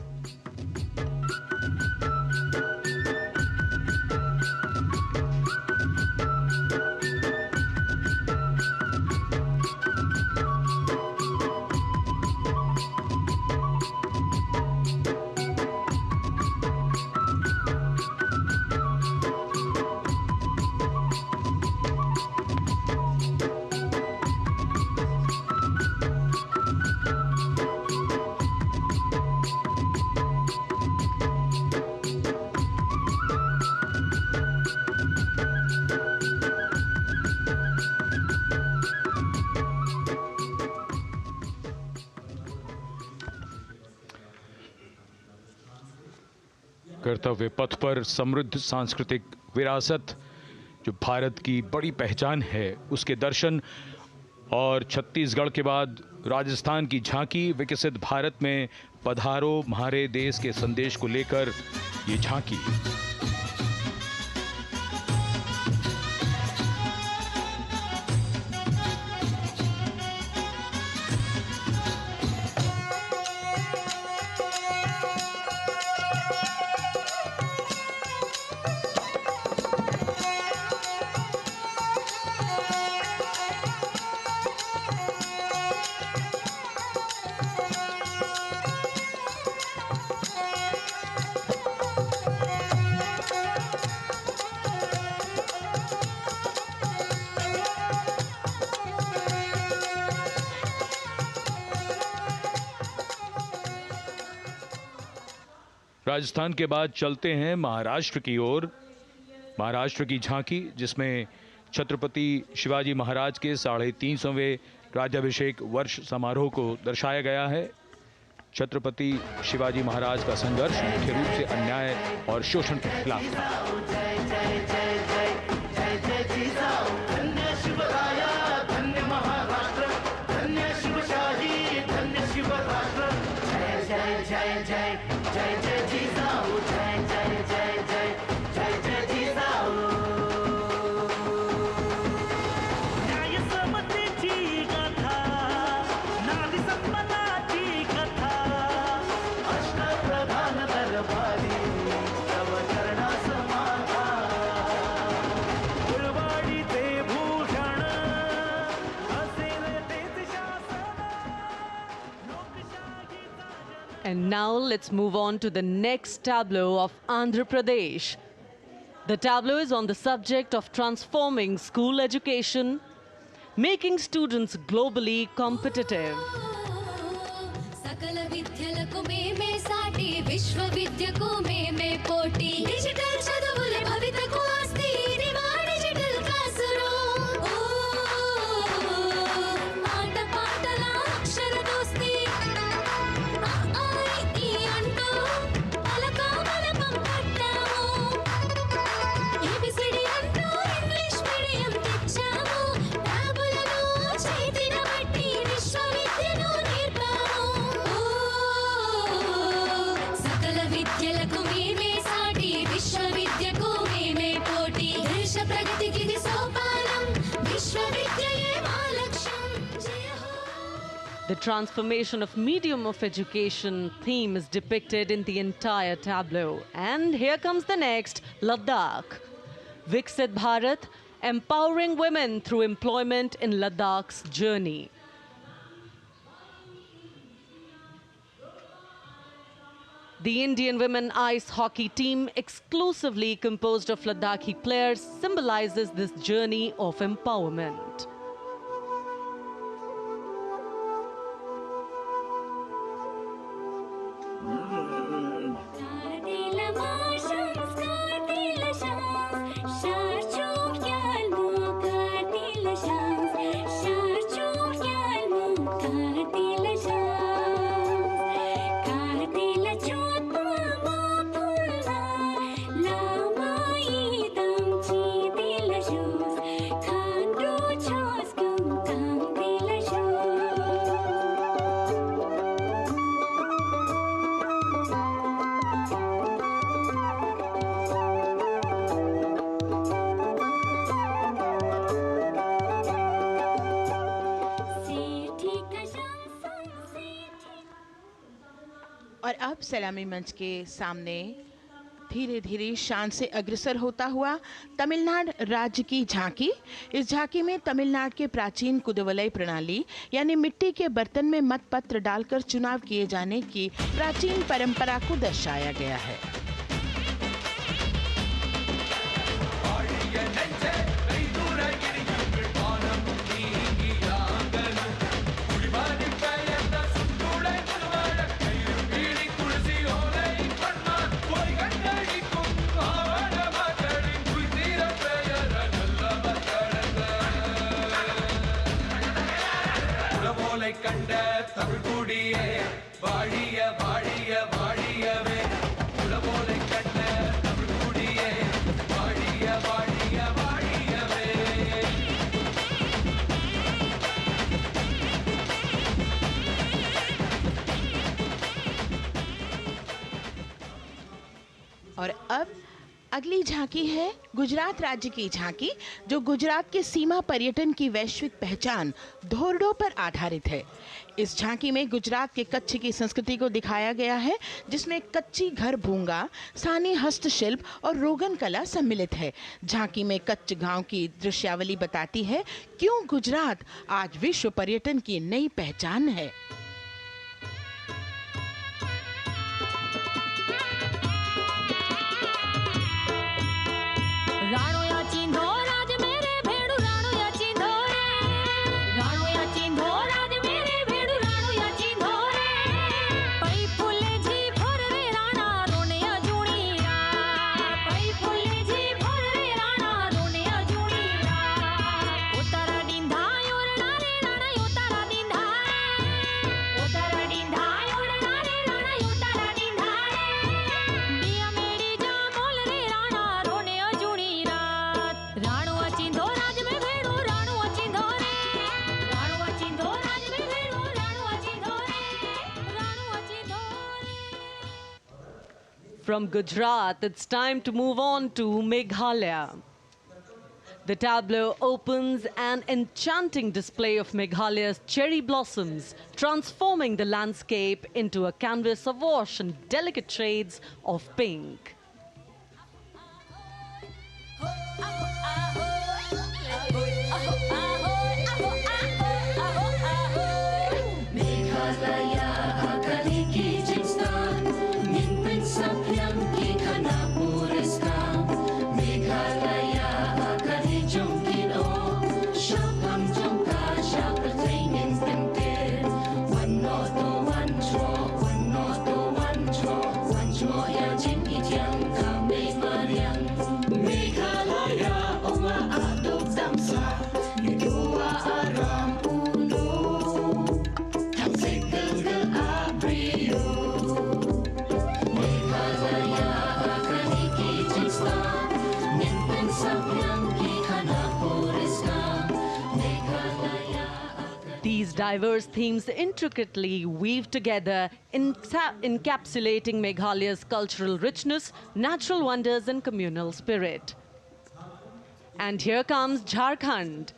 कर्तव्य पथ पर समृद्ध सांस्कृतिक विरासत जो भारत की बड़ी पहचान है उसके दर्शन, और छत्तीसगढ़ के बाद राजस्थान की झांकी विकसित भारत में पधारो म्हारे देश के संदेश को लेकर ये झांकी। राजस्थान के बाद चलते हैं महाराष्ट्र की ओर। महाराष्ट्र की झांकी जिसमें छत्रपति शिवाजी महाराज के 350वें राज्याभिषेक वर्ष समारोह को दर्शाया गया है। छत्रपति शिवाजी महाराज का संघर्ष मुख्य रूप से अन्याय और शोषण के खिलाफ था। And now let's move on to the next tableau of Andhra Pradesh. The tableau is on the subject of transforming school education, making students globally competitive. विश्व The transformation of medium of education theme is depicted in the entire tableau. And here comes the next, Ladakh. Viksit Bharat, empowering women through employment in Ladakh's journey. The Indian women ice hockey team, exclusively composed of Ladakhi players, symbolizes this journey of empowerment. और अब सलामी मंच के सामने धीरे धीरे शान से अग्रसर होता हुआ तमिलनाडु राज्य की झांकी। इस झांकी में तमिलनाडु के प्राचीन कुदवलई प्रणाली यानी मिट्टी के बर्तन में मतपत्र डालकर चुनाव किए जाने की प्राचीन परंपरा को दर्शाया गया है। और अब अगली झांकी है गुजरात राज्य की झांकी, जो गुजरात के सीमा पर्यटन की वैश्विक पहचान धोरडो पर आधारित है। इस झांकी में गुजरात के कच्छ की संस्कृति को दिखाया गया है, जिसमें कच्ची घर भूंगा, स्थानीय हस्तशिल्प और रोगन कला सम्मिलित है। झांकी में कच्छ गांव की दृश्यावली बताती है क्यों गुजरात आज विश्व पर्यटन की नई पहचान है। From Gujarat, it's time to move on to Meghalaya. The tableau opens an enchanting display of Meghalaya's cherry blossoms, transforming the landscape into a canvas awash in delicate shades of pink. These diverse themes intricately weave together, encapsulating Meghalaya's cultural richness, natural wonders and communal spirit. And here comes Jharkhand.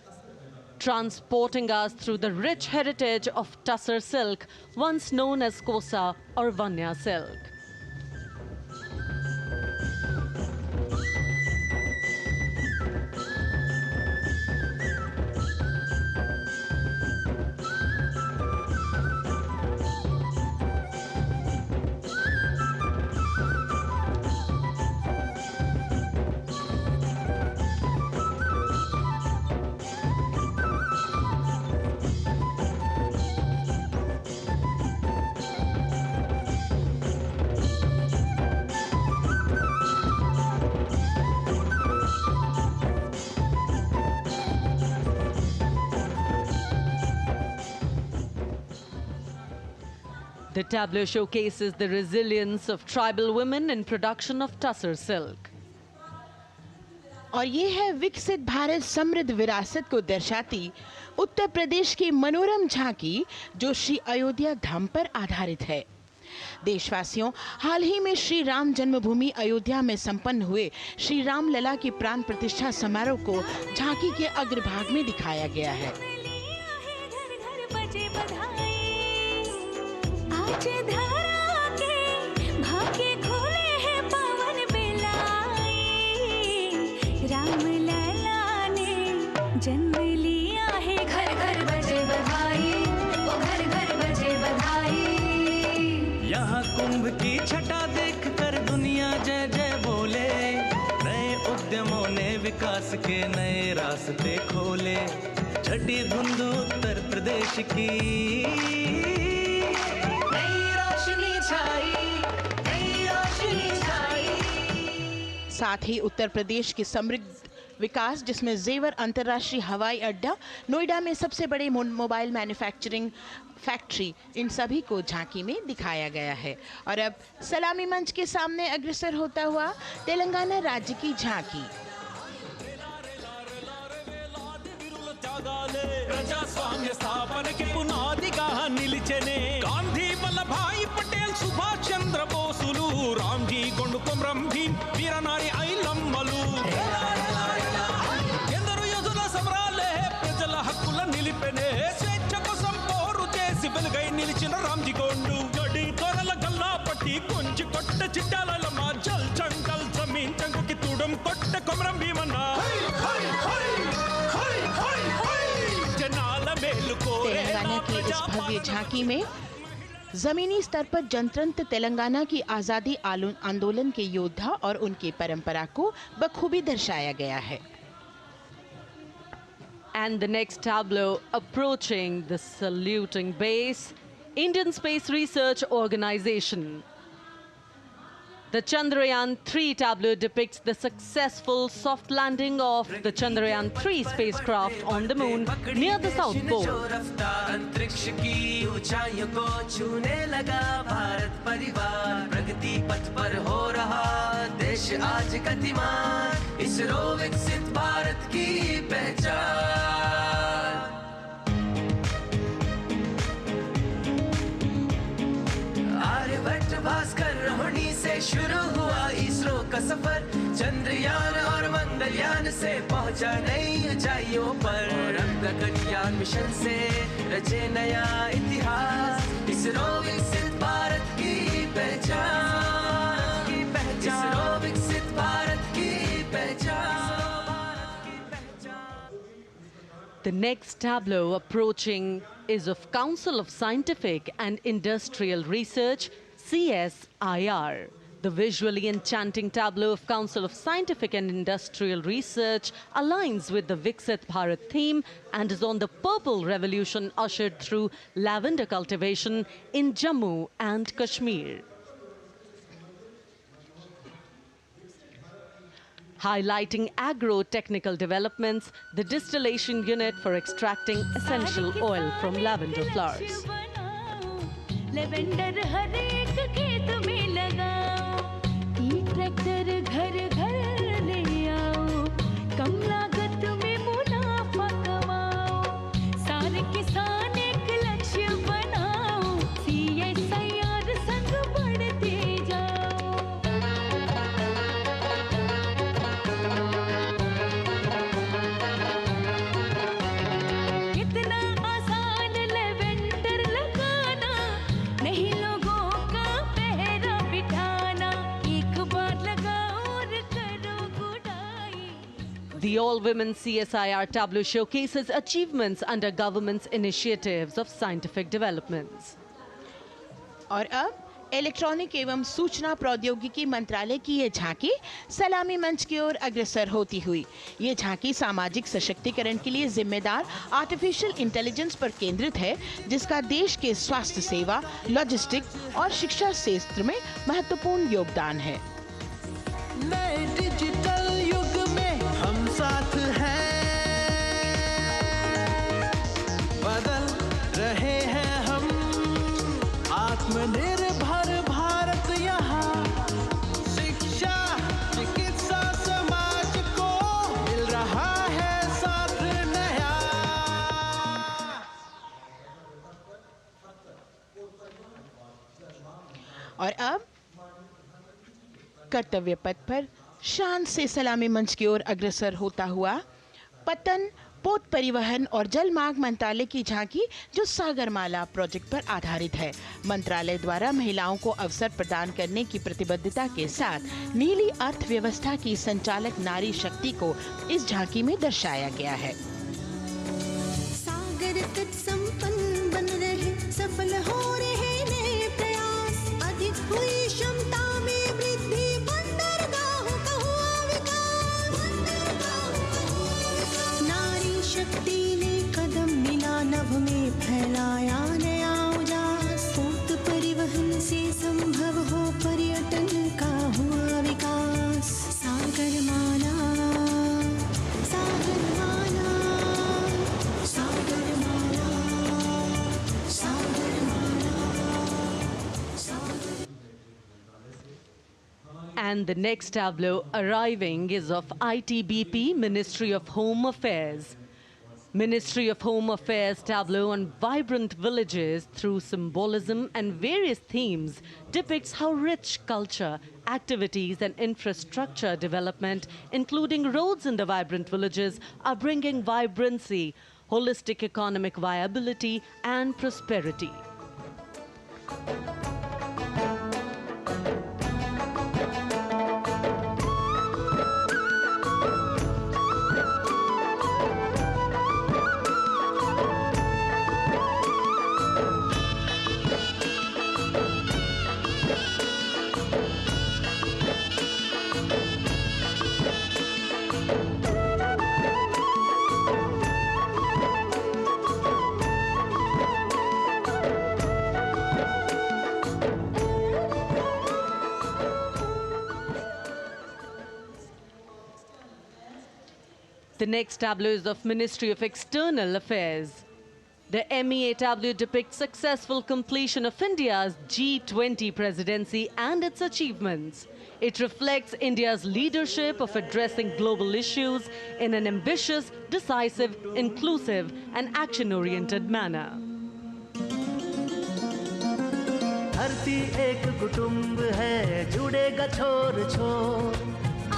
transporting us through the rich heritage of Tussar silk, once known as Kosa or Vanya silk. The tableau showcases the resilience of tribal women in production of Tussar silk. और ये है विकसित भारत समृद्ध विरासत को दर्शाती उत्तर प्रदेश की मनोरम झांकी, जो श्री अयोध्या धाम पर आधारित है। देशवासियों, हाल ही में श्री राम जन्मभूमि अयोध्या में संपन्न हुए श्री राम लला की प्राण प्रतिष्ठा समारोह को झांकी के अग्रभाग में दिखाया गया है। आज धरा के भाग्य खोले हैं पवन बेलाए, राम लला ने जन्म लिया है, घर घर बजे बधाई, ओ घर घर बजे बधाई। यहाँ कुंभ की छटा देख कर दुनिया जय जय बोले, नए उद्यमों ने विकास के नए रास्ते खोले, छठी धुंध उत्तर प्रदेश की साथ ही उत्तर प्रदेश की समृद्ध विकास, जिसमें जेवर अंतर्राष्ट्रीय हवाई अड्डा, नोएडा में सबसे बड़े मोबाइल मैन्युफैक्चरिंग फैक्ट्री, इन सभी को झांकी में दिखाया गया है। और अब सलामी मंच के सामने अग्रसर होता हुआ तेलंगाना राज्य की झांकी। ప్రజాస్వామ్య స్థాపనకి పునాదిగా నిలిచెనే గాంధీ వల్లభాయ్ పటేల్ సుభాష్ చంద్ర బోసులు రామ్జీ గొండు కొమరం భీం వీరనారి ఐలమ్మలు ఎందరో యోధుల సమరాలే ప్రజల హక్కుల నిలిపెనే స్వేచ్ఛ కోసం పోరు చేసి వెలుగై నిలిచిన రామ్జీ గొండు గడి తొరల గల్లా పట్టి కొంచి కొట్ట చిట్టాలమ్మ జల్ జంగల్ జమీన్ చంగుకి తూడం కొట్ట కొమరం భీమన్న तेलंगाना की इस भव्य झांकी में जमीनी स्तर पर जनतंत्र तेलंगाना की आजादी आंदोलन के योद्धा और उनकी परंपरा को बखूबी दर्शाया गया है। And the next tableau approaching the saluting base, Indian Space Research Organization. The Chandrayaan-3 tableau depicts the successful soft landing of the Chandrayaan-3 spacecraft on the moon near the South Pole. अंतरिक्ष की ऊंचाइयों को छूने लगा भारत परिवार, प्रगति पथ पर हो रहा देश आज गतिमान, इसरो विकसित भारत की पहचान। आर्यभट्ट भास्कर रोहिणी से शुरू हुआ इसरो का सफर, चंद्रयान और मंगलयान से पहुंचा नई ऊंचाइयों पर, अब गगनयान मिशन से रचे नया इतिहास, इसरो विकसित भारत की पहचान, इसरो विकसित भारत की पहचान। The next tableau approaching is of Council of Scientific and Industrial Research, CSIR. The visually enchanting tableau of Council of Scientific and Industrial Research aligns with the Viksit Bharat theme and is on the Purple Revolution ushered through lavender cultivation in Jammu and Kashmir. Highlighting agro-technical developments, the distillation unit for extracting essential oil from lavender flowers. Lavender हर एक खेत में लगाओ, ई tractor घर घर ले आओ, कम लागत में मुनाफा कमाओ, सारे किसान एक लक्ष्य बनाओ, CSIR संग बढ़ते जाओ। The all-women CSIR tableau showcases achievements under government's initiatives of scientific developments. और अब इलेक्ट्रॉनिक एवं सूचना प्रौद्योगिकी मंत्रालय की ये झांकी सलामी मंच की ओर अग्रसर होती हुई। ये झांकी सामाजिक सशक्तिकरण के लिए जिम्मेदार आर्टिफिशियल इंटेलिजेंस पर केंद्रित है, जिसका देश के स्वास्थ्य सेवा, लॉजिस्टिक और शिक्षा क्षेत्र में महत्वपूर्ण योगदान है। नए डिजिटल युग में हम साथ हैं, बदल रहे हैं हम, आत्मनिर्भर भारत यहाँ, शिक्षा चिकित्सा समाज को मिल रहा है साथ नया। और अब कर्तव्य पथ पर शान से सलामी मंच की ओर अग्रसर होता हुआ पत्तन पोत परिवहन और जल मार्ग मंत्रालय की झांकी, जो सागरमाला प्रोजेक्ट पर आधारित है। मंत्रालय द्वारा महिलाओं को अवसर प्रदान करने की प्रतिबद्धता के साथ नीली अर्थव्यवस्था की संचालक नारी शक्ति को इस झांकी में दर्शाया गया है। सागर तट संपन्न बन रहे, सफल हो रहे नए प्रयास, अधिक हुई क्षमता में वृद्धि, बंदरगाहों का हुआ विकास, नारी शक्ति ने कदम मिला नभ में फैलाया नया उजास, पोत परिवहन से संभव हो पर्यटन का हुआ विकास, Sagarmala Sagarmala Sagarmala And the next tableau arriving is of ITBP, Ministry of Home Affairs. Ministry of Home Affairs tableau on vibrant villages through symbolism and various themes depicts how rich culture, activities and infrastructure development, including roads in the vibrant villages, are bringing vibrancy, holistic economic viability and prosperity. The next tableau is of Ministry of External Affairs. The MEA tableau depicts successful completion of India's G20 presidency and its achievements. It reflects India's leadership of addressing global issues in an ambitious, decisive, inclusive and action-oriented manner. धरती एक कुटुंब है, जुड़ेगा छोर छोर,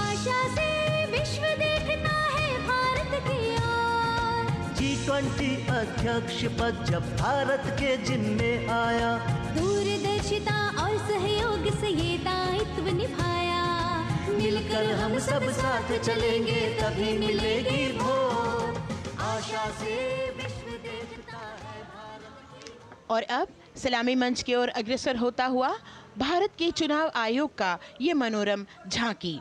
आशा से विश्व देखता है भारत की ओर, G20 अध्यक्ष पद जब भारत के जिम्मे आया, दूरदर्शिता और सहयोग से ये दायित्व निभाया, मिलकर हम सब साथ चलेंगे तभी मिलेगी भोर, आशा से विश्व देखता है भारत। और अब सलामी मंच की ओर अग्रसर होता हुआ भारत के चुनाव आयोग का ये मनोरम झांकी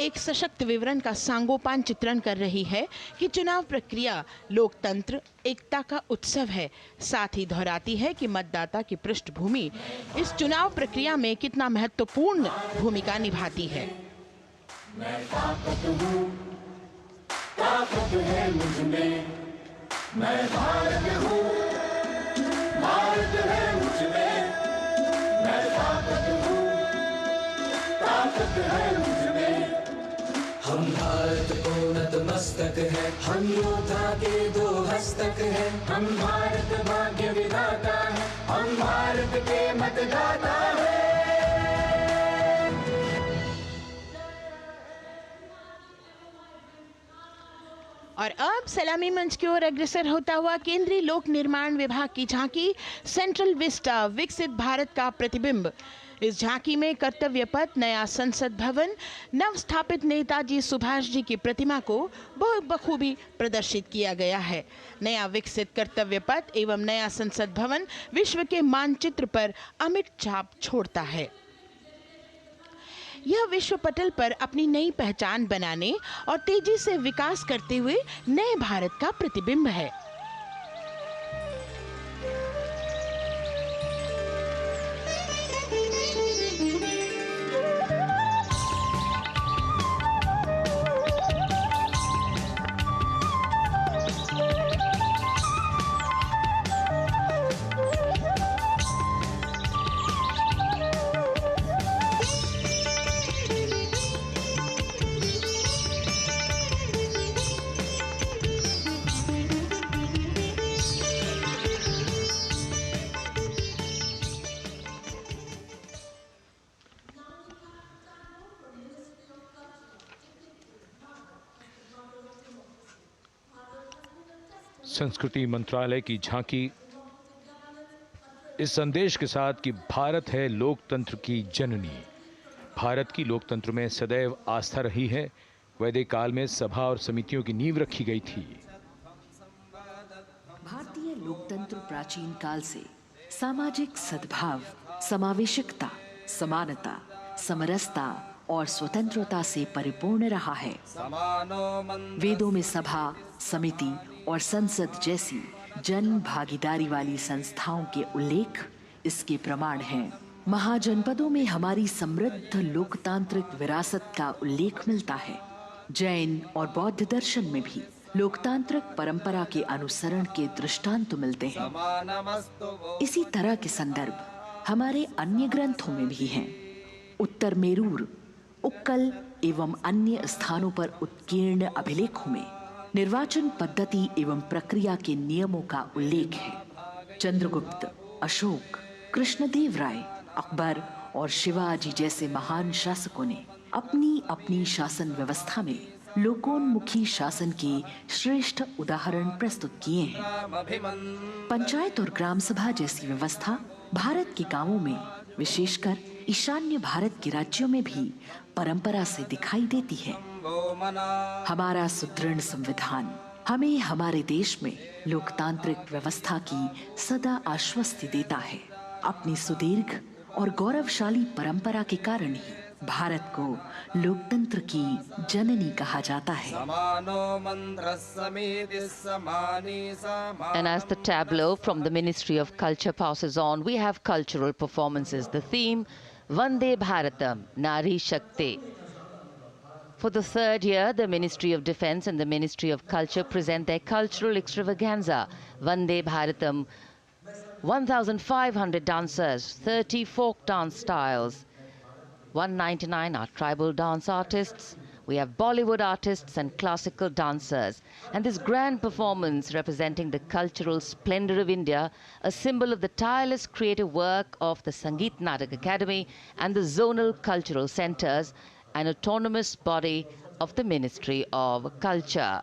एक सशक्त विवरण का सांगोपान चित्रण कर रही है कि चुनाव प्रक्रिया लोकतंत्र एकता का उत्सव है। साथ ही दोहराती है कि मतदाता की पृष्ठभूमि इस चुनाव प्रक्रिया में कितना महत्वपूर्ण भूमिका निभाती है। मैं ताकत हूँ, ताकत है मुझ में, मैं भारत हूँ, भारत है मुझ में, मैं ताकत हूँ, ताकत है मुझ में। हम भारत को नतमस्तक है, हम योद्धा के दो हस्तक है, हम भारत भाग्य विधाता है, हम भारत के मतदाता है। और अब अब सलामी मंच की ओर अग्रसर होता हुआ केंद्रीय लोक निर्माण विभाग की झांकी सेंट्रल विस्टा विकसित भारत का प्रतिबिंब। इस झांकी में कर्तव्य पथ, नया संसद भवन, नव स्थापित नेताजी सुभाष जी की प्रतिमा को बहुत बखूबी प्रदर्शित किया गया है। नया विकसित कर्तव्य पथ एवं नया संसद भवन विश्व के मानचित्र पर अमिट छाप छोड़ता है। यह विश्व पटल पर अपनी नई पहचान बनाने और तेजी से विकास करते हुए नए भारत का प्रतिबिंब है। संस्कृति मंत्रालय की झांकी इस संदेश के साथ कि भारत है लोकतंत्र की जननी। भारत की लोकतंत्र में सदैव आस्था रही है। वैदिक काल में सभा और समितियों की नींव रखी गई थी। भारतीय लोकतंत्र प्राचीन काल से सामाजिक सद्भाव, समावेशकता, समानता, समरसता और स्वतंत्रता से परिपूर्ण रहा है। वेदों में सभा, समिति और संसद जैसी जन भागीदारी वाली संस्थाओं के उल्लेख इसके प्रमाण हैं। महाजनपदों में हमारी समृद्ध लोकतांत्रिक विरासत का उल्लेख मिलता है। जैन और बौद्ध दर्शन में भी लोकतांत्रिक परंपरा के अनुसरण के दृष्टांत मिलते हैं। इसी तरह के संदर्भ हमारे अन्य ग्रंथों में भी हैं। उत्तर मेरूर, उक्कल एवं अन्य स्थानों पर उत्कीर्ण अभिलेखों में निर्वाचन पद्धति एवं प्रक्रिया के नियमों का उल्लेख है। चंद्रगुप्त, अशोक, कृष्णदेव राय, अकबर और शिवाजी जैसे महान शासकों ने अपनी अपनी शासन व्यवस्था में लोकोन्मुखी शासन के श्रेष्ठ उदाहरण प्रस्तुत किए हैं। पंचायत और ग्राम सभा जैसी व्यवस्था भारत के गांवों में, विशेषकर ईशान्य भारत के राज्यों में भी परंपरा से दिखाई देती है। हमारा सुदृढ़ संविधान हमें हमारे देश में लोकतांत्रिक व्यवस्था की सदा आश्वस्ति देता है। अपनी सुदीर्घ और गौरवशाली परंपरा के कारण ही भारत को लोकतंत्र की जननी कहा जाता है। And as the tableau from the Ministry of Culture passes on, we have cultural performances. The theme, Vande Bharatam, Nari Shakti. For the third year, the Ministry of Defence and the Ministry of Culture present their cultural extravaganza, Vande Bharatam. 1,500 dancers, 30 folk dance styles, 199 are tribal dance artists. We have Bollywood artists and classical dancers. And this grand performance representing the cultural splendor of India, a symbol of the tireless creative work of the Sangeet Natak Academy and the zonal cultural centers, an autonomous body of the Ministry of Culture.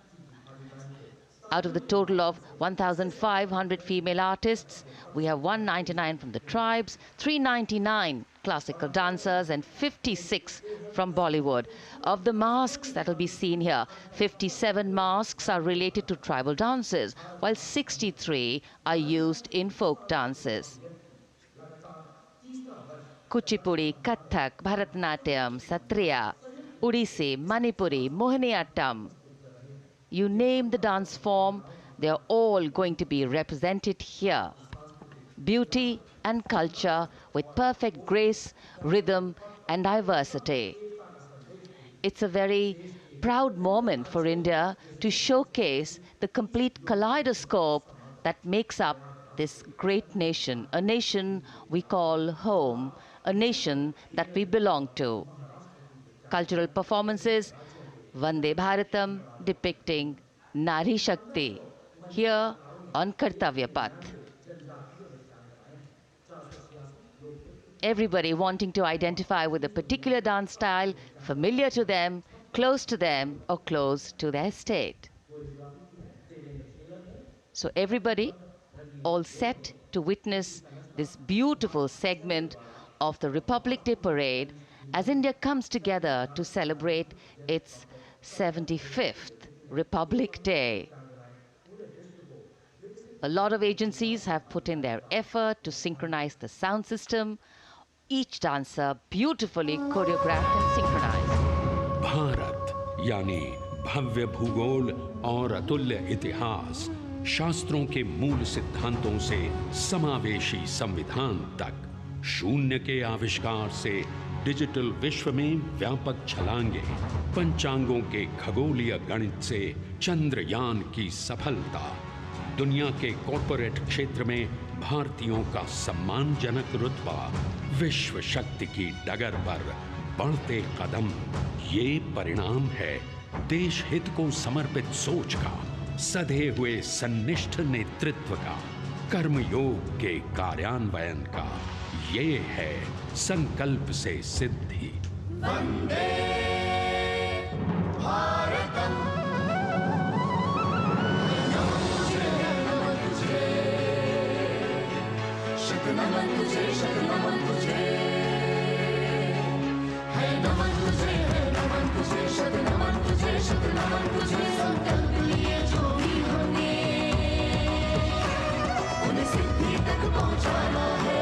Out of the total of 1,500 female artists, we have 199 from the tribes, 399 classical dancers and 56 from Bollywood. Of the masks that will be seen here, 57 masks are related to tribal dances, while 63 are used in folk dances. Kuchipudi, Kathak, Bharatanatyam, Satriya, Odissi, Manipuri, Mohiniyattam. You name the dance form, they are all going to be represented here. Beauty and culture with perfect grace, rhythm and diversity. It's a very proud moment for India to showcase the complete kaleidoscope that makes up this great nation, a nation we call home, a nation that we belong to. Cultural performances, Vande Bharatam depicting Nari Shakti here on Kartavya Path. Everybody wanting to identify with a particular dance style, familiar to them, close to them or close to their state. So everybody, all set to witness this beautiful segment of the Republic Day Parade as India comes together to celebrate its 75th Republic Day. A lot of agencies have put in their effort to synchronize the sound system. Each dancer beautifully choreographed and synchronized. Bharat यानी भव्य भूगोल और अतुल्य इतिहास, शास्त्रों के मूल सिद्धांतों से समावेशी संविधान तक, शून्य के आविष्कार से डिजिटल विश्व में व्यापक छलांगे, पंचांगों के खगोलीय गणित से चंद्रयान की सफलता, दुनिया के कॉर्पोरेट क्षेत्र में भारतीयों का सम्मानजनक रुतबा, विश्व शक्ति की डगर पर बढ़ते कदम, ये परिणाम है देश हित को समर्पित सोच का, सधे हुए सन्निष्ठ नेतृत्व का, कर्मयोग के कार्यान्वयन का। ये है संकल्प से सिद्धि। वंदे भारतम। नमन तुझे, शत नमन तुझे, है नमन तुझे, है नमन तुझे, शत नमन तुझे, शत नमन तुझे। संकल्प लिए जो भी हमने उन्हें सिद्धि तक पहुंचाना है।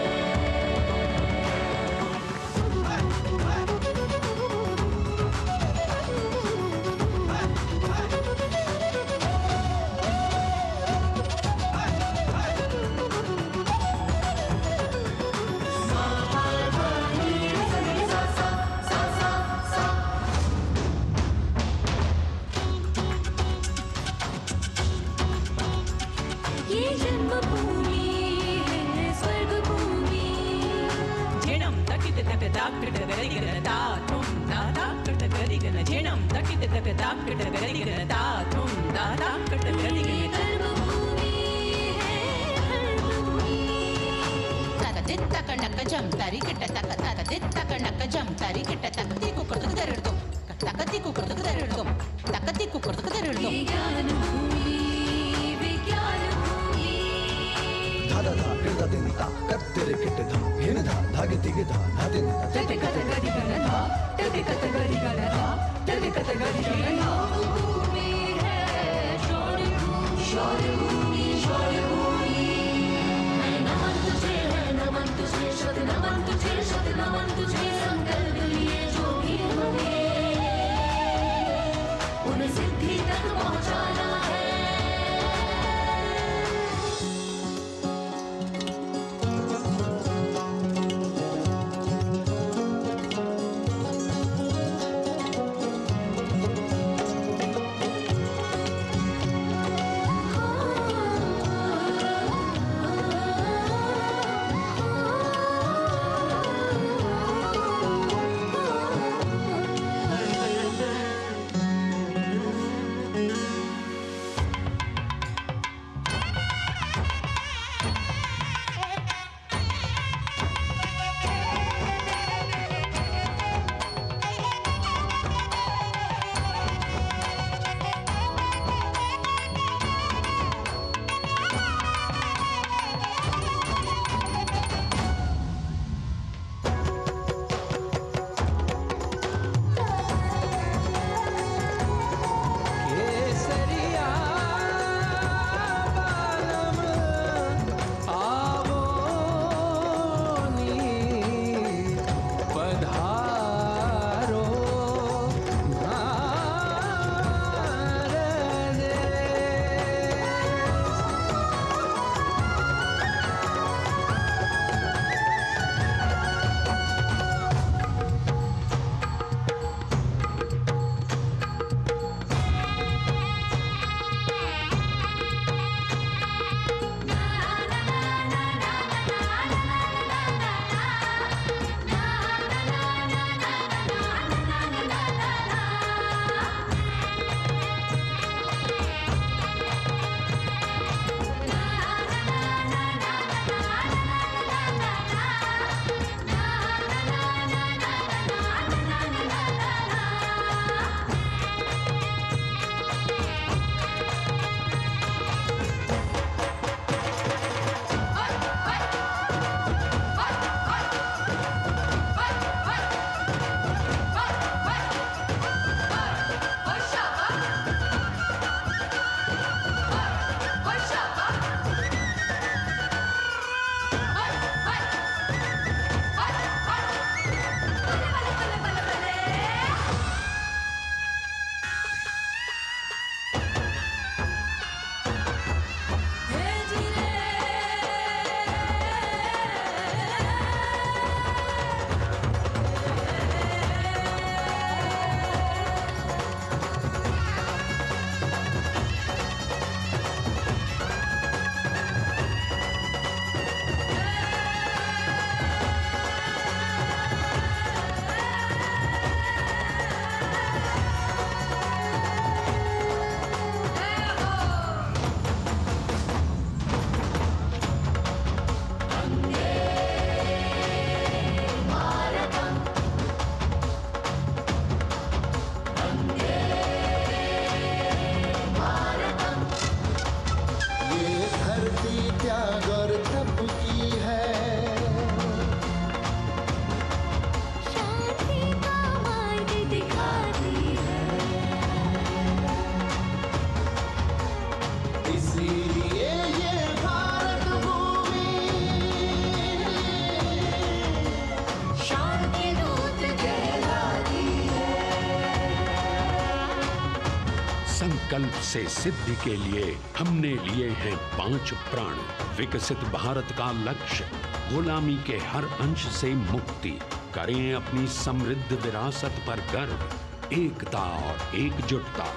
संकल्प से सिद्धि के लिए हमने लिए हैं 5 प्रण। विकसित भारत का लक्ष्य, गुलामी के हर अंश से मुक्ति। करें अपनी समृद्ध विरासत पर गर्व। एकता और एकजुटता,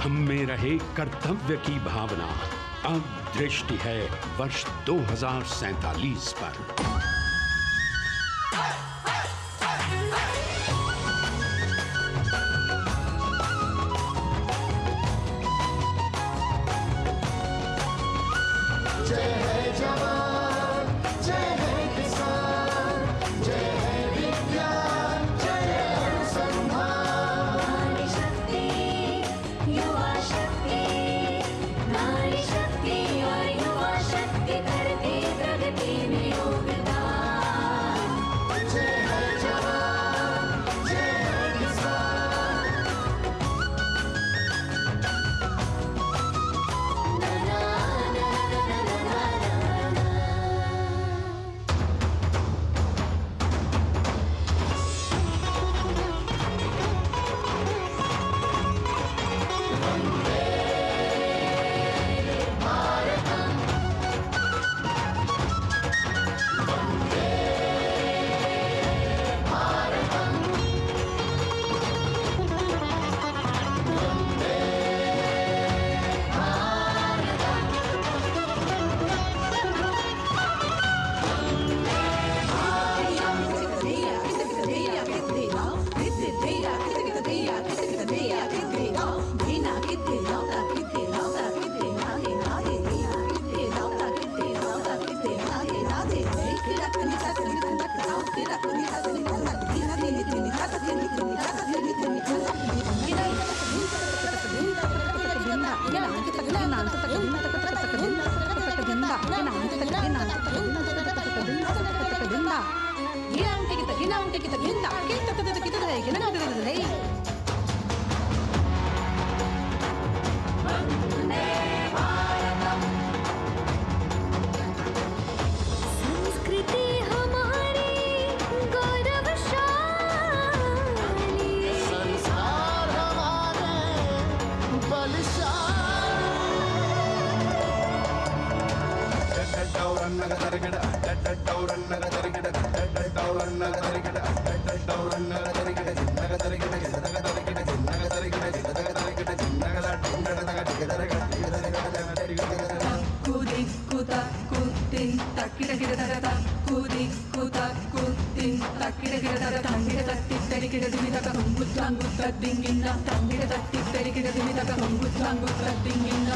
हम में रहे कर्तव्य की भावना। अब दृष्टि है वर्ष 2047 पर।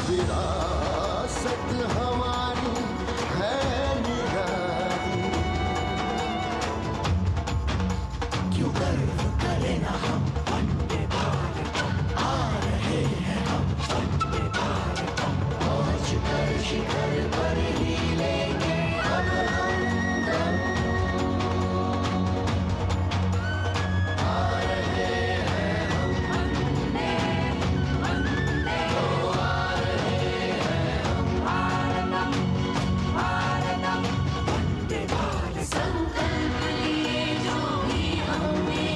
विरासत हमारी है निराली, क्यों गर्व करें ना हम वंदे भारतम, आ रहे हैं हम वंदे भारतम, पहुंच कर शिखर पर ही लेंगे अब हम दम, आ रहे हैं हम वंदे वंदे, आ रहे हैं हम भारतम भारतम वंदे भारत। संकल्प लिए जो भी हमने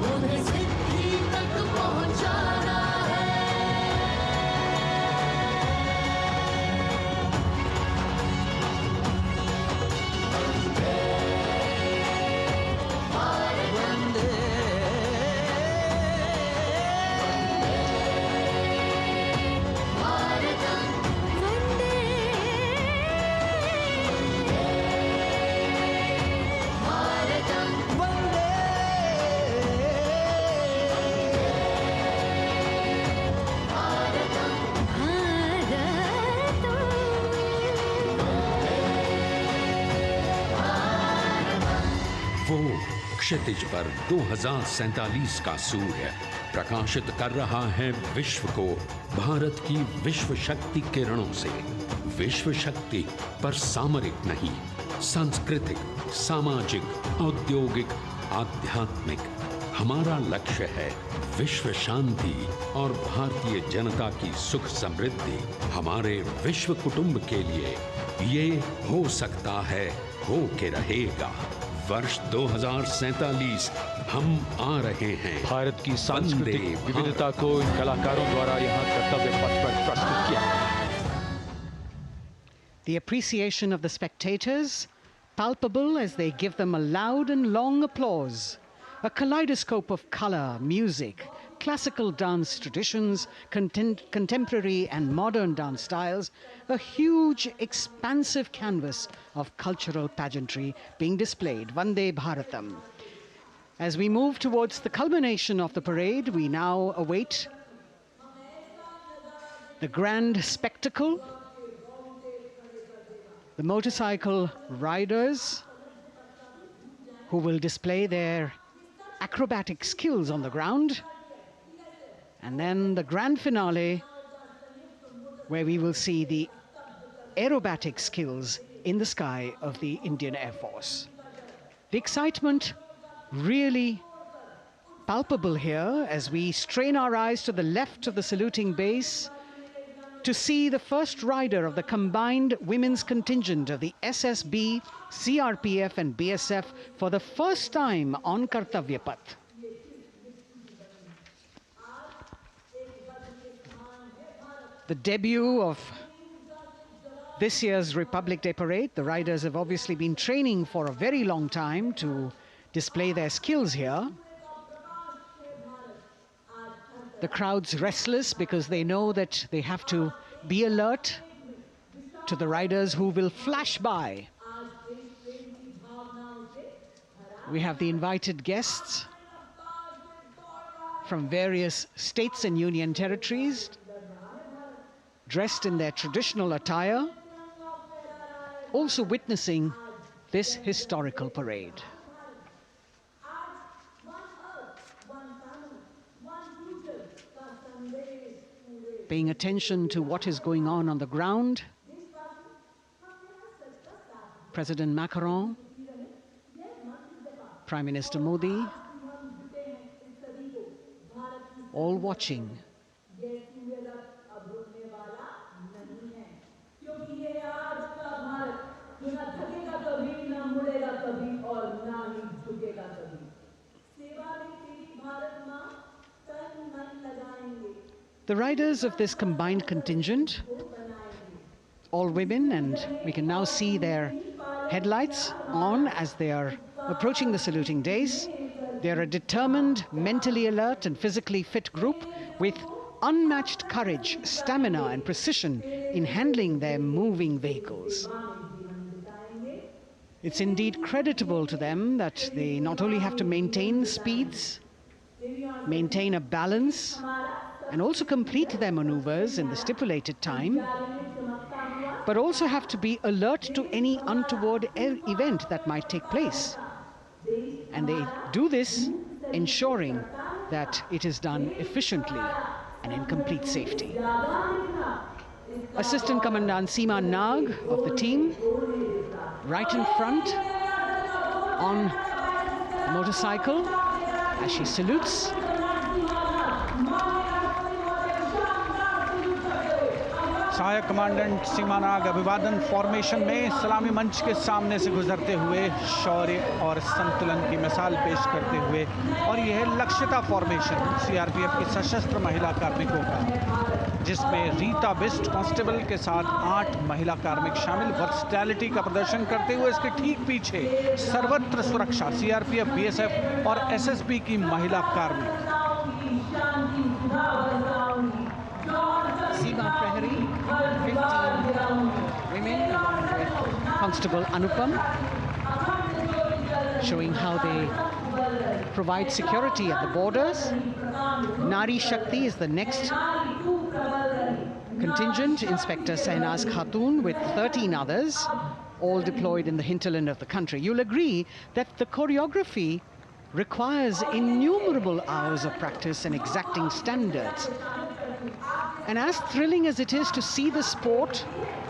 उन्हें सिद्धि तक पहुंचाना है। वंदे भारत वंदे भारतम वंदे भारतम वंदे भारतम वो क्षितिज पर 2047 का सूर्य प्रकाशित कर रहा है विश्व को भारत की विश्व शक्ति किरणों से। विश्व शक्ति पर सामरिक नहीं, सांस्कृतिक, सामाजिक, औद्योगिक, आध्यात्मिक। हमारा लक्ष्य है विश्व शांति और भारतीय जनता की सुख समृद्धि। हमारे विश्व कुटुंब के लिए ये हो सकता है, हो के रहेगा। वर्ष 2047 हम आ रहे हैं। भारत की सांस्कृतिक विविधता को इन कलाकारों द्वारा यहाँ कर्तव्य पथ पर प्रस्तुत किया गया। The appreciation of the spectators, palpable as they give them a loud and long applause. A kaleidoscope of color, music, classical dance traditions, contemporary and modern dance styles, a huge, expansive canvas of cultural pageantry being displayed, Vande Bharatam. As we move towards the culmination of the parade, we now await the grand spectacle. The motorcycle riders who will display their acrobatic skills on the ground. And then the grand finale, where we will see the aerobatic skills in the sky of the Indian Air Force. The excitement really palpable here as we strain our eyes to the left of the saluting base to see the first rider of the combined women's contingent of the SSB, CRPF and BSF for the first time on Kartavya Path. The debut of this year's Republic Day Parade. The riders have obviously been training for a very long time to display their skills here. The crowd's restless because they know that they have to be alert to the riders who will flash by. We have the invited guests from various states and union territories, dressed in their traditional attire, also witnessing this historical parade. Paying attention to what is going on the ground, President Macron, Prime Minister Modi, all watching. The riders of this combined contingent, all women, and we can now see their headlights on as they are approaching the saluting days. They are a determined, mentally alert and physically fit group with unmatched courage, stamina and precision in handling their moving vehicles. It's indeed creditable to them that they not only have to maintain speeds, maintain a balance, and also complete their maneuvers in the stipulated time, but also have to be alert to any untoward event that might take place. And they do this ensuring that it is done efficiently and in complete safety. Assistant Commandant Seema Nag of the team, right in front on a motorcycle as she salutes. सहायक commandant सीमा नाग अभिवादन formation में सलामी मंच के सामने से गुजरते हुए शौर्य और संतुलन की मिसाल पेश करते हुए, और यह लक्ष्यता फॉर्मेशन सीआरपीएफ की सशस्त्र महिला कार्मिकों का, जिसमें रीता बिस्ट कांस्टेबल के साथ 8 महिला कार्मिक शामिल, वर्सटैलिटी का प्रदर्शन करते हुए इसके ठीक पीछे सर्वत्र सुरक्षा सीआरपीएफ, बीएसएफ और एसएसबी की महिला कार्मिक। Seema Prahari, 15 women along with Constable Anupam, showing how they provide security at the borders. Nari Shakti is the next contingent, Inspector Sainaz Khatun with 13 others, all deployed in the hinterland of the country. You'll agree that the choreography requires innumerable hours of practice and exacting standards. And as thrilling as it is to see the sport,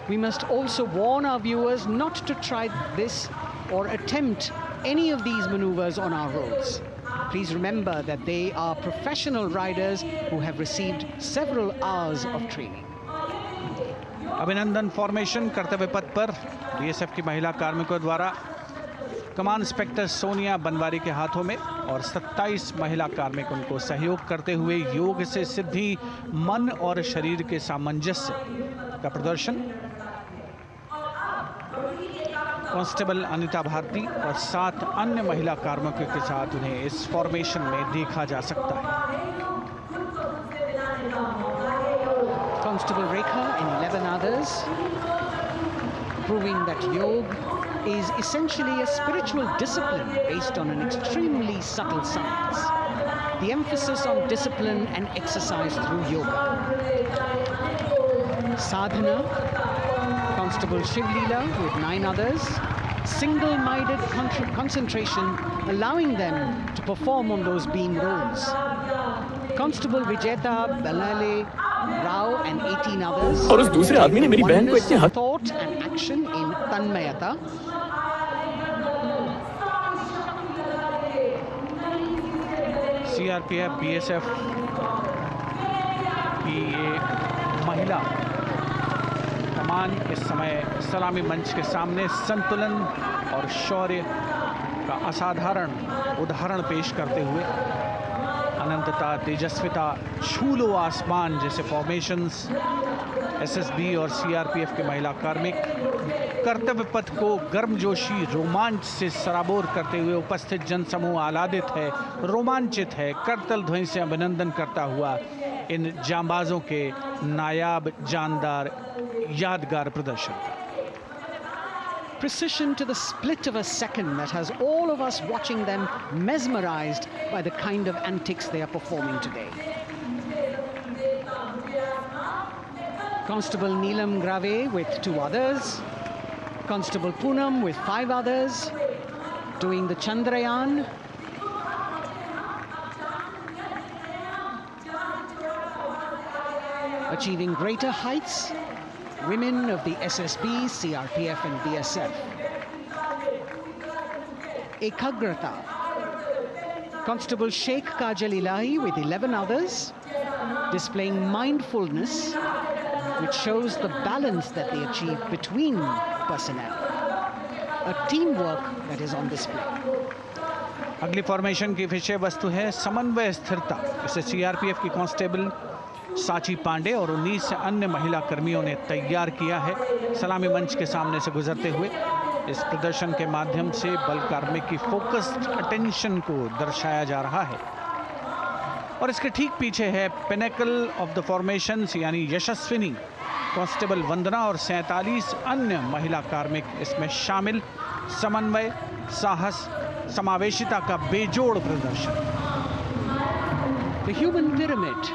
we must also warn our viewers not to try this or attempt any of these maneuvers on our roads. Please remember that they are professional riders who have received several hours of training. अभिनंदन formation कर्तव्य पथ पर BSF की महिला कार्मिकों द्वारा कमान inspector Sonia Banwari के हाथों में और 27 महिला कार्मिक उनको सहयोग करते हुए योग से सिद्धि, मन और शरीर के सामंजस्य का प्रदर्शन। कांस्टेबल अनिता भारती और 7 अन्य महिला कार्मिकों के साथ उन्हें इस फॉर्मेशन में देखा जा सकता है। Constable Rekha and 11 others, proving that yoga is essentially a spiritual discipline based on an extremely subtle science. The emphasis on discipline and exercise through yoga. Sadhana, Constable Shivleela with 9 others, single-minded concentration, allowing them to perform on those beam roles. Constable Vijeta Balale Rao and 18 others. और उस दूसरे आदमी ने मेरी बहन को इतने हद thought and action in Tanmayata. CRPF, BSF की ये महिला कमान इस समय सलामी मंच के सामने संतुलन और शौर्य का असाधारण उदाहरण पेश करते हुए अनंतता, तेजस्विता, छू लो आसमान जैसे फॉर्मेशंस एसएसबी और सीआरपीएफ के महिला कार्मिक कर्तव्य पथ को गर्मजोशी, रोमांच से सराबोर करते हुए उपस्थित जनसमूह आह्लादित है, रोमांचित है, करतल ध्वनि से अभिनंदन करता हुआ इन जांबाजों के नायाब, जानदार, यादगार प्रदर्शन का। Precision to the split of a second that has all of us watching them mesmerized by the kind of antics they are performing today. Constable Neelam Grave with 2 others, Constable Poonam with 5 others, doing the Chandrayaan. Achieving greater heights, women of the SSB, CRPF and BSF. Ekagrata, Constable Sheikh Kajal Ilahi with 11 others, displaying mindfulness, which shows the balance that they achieve between personnel. A teamwork that is on display. अगली formation की विषय वस्तु है समन्वय स्थिरता। इसे CRPF की constable साची पांडे और 19 अन्य महिला कर्मियों ने तैयार किया है। सलामी मंच के सामने से गुजरते हुए इस प्रदर्शन के माध्यम से बल कार्मिक की फोकस्ड अटेंशन को दर्शाया जा रहा है। और इसके ठीक पीछे है पिनेकल ऑफ द फॉर्मेशंस यानी यशस्विनी कांस्टेबल वंदना और 47 अन्य महिला कार्मिक इसमें शामिल। समन्वय, साहस, समावेशिता का बेजोड़ प्रदर्शन। The human pyramid,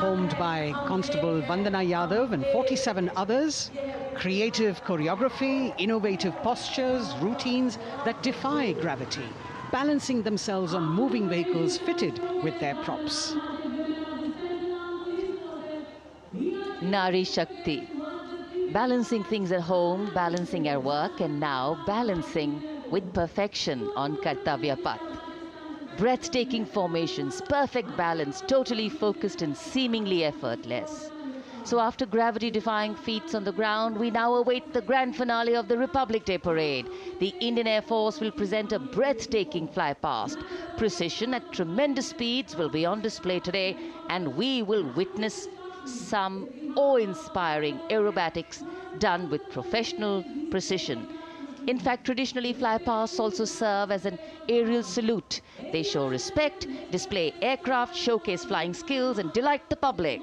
formed by Constable Vandana Yadav and 47 others, creative choreography, innovative postures, routines that defy gravity, balancing themselves on moving vehicles fitted with their props. Nari Shakti, balancing things at home, balancing our work, and now balancing with perfection on Kartavya Path. Breathtaking formations, perfect balance, totally focused and seemingly effortless. So after gravity-defying feats on the ground, we now await the grand finale of the Republic Day Parade. The Indian Air Force will present a breathtaking fly past. Precision at tremendous speeds will be on display today, and we will witness some awe-inspiring aerobatics done with professional precision. In fact, traditionally, flypasts also serve as an aerial salute. They show respect, display aircraft, showcase flying skills, and delight the public.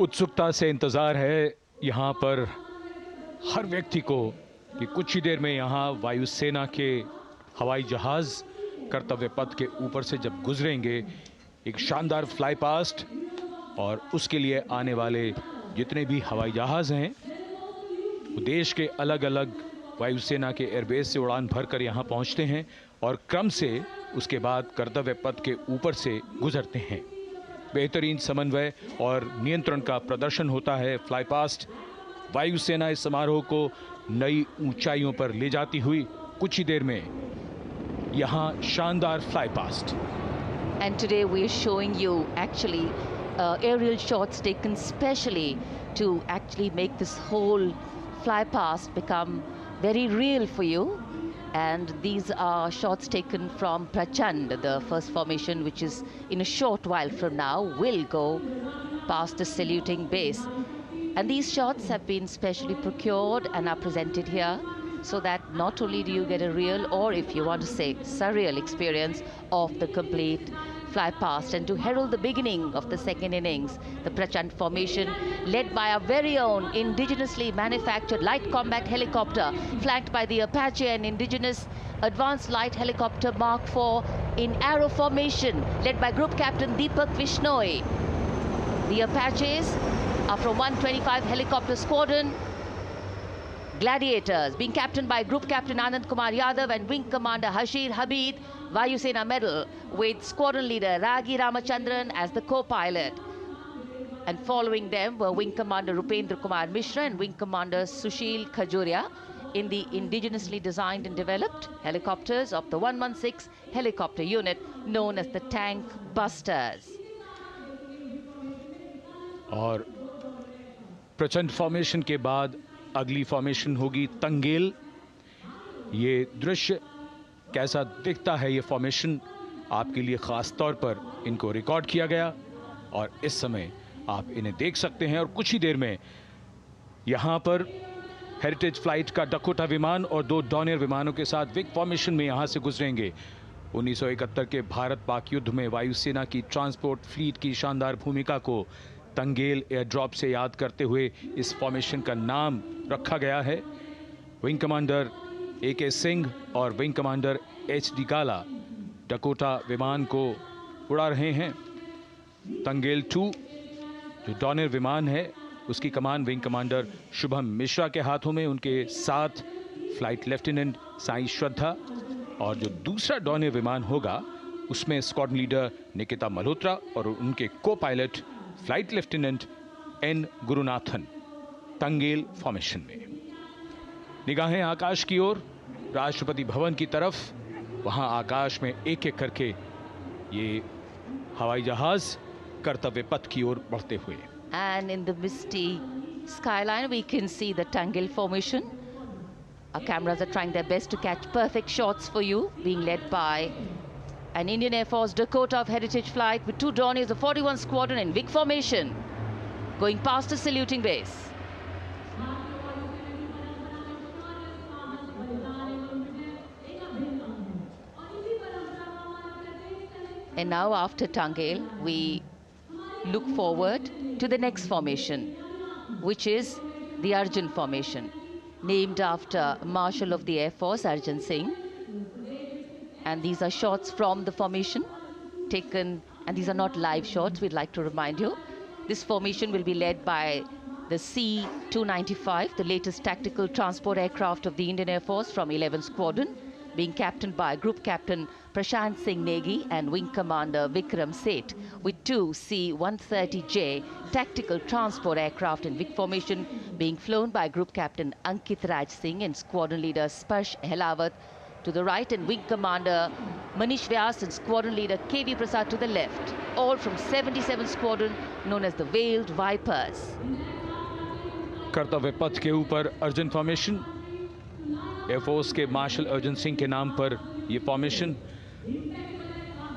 उत्सुकता से इंतजार है यहाँ पर हर व्यक्ति को कि कुछ ही देर में यहाँ वायुसेना के हवाई जहाज कर्तव्य पथ के ऊपर से जब गुजरेंगे, एक शानदार फ्लाई पास्ट, और उसके लिए आने वाले जितने भी हवाई जहाज हैं वो देश के अलग अलग वायुसेना के एयरबेस से उड़ान भरकर यहाँ पहुँचते हैं और क्रम से उसके बाद कर्तव्य पथ के ऊपर से गुजरते हैं। बेहतरीन समन्वय और नियंत्रण का प्रदर्शन होता है। फ्लाई पास्ट वायुसेना इस समारोह को नई ऊंचाइयों पर ले जाती हुई कुछ ही देर में यहाँ शानदार fly past. And today we are showing you actually aerial shots taken specially to actually make this whole fly past become very real for you. And these are shots taken from Prachand, the first formation, which is in a short while from now will go past the saluting base. And these shots have been specially procured and are presented here so that not only do you get a real, or if you want to say surreal experience of the complete fly past, and to herald the beginning of the second innings, the Prachand formation led by our very own indigenously manufactured light combat helicopter, flanked by the Apache and indigenous advanced light helicopter Mark IV in arrow formation, led by Group Captain Deepak Vishnoi. The Apaches are from 125 Helicopter Squadron. Gladiators being captained by Group Captain Anand Kumar Yadav and Wing Commander Hashir Habib, Vayu Sena medal, with Squadron Leader Ragi Ramachandran as the co-pilot. And following them were Wing Commander Rupendra Kumar Mishra and Wing Commander Sushil Khajuria in the indigenously designed and developed helicopters of the 116 helicopter unit known as the Tank Busters. और प्रचंड formation के बाद अगली formation होगी तंगेल। ये दृश्य कैसा दिखता है, ये फॉर्मेशन आपके लिए खास तौर पर इनको रिकॉर्ड किया गया और इस समय आप इन्हें देख सकते हैं। और कुछ ही देर में यहाँ पर हेरिटेज फ्लाइट का डकोटा विमान और 2 डॉनियर विमानों के साथ विग फॉर्मेशन में यहाँ से गुजरेंगे। 1971 के भारत पाक युद्ध में वायुसेना की ट्रांसपोर्ट फ्लीट की शानदार भूमिका को तंगेल एयर ड्रॉप से याद करते हुए इस फॉर्मेशन का नाम रखा गया है। विंग कमांडर AK सिंह और विंग कमांडर HD काला डकोटा विमान को उड़ा रहे हैं। तंगेल 2 जो डॉनियर विमान है उसकी कमान विंग कमांडर शुभम मिश्रा के हाथों में, उनके साथ फ्लाइट लेफ्टिनेंट साई श्रद्धा, और जो दूसरा डॉनियर विमान होगा उसमें स्क्वाड्रन लीडर निकिता मल्होत्रा और उनके को pilot flight lieutenant N Gurunathan. Tangail formation में निगाहें आकाश की ओर, राष्ट्रपति भवन की तरफ। वहां आकाश में एक एक करके ये हवाई जहाज कर्तव्य पथ की ओर बढ़ते हुए। And in the misty skyline we can see the Tangel formation. Our cameras are trying their best to catch perfect shots for you, being led by an Indian Air Force Dakota of Heritage Flight with 2 Dorniers of 41 Squadron in WIG formation, going past the saluting base. And now after Tangel, we look forward to the next formation, which is the Arjun formation, named after Marshal of the Air Force Arjun Singh. And these are shots from the formation taken, and these are not live shots, we'd like to remind you. This formation will be led by the C-295, the latest tactical transport aircraft of the Indian Air Force from 11 Squadron, being captained by Group Captain Prashant Singh Negi and Wing Commander Vikram Seth, with 2 C-130J tactical transport aircraft in WIG formation being flown by Group Captain Ankit Raj Singh and Squadron Leader Sparsh Helawat to the right, and Wing Commander Manish Vyas and Squadron Leader KV Prasad to the left, all from 77 Squadron known as the Veiled Vipers. कर्तव्य पथ के ऊपर Arjun formation, air force के martial Arjun Singh के नाम पर यह formation.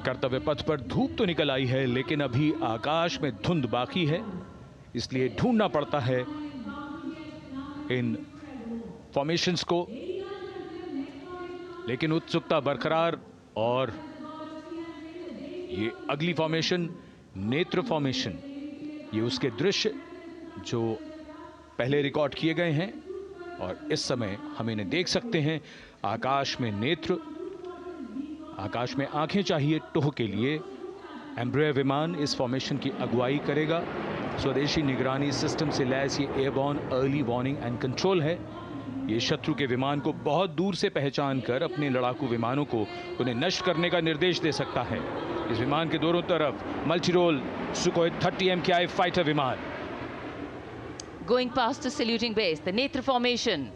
कर्तव्य पथ पर धूप तो निकल आई है, लेकिन अभी आकाश में धुंध बाकी है, इसलिए ढूंढना पड़ता है इन फॉर्मेशंस को। लेकिन उत्सुकता बरकरार, और ये अगली फॉर्मेशन नेत्र फॉर्मेशन, ये उसके दृश्य जो पहले रिकॉर्ड किए गए हैं और इस समय हम इन्हें देख सकते हैं। आकाश में नेत्र, आकाश में आंखें चाहिए टोह के लिए। एम्ब्रेयर विमान इस फॉर्मेशन की अगुवाई करेगा। स्वदेशी निगरानी सिस्टम से लैस ये airborne early warning and control है। ये शत्रु के विमान को बहुत दूर से पहचान कर अपने लड़ाकू विमानों को उन्हें नष्ट करने का निर्देश दे सकता है। इस विमान के दोनों तरफ multi role Sukhoi 30 MKI fighter विमान। Going past the saluting base, the Netra formation,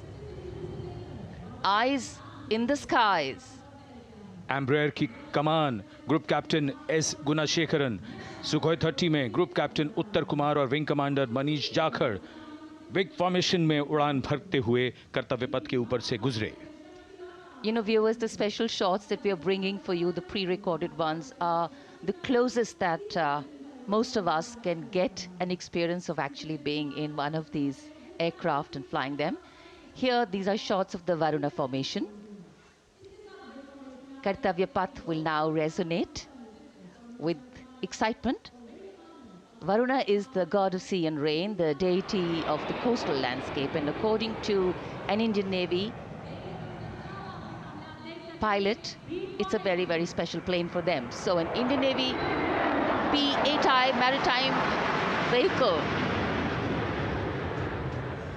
eyes in the skies. Embraer की कमान group captain S Gunashekaran, Sukhoi 30 में ग्रुप कैप्टन उत्तर कुमार और wing commander Manish Jakhar vic formation में उड़ान भरते हुए कर्तव्य पथ के ऊपर से गुजरे। Viewers, the special shots that we are bringing for you, the pre-recorded ones, are the closest that most of us can get an experience of actually being in one of these aircraft and flying them. Here, these are shots of the Varuna formation. Kartavya Path will now resonate with excitement. Varuna is the god of sea and rain, the deity of the coastal landscape, and according to an Indian Navy pilot, it's a very, very special plane for them. So an Indian Navy P-8I maritime vehicle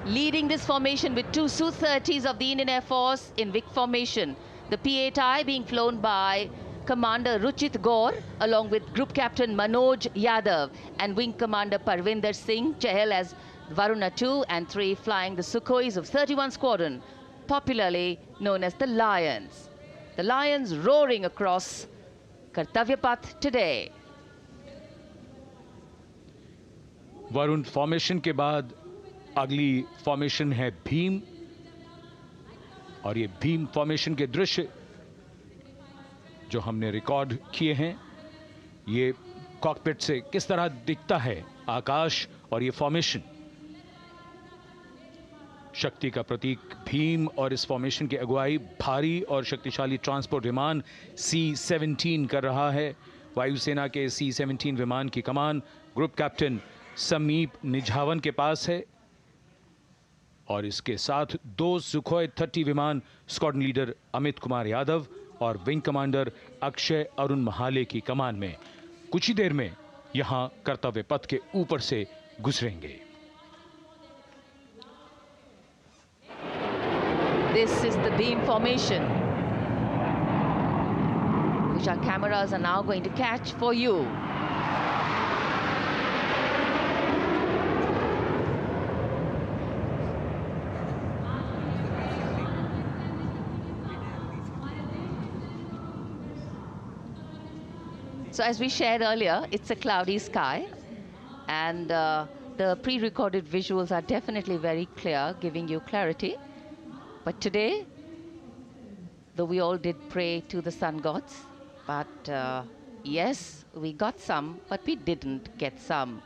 leading this formation with two Su-30s of the Indian Air Force in Vic formation. The P-8I being flown by Commander Ruchit Gaur along with Group Captain Manoj Yadav and Wing Commander Parvinder Singh Chahal as Varuna 2 and 3 flying the Sukhois of 31 Squadron, popularly known as the Lions. The Lions roaring across Kartavya Path today. Varun formation के बाद अगली formation है भीम, और ये Bhim formation के दृश्य जो हमने रिकॉर्ड किए हैं, ये कॉकपिट से किस तरह दिखता है आकाश और ये फॉर्मेशन। शक्ति का प्रतीक भीम और इस फॉर्मेशन की अगुवाई भारी और शक्तिशाली ट्रांसपोर्ट विमान C-17 कर रहा है। वायुसेना के C-17 विमान की कमान ग्रुप कैप्टन समीप निझावन के पास है और इसके साथ 2 सुखोई 30 विमान स्क्वाड्रन लीडर अमित कुमार यादव और विंग कमांडर अक्षय अरुण महाले की कमान में कुछ ही देर में यहां कर्तव्य पथ के ऊपर से गुजरेंगे। This is the beam formation, which our cameras are now going to catch for you. So as we shared earlier, it's a cloudy sky, and the pre-recorded visuals are definitely very clear, giving you clarity. But today, though we all did pray to the sun gods, but yes, we got some, but we didn't get some.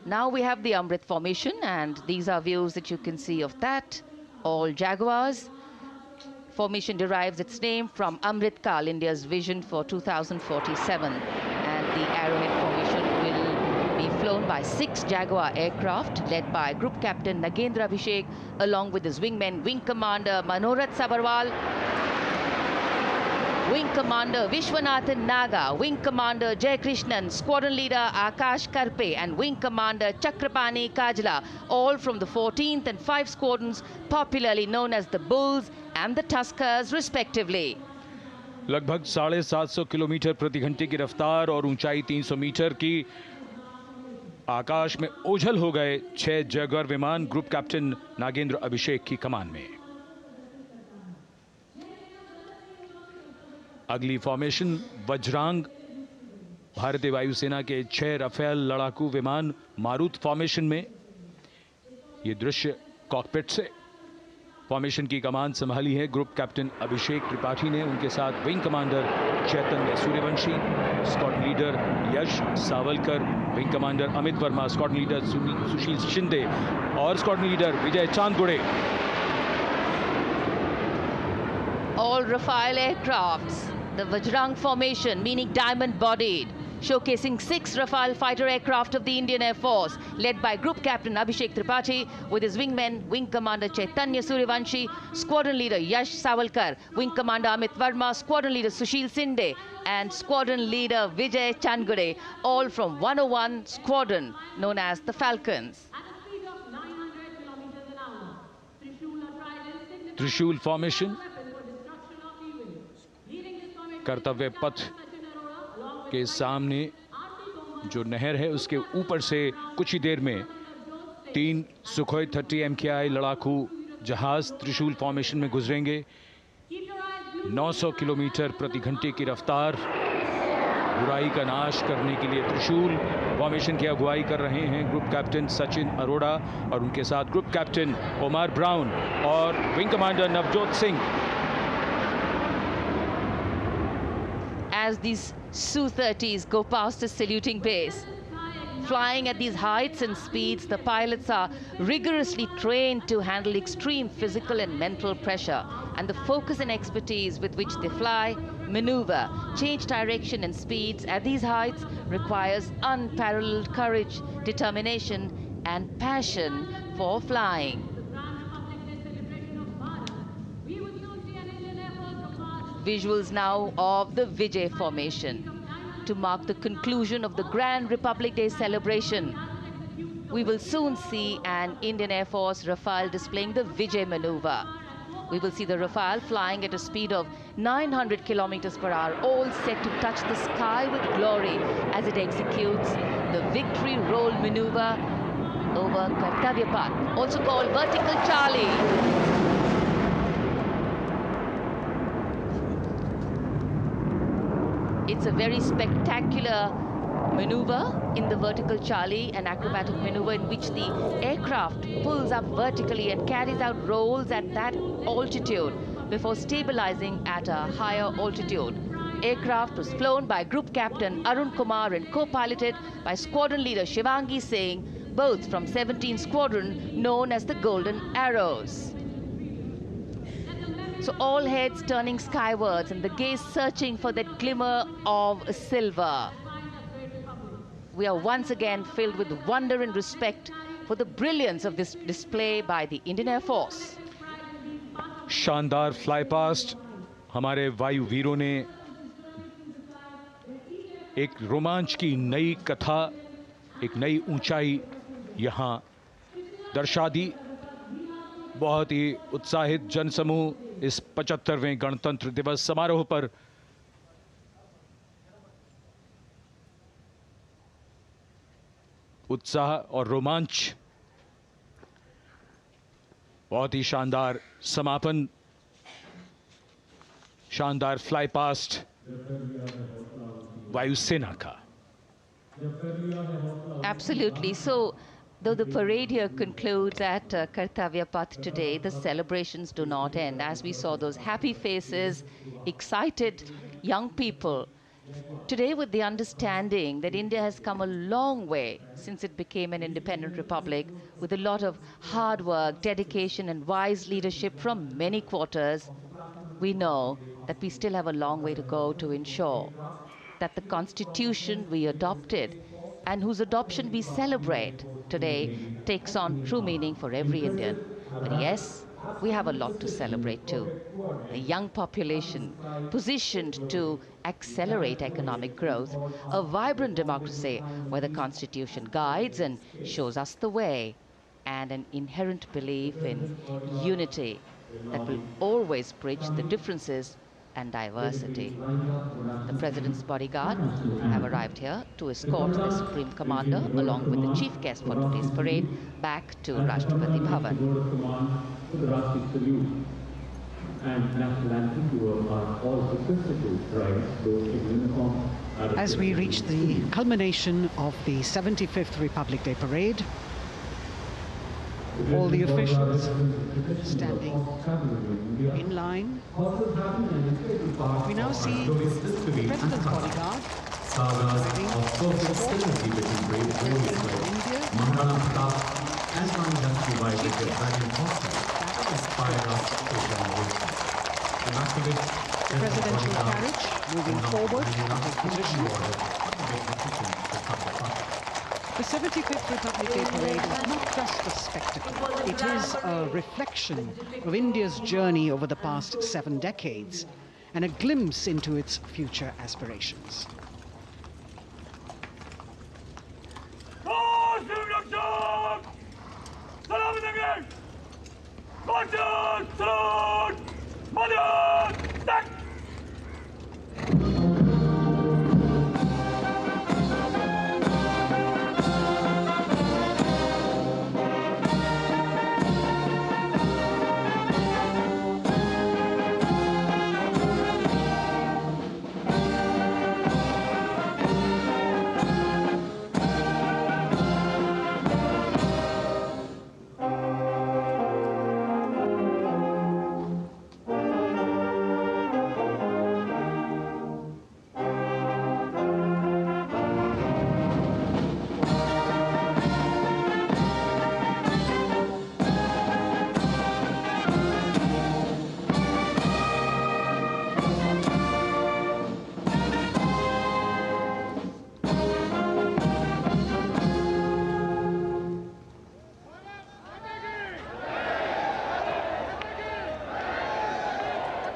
Now we have the Amrit formation, and these are views that you can see of that. All Jaguars. Formation derives its name from Amrit Kal, India's vision for 2047. And the Arrowhead formation will be flown by 6 Jaguar aircraft, led by Group Captain Nagendra Abhishek, along with his wingmen, Wing Commander Manorat Sabarwal, Wing Commander Vishwanathan Naga, Wing Commander Jay Krishnan, Squadron Leader Akash Karpe, and Wing Commander Chakrapani Kajla, all from the 14th and 5 squadrons, popularly known as the Bulls and the Tuskers, respectively. लगभग 750 kilometre प्रति घंटे की रफ्तार और ऊंचाई 300 metre की आकाश में ओझल हो गए 6 जैगुआर विमान ग्रुप कैप्टन नागेंद्र अभिषेक की कमान में। अगली फॉर्मेशन वज्रांग, भारतीय वायुसेना के 6 राफेल लड़ाकू विमान मारुत फॉर्मेशन में। ये दृश्य कॉकपिट से। फॉर्मेशन की कमान संभाली है ग्रुप कैप्टन अभिषेक त्रिपाठी ने, उनके साथ wing commander Chaitanya Suryavanshi, squadron leader Yash Savalkar, wing commander Amit Verma, squadron leader Sushil Shinde और squadron leader Vijay Chandgude. All Rafale aircrafts, the Vajrang formation, meaning diamond-bodied, showcasing 6 Rafale fighter aircraft of the Indian Air Force, led by Group Captain Abhishek Tripathi, with his wingmen, Wing Commander Chaitanya Suryavanshi, Squadron Leader Yash Savalkar, Wing Commander Amit Verma, Squadron Leader Sushil Sinde, and Squadron Leader Vijay Chandgure, all from 101 Squadron, known as the Falcons. त्रिशूल formation, कर्तव्य पथ के सामने जो नहर है उसके ऊपर से कुछ ही देर में 3 सुखोई 30 MKI लड़ाकू जहाज त्रिशूल फॉर्मेशन में गुजरेंगे। 900 किलोमीटर प्रति घंटे की रफ्तार, बुराई का नाश करने के लिए त्रिशूल फॉर्मेशन की अगुवाई कर रहे हैं ग्रुप कैप्टन सचिन अरोड़ा और उनके साथ ग्रुप कैप्टन ओमार ब्राउन और wing commander Navjot Singh. As these Su-30s go past the saluting base, flying at these heights and speeds, the pilots are rigorously trained to handle extreme physical and mental pressure, and the focus and expertise with which they fly, maneuver, change direction and speeds at these heights requires unparalleled courage, determination and passion for flying. Visuals now of the Vijay formation to mark the conclusion of the Grand Republic Day celebration. We will soon see an Indian Air Force Rafale displaying the Vijay maneuver. We will see the Rafale flying at a speed of 900 kilometers per hour, all set to touch the sky with glory as it executes the victory roll maneuver over Kartavya Path, also called Vertical Charlie. It's a very spectacular maneuver in the Vertical Charlie, an acrobatic maneuver in which the aircraft pulls up vertically and carries out rolls at that altitude before stabilizing at a higher altitude. Aircraft was flown by Group Captain Arun Kumar and co-piloted by Squadron Leader Shivangi Singh, both from 17th Squadron known as the Golden Arrows. So all heads turning skywards and the gaze searching for that glimmer of silver. We are once again filled with wonder and respect for the brilliance of this display by the Indian Air Force. शानदार fly past हमारे वायु वीरों ने एक रोमांच की नई कथा, एक नई ऊंचाई यहां दर्शा दी। बहुत ही उत्साहित जनसमूह इस 75वें गणतंत्र दिवस समारोह पर उत्साह और रोमांच, बहुत ही शानदार समापन, शानदार फ्लाई पास्ट वायुसेना का। Absolutely. So, though the parade here concludes at Kartavya Path today, the celebrations do not end. As we saw those happy faces, excited young people, today with the understanding that India has come a long way since it became an independent republic, with a lot of hard work, dedication and wise leadership from many quarters, we know that we still have a long way to go to ensure that the constitution we adopted and whose adoption we celebrate today takes on true meaning for every Indian. But yes, we have a lot to celebrate too. A young population positioned to accelerate economic growth, a vibrant democracy where the constitution guides and shows us the way, and an inherent belief in unity that will always bridge the differences and diversity. The President's bodyguard have arrived here to escort the Supreme Commander along with the chief guest for today's parade back to Rashtrapati Bhavan. As we reach the culmination of the 75th Republic Day Parade, all the officials standing in line. We now see the President's bodyguard arriving the presidential carriage moving forward to his position. The 75th Republic Day Parade is not just a spectacle. It is a reflection of India's journey over the past 7 decades and a glimpse into its future aspirations.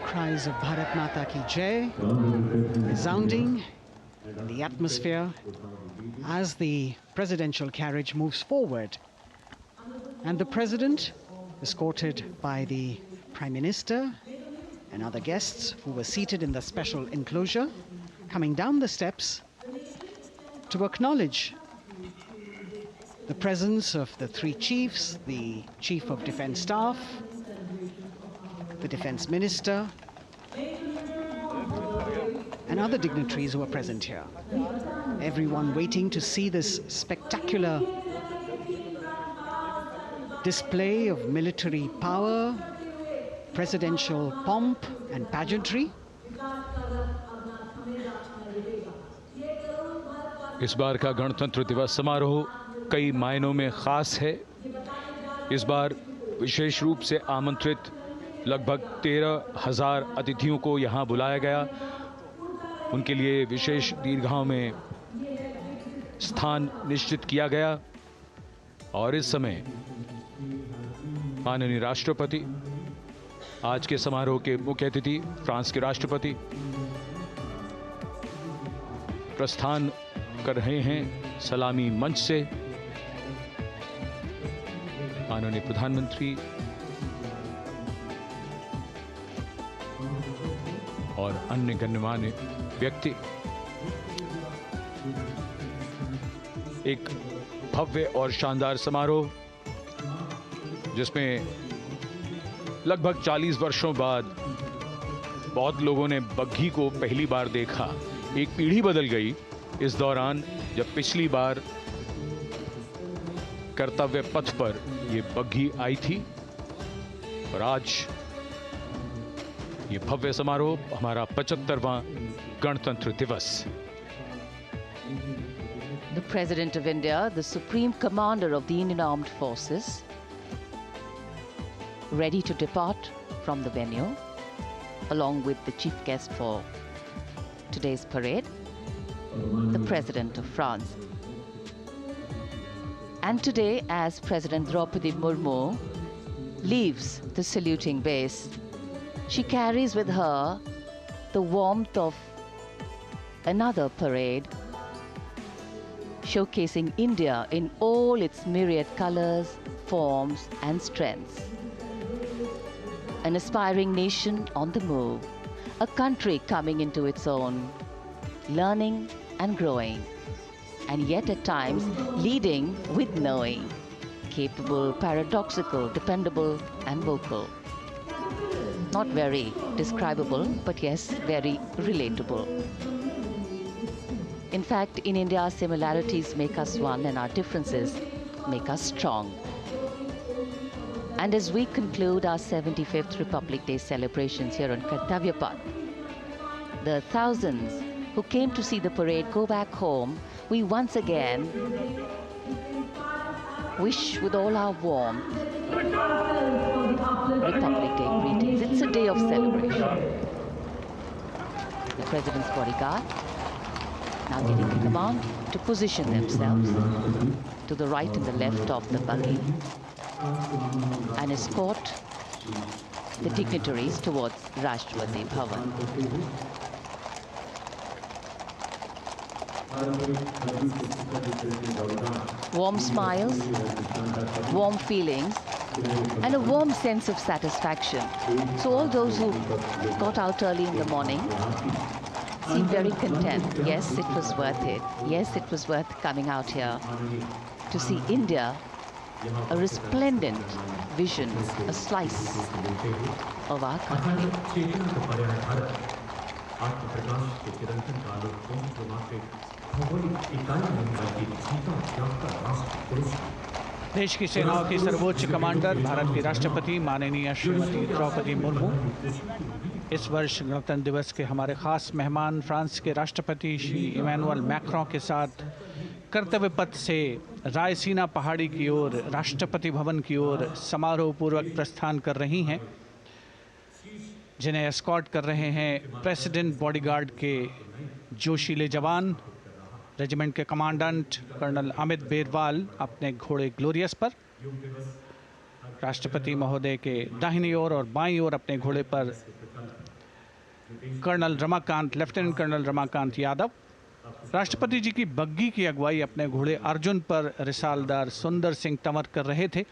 cries of Bharat Mata Ki Jai resounding in the atmosphere as the presidential carriage moves forward. And the president, escorted by the Prime Minister and other guests who were seated in the special enclosure, coming down the steps to acknowledge the presence of the three chiefs, the Chief of Defence Staff, the Defence Minister, and other dignitaries who are present here. Everyone waiting to see this spectacular display of military power, presidential pomp and pageantry. इस बार का गणतंत्र दिवस समारोह कई मायनों में खास है। इस बार विशेष रूप से आमंत्रित लगभग 13,000 अतिथियों को यहां बुलाया गया। उनके लिए विशेष दीर्घाओं में स्थान निश्चित किया गया और इस समय माननीय राष्ट्रपति, आज के समारोह के मुख्य अतिथि फ्रांस के राष्ट्रपति प्रस्थान कर रहे हैं सलामी मंच से। माननीय प्रधानमंत्री और अन्य गण्यमान्य व्यक्ति एक भव्य और शानदार समारोह जिसमें लगभग 40 वर्षों बाद बहुत लोगों ने बग्घी को पहली बार देखा। एक पीढ़ी बदल गई इस दौरान जब पिछली बार कर्तव्य पथ पर ये बग्घी आई थी और आज ये भव्य समारोह हमारा 75वां गणतंत्र दिवस। The President of India, the Supreme Commander of the Indian Armed Forces, ready to depart from the venue, along with the chief guest for today's parade, the President of France. And today, as President Draupadi Murmu leaves the saluting base, she carries with her the warmth of another parade, showcasing India in all its myriad colors, forms, and strengths. An aspiring nation on the move, a country coming into its own, learning and growing, and yet at times leading with knowing, capable, paradoxical, dependable, and vocal. Not very describable, but yes, very relatable. In fact, in India, similarities make us one and our differences make us strong. And as we conclude our 75th Republic Day celebrations here on Kartavya Path, the thousands who came to see the parade go back home, we once again wish with all our warmth Republic Day greetings. It's a day of celebration. The President's bodyguard now getting the command to position themselves to the right and the left of the buggy and escort the dignitaries towards Rashtrapati Bhavan. Warm smiles, warm feelings, and a warm sense of satisfaction. So all those who got out early in the morning seem very content. Yes, it was worth it. Yes, it was worth coming out here to see India, a resplendent vision, a slice of our country. देश की सेनाओं की सर्वोच्च commander Bharat की राष्ट्रपति माननीय श्रीमती द्रौपदी मुर्मू इस वर्ष गणतंत्र दिवस के हमारे खास मेहमान फ्रांस के राष्ट्रपति श्री इमैनुअल मैक्रों के साथ कर्तव्य पथ से रायसीना पहाड़ी की ओर राष्ट्रपति भवन की ओर समारोह पूर्वक प्रस्थान कर रही हैं, जिन्हें एस्कॉर्ट कर रहे हैं प्रेसिडेंट बॉडीगार्ड के जोशीले जवान, रेजिमेंट के कमांडेंट कर्नल अमित बेरवाल अपने घोड़े ग्लोरियस पर, राष्ट्रपति महोदय के दाहिनी ओर और बाईं ओर अपने घोड़े पर colonel Ramakant, lieutenant colonel Ramakant Yadav. राष्ट्रपति जी की बग्गी की अगुवाई अपने घोड़े अर्जुन पर रिसालदार सुंदर सिंह तंवर कर रहे थे।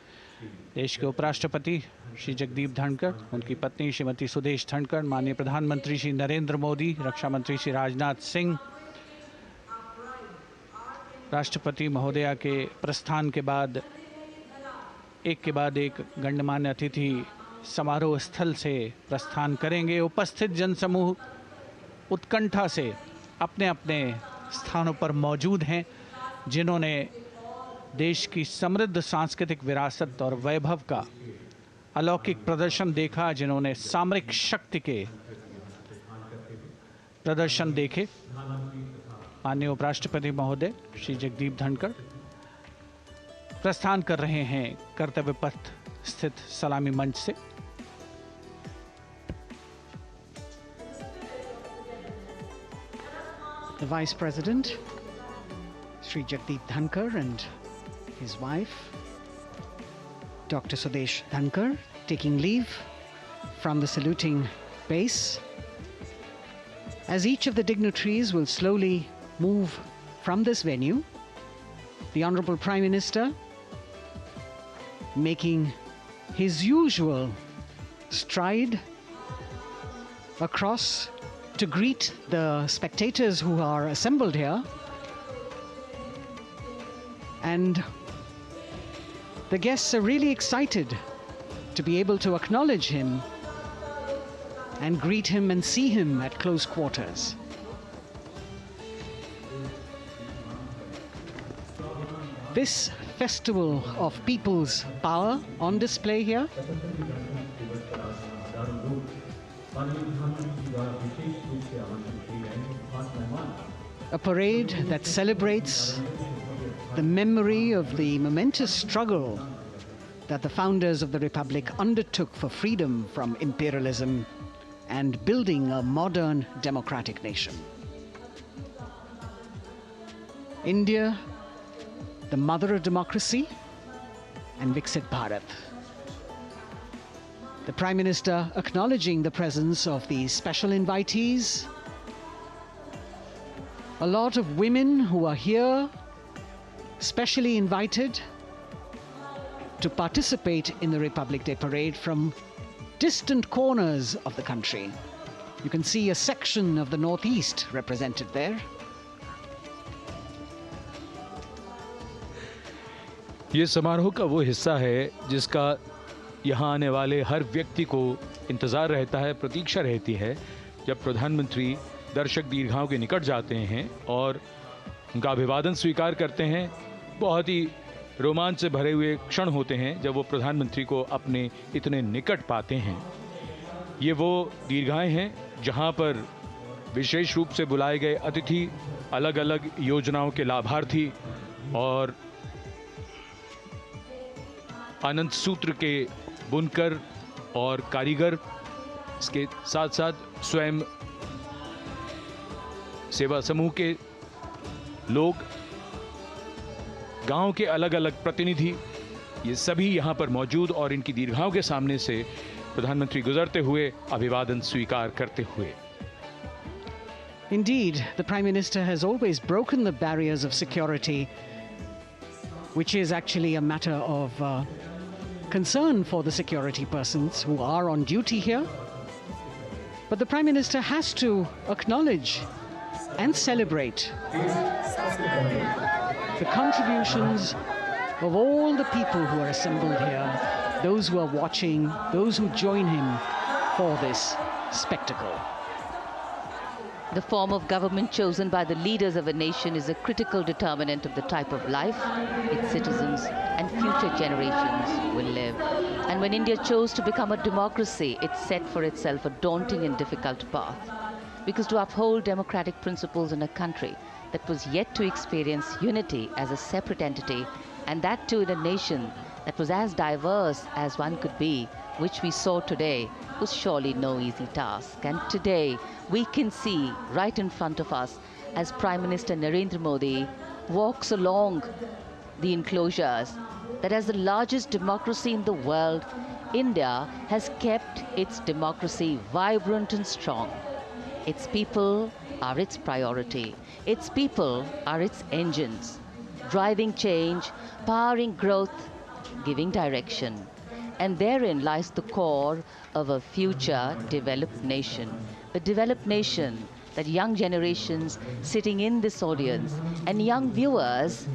देश के उपराष्ट्रपति श्री जगदीप धनखड़, उनकी पत्नी श्रीमती सुदेश धनखड़, माननीय प्रधानमंत्री श्री नरेंद्र मोदी, रक्षा मंत्री श्री राजनाथ सिंह, राष्ट्रपति महोदया के प्रस्थान के बाद एक के बाद एक गण्यमान्य अतिथि समारोह स्थल से प्रस्थान करेंगे। उपस्थित जनसमूह उत्कंठा से अपने अपने स्थानों पर मौजूद हैं, जिन्होंने देश की समृद्ध सांस्कृतिक विरासत और वैभव का अलौकिक प्रदर्शन देखा, जिन्होंने सामरिक शक्ति के प्रदर्शन देखे। माननीय उपराष्ट्रपति महोदय श्री जगदीप धनखड़ प्रस्थान कर रहे हैं कर्तव्य पथ स्थित सलामी मंच से। The Vice President, Sri Jagdeep Dhankar, and his wife, Dr. Sudesh Dhankar, taking leave from the saluting base. As each of the dignitaries will slowly move from this venue, the Honorable Prime Minister, making his usual stride across to greet the spectators who are assembled here. And the guests are really excited to be able to acknowledge him and greet him and see him at close quarters. This festival of people's power on display here, a parade that celebrates the memory of the momentous struggle that the founders of the Republic undertook for freedom from imperialism and building a modern democratic nation. India, the mother of democracy, and Viksit Bharat. The Prime Minister acknowledging the presence of these special invitees. A lot of women who are here, specially invited to participate in the Republic Day Parade from distant corners of the country. You can see a section of the Northeast represented there. ये समारोह का वो हिस्सा है जिसका यहाँ आने वाले हर व्यक्ति को इंतज़ार रहता है, प्रतीक्षा रहती है, जब प्रधानमंत्री दर्शक दीर्घाओं के निकट जाते हैं और उनका अभिवादन स्वीकार करते हैं। बहुत ही रोमांच से भरे हुए क्षण होते हैं जब वो प्रधानमंत्री को अपने इतने निकट पाते हैं। ये वो दीर्घाएं हैं जहाँ पर विशेष रूप से बुलाए गए अतिथि, अलग अलग योजनाओं के लाभार्थी और आनंद सूत्र के बुनकर और कारीगर, इसके साथ साथ स्वयं सेवा समूह के लोग, गांव के अलग अलग प्रतिनिधि, ये सभी यहाँ पर मौजूद और इनकी दीर्घाओं के सामने से प्रधानमंत्री गुजरते हुए अभिवादन स्वीकार करते हुए। Indeed, the Prime Minister has always broken the barriers of security, which is actually a matter of concern for the security persons who are on duty here. But the Prime Minister has to acknowledge and celebrate the contributions of all the people who are assembled here, those who are watching, those who join him for this spectacle. The form of government chosen by the leaders of a nation is a critical determinant of the type of life its citizens and future generations will live. And when India chose to become a democracy, it set for itself a daunting and difficult path. Because to uphold democratic principles in a country that was yet to experience unity as a separate entity, and that too in a nation that was as diverse as one could be, which we saw today, was surely no easy task. And today, we can see right in front of us as Prime Minister Narendra Modi walks along the enclosures that as the largest democracy in the world, India has kept its democracy vibrant and strong. Its people are its priority. Its people are its engines, driving change, powering growth, giving direction. And therein lies the core of a future developed nation. A developed nation that young generations sitting in this audience and young viewers,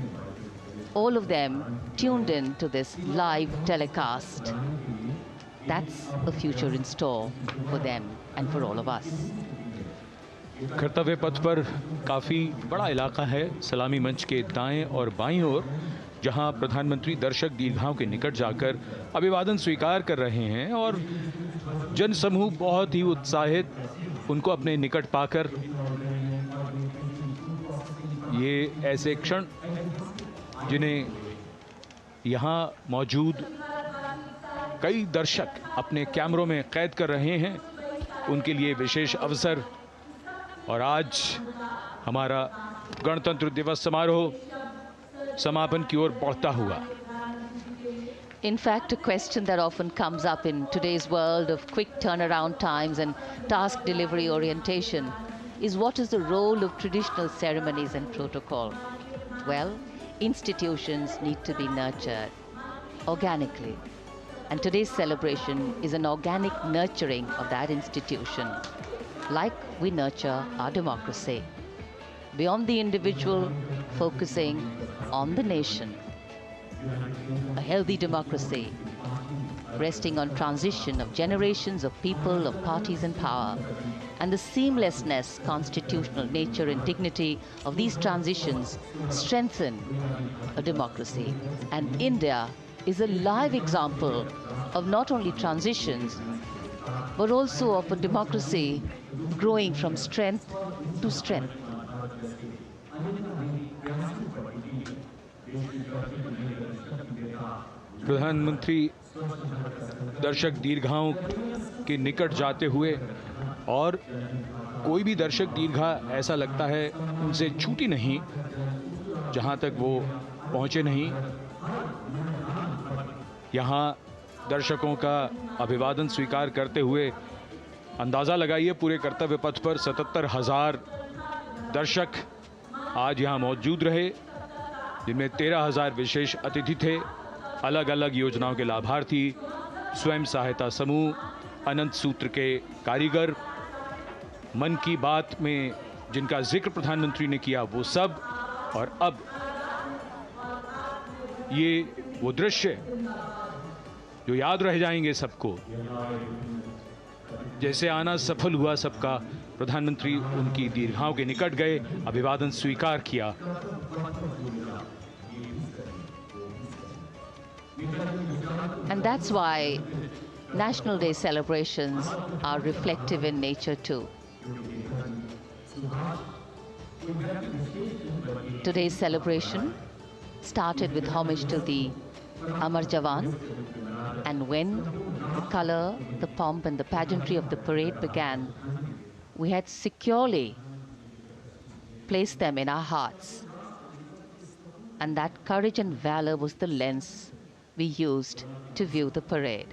all of them tuned in to this live telecast. That's a future in store for them and for all of us. कर्तव्य पथ पर काफ़ी बड़ा इलाका है सलामी मंच के दाएं और बाईं ओर, जहां प्रधानमंत्री दर्शक दीर्घाओं के निकट जाकर अभिवादन स्वीकार कर रहे हैं और जनसमूह बहुत ही उत्साहित उनको अपने निकट पाकर ये ऐसे क्षण जिन्हें यहाँ मौजूद कई दर्शक अपने कैमरों में कैद कर रहे हैं, उनके लिए विशेष अवसर। और आज हमारा गणतंत्र दिवस समारोह समापन की ओर बढ़ता हुआ। In fact, a question that often comes up in today's world of quick turnaround times and task delivery orientation is what is the role of traditional ceremonies and protocol? Well, institutions need to be nurtured organically. And today's celebration is an organic nurturing of that institution, like we nurture our democracy. Beyond the individual, focusing on the nation. A healthy democracy, resting on transition of generations of people, of parties in power, and the seamlessness, constitutional nature and dignity of these transitions strengthen a democracy. And India is a live example of not only transitions, but also of a democracy growing from strength to strength. प्रधानमंत्री दर्शक दीर्घाओं के निकट जाते हुए, और कोई भी दर्शक दीर्घा ऐसा लगता है उनसे छूटी नहीं जहां तक वो पहुंचे नहीं। यहाँ दर्शकों का अभिवादन स्वीकार करते हुए अंदाज़ा लगाइए, पूरे कर्तव्य पथ पर 77,000 दर्शक आज यहाँ मौजूद रहे, जिनमें 13,000 विशेष अतिथि थे, अलग अलग योजनाओं के लाभार्थी, स्वयं सहायता समूह, अनंत सूत्र के कारीगर, मन की बात में जिनका जिक्र प्रधानमंत्री ने किया वो सब। और अब ये वो दृश्य जो याद रह जाएंगे सबको, जैसे आना सफल हुआ सबका, प्रधानमंत्री उनकी दीर्घाओं के निकट गए, अभिवादन स्वीकार किया। And that's why National Day celebrations are reflective in nature too. Today's celebration started with homage to the Amar Jawan, and when the color, the pomp and the pageantry of the parade began, we had securely placed them in our hearts. And that courage and valor was the lens we used to view the parade.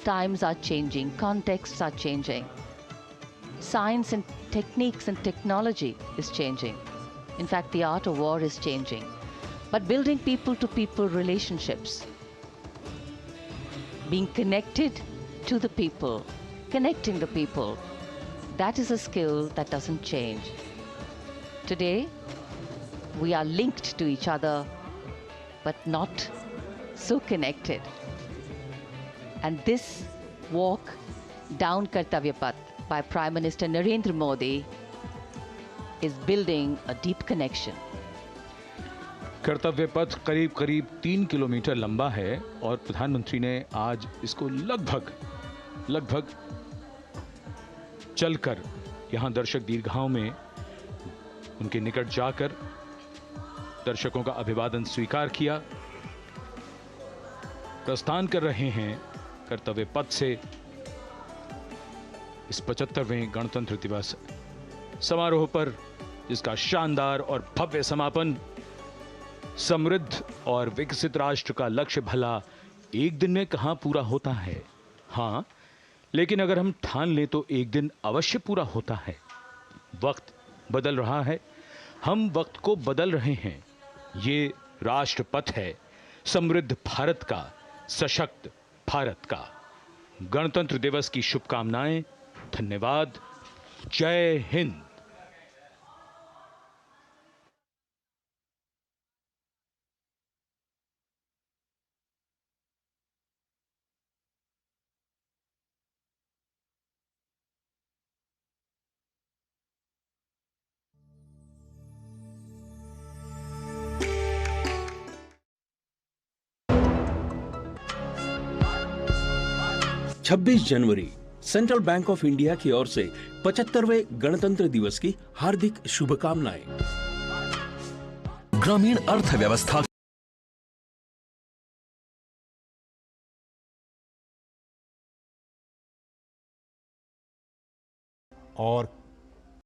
Times are changing, contexts are changing. Science and techniques and technology is changing. In fact, the art of war is changing. But building people-to-people relationships, being connected to the people, connecting the people, that is a skill that doesn't change. Today, we are linked to each other, but not so connected. And this walk down Kartavya Path by Prime Minister Narendra Modi is building a deep connection. कर्तव्य पथ करीब करीब 3 kilometre लंबा है और प्रधानमंत्री ने आज इसको लगभग चलकर यहाँ दर्शक दीर्घाओं में उनके निकट जाकर दर्शकों का अभिवादन स्वीकार किया। प्रस्थान कर रहे हैं कर्तव्य पथ से इस 75वें गणतंत्र दिवस समारोह पर, जिसका शानदार और भव्य समापन समृद्ध और विकसित राष्ट्र का लक्ष्य भला एक दिन में कहां पूरा होता है। हाँ, लेकिन अगर हम ठान लें तो एक दिन अवश्य पूरा होता है। वक्त बदल रहा है, हम वक्त को बदल रहे हैं। ये राष्ट्रपथ है समृद्ध भारत का, सशक्त भारत का। गणतंत्र दिवस की शुभकामनाएं। धन्यवाद। जय हिंद। छब्बीस जनवरी सेंट्रल बैंक ऑफ इंडिया की ओर से 75वें गणतंत्र दिवस की हार्दिक शुभकामनाएं। ग्रामीण अर्थव्यवस्था और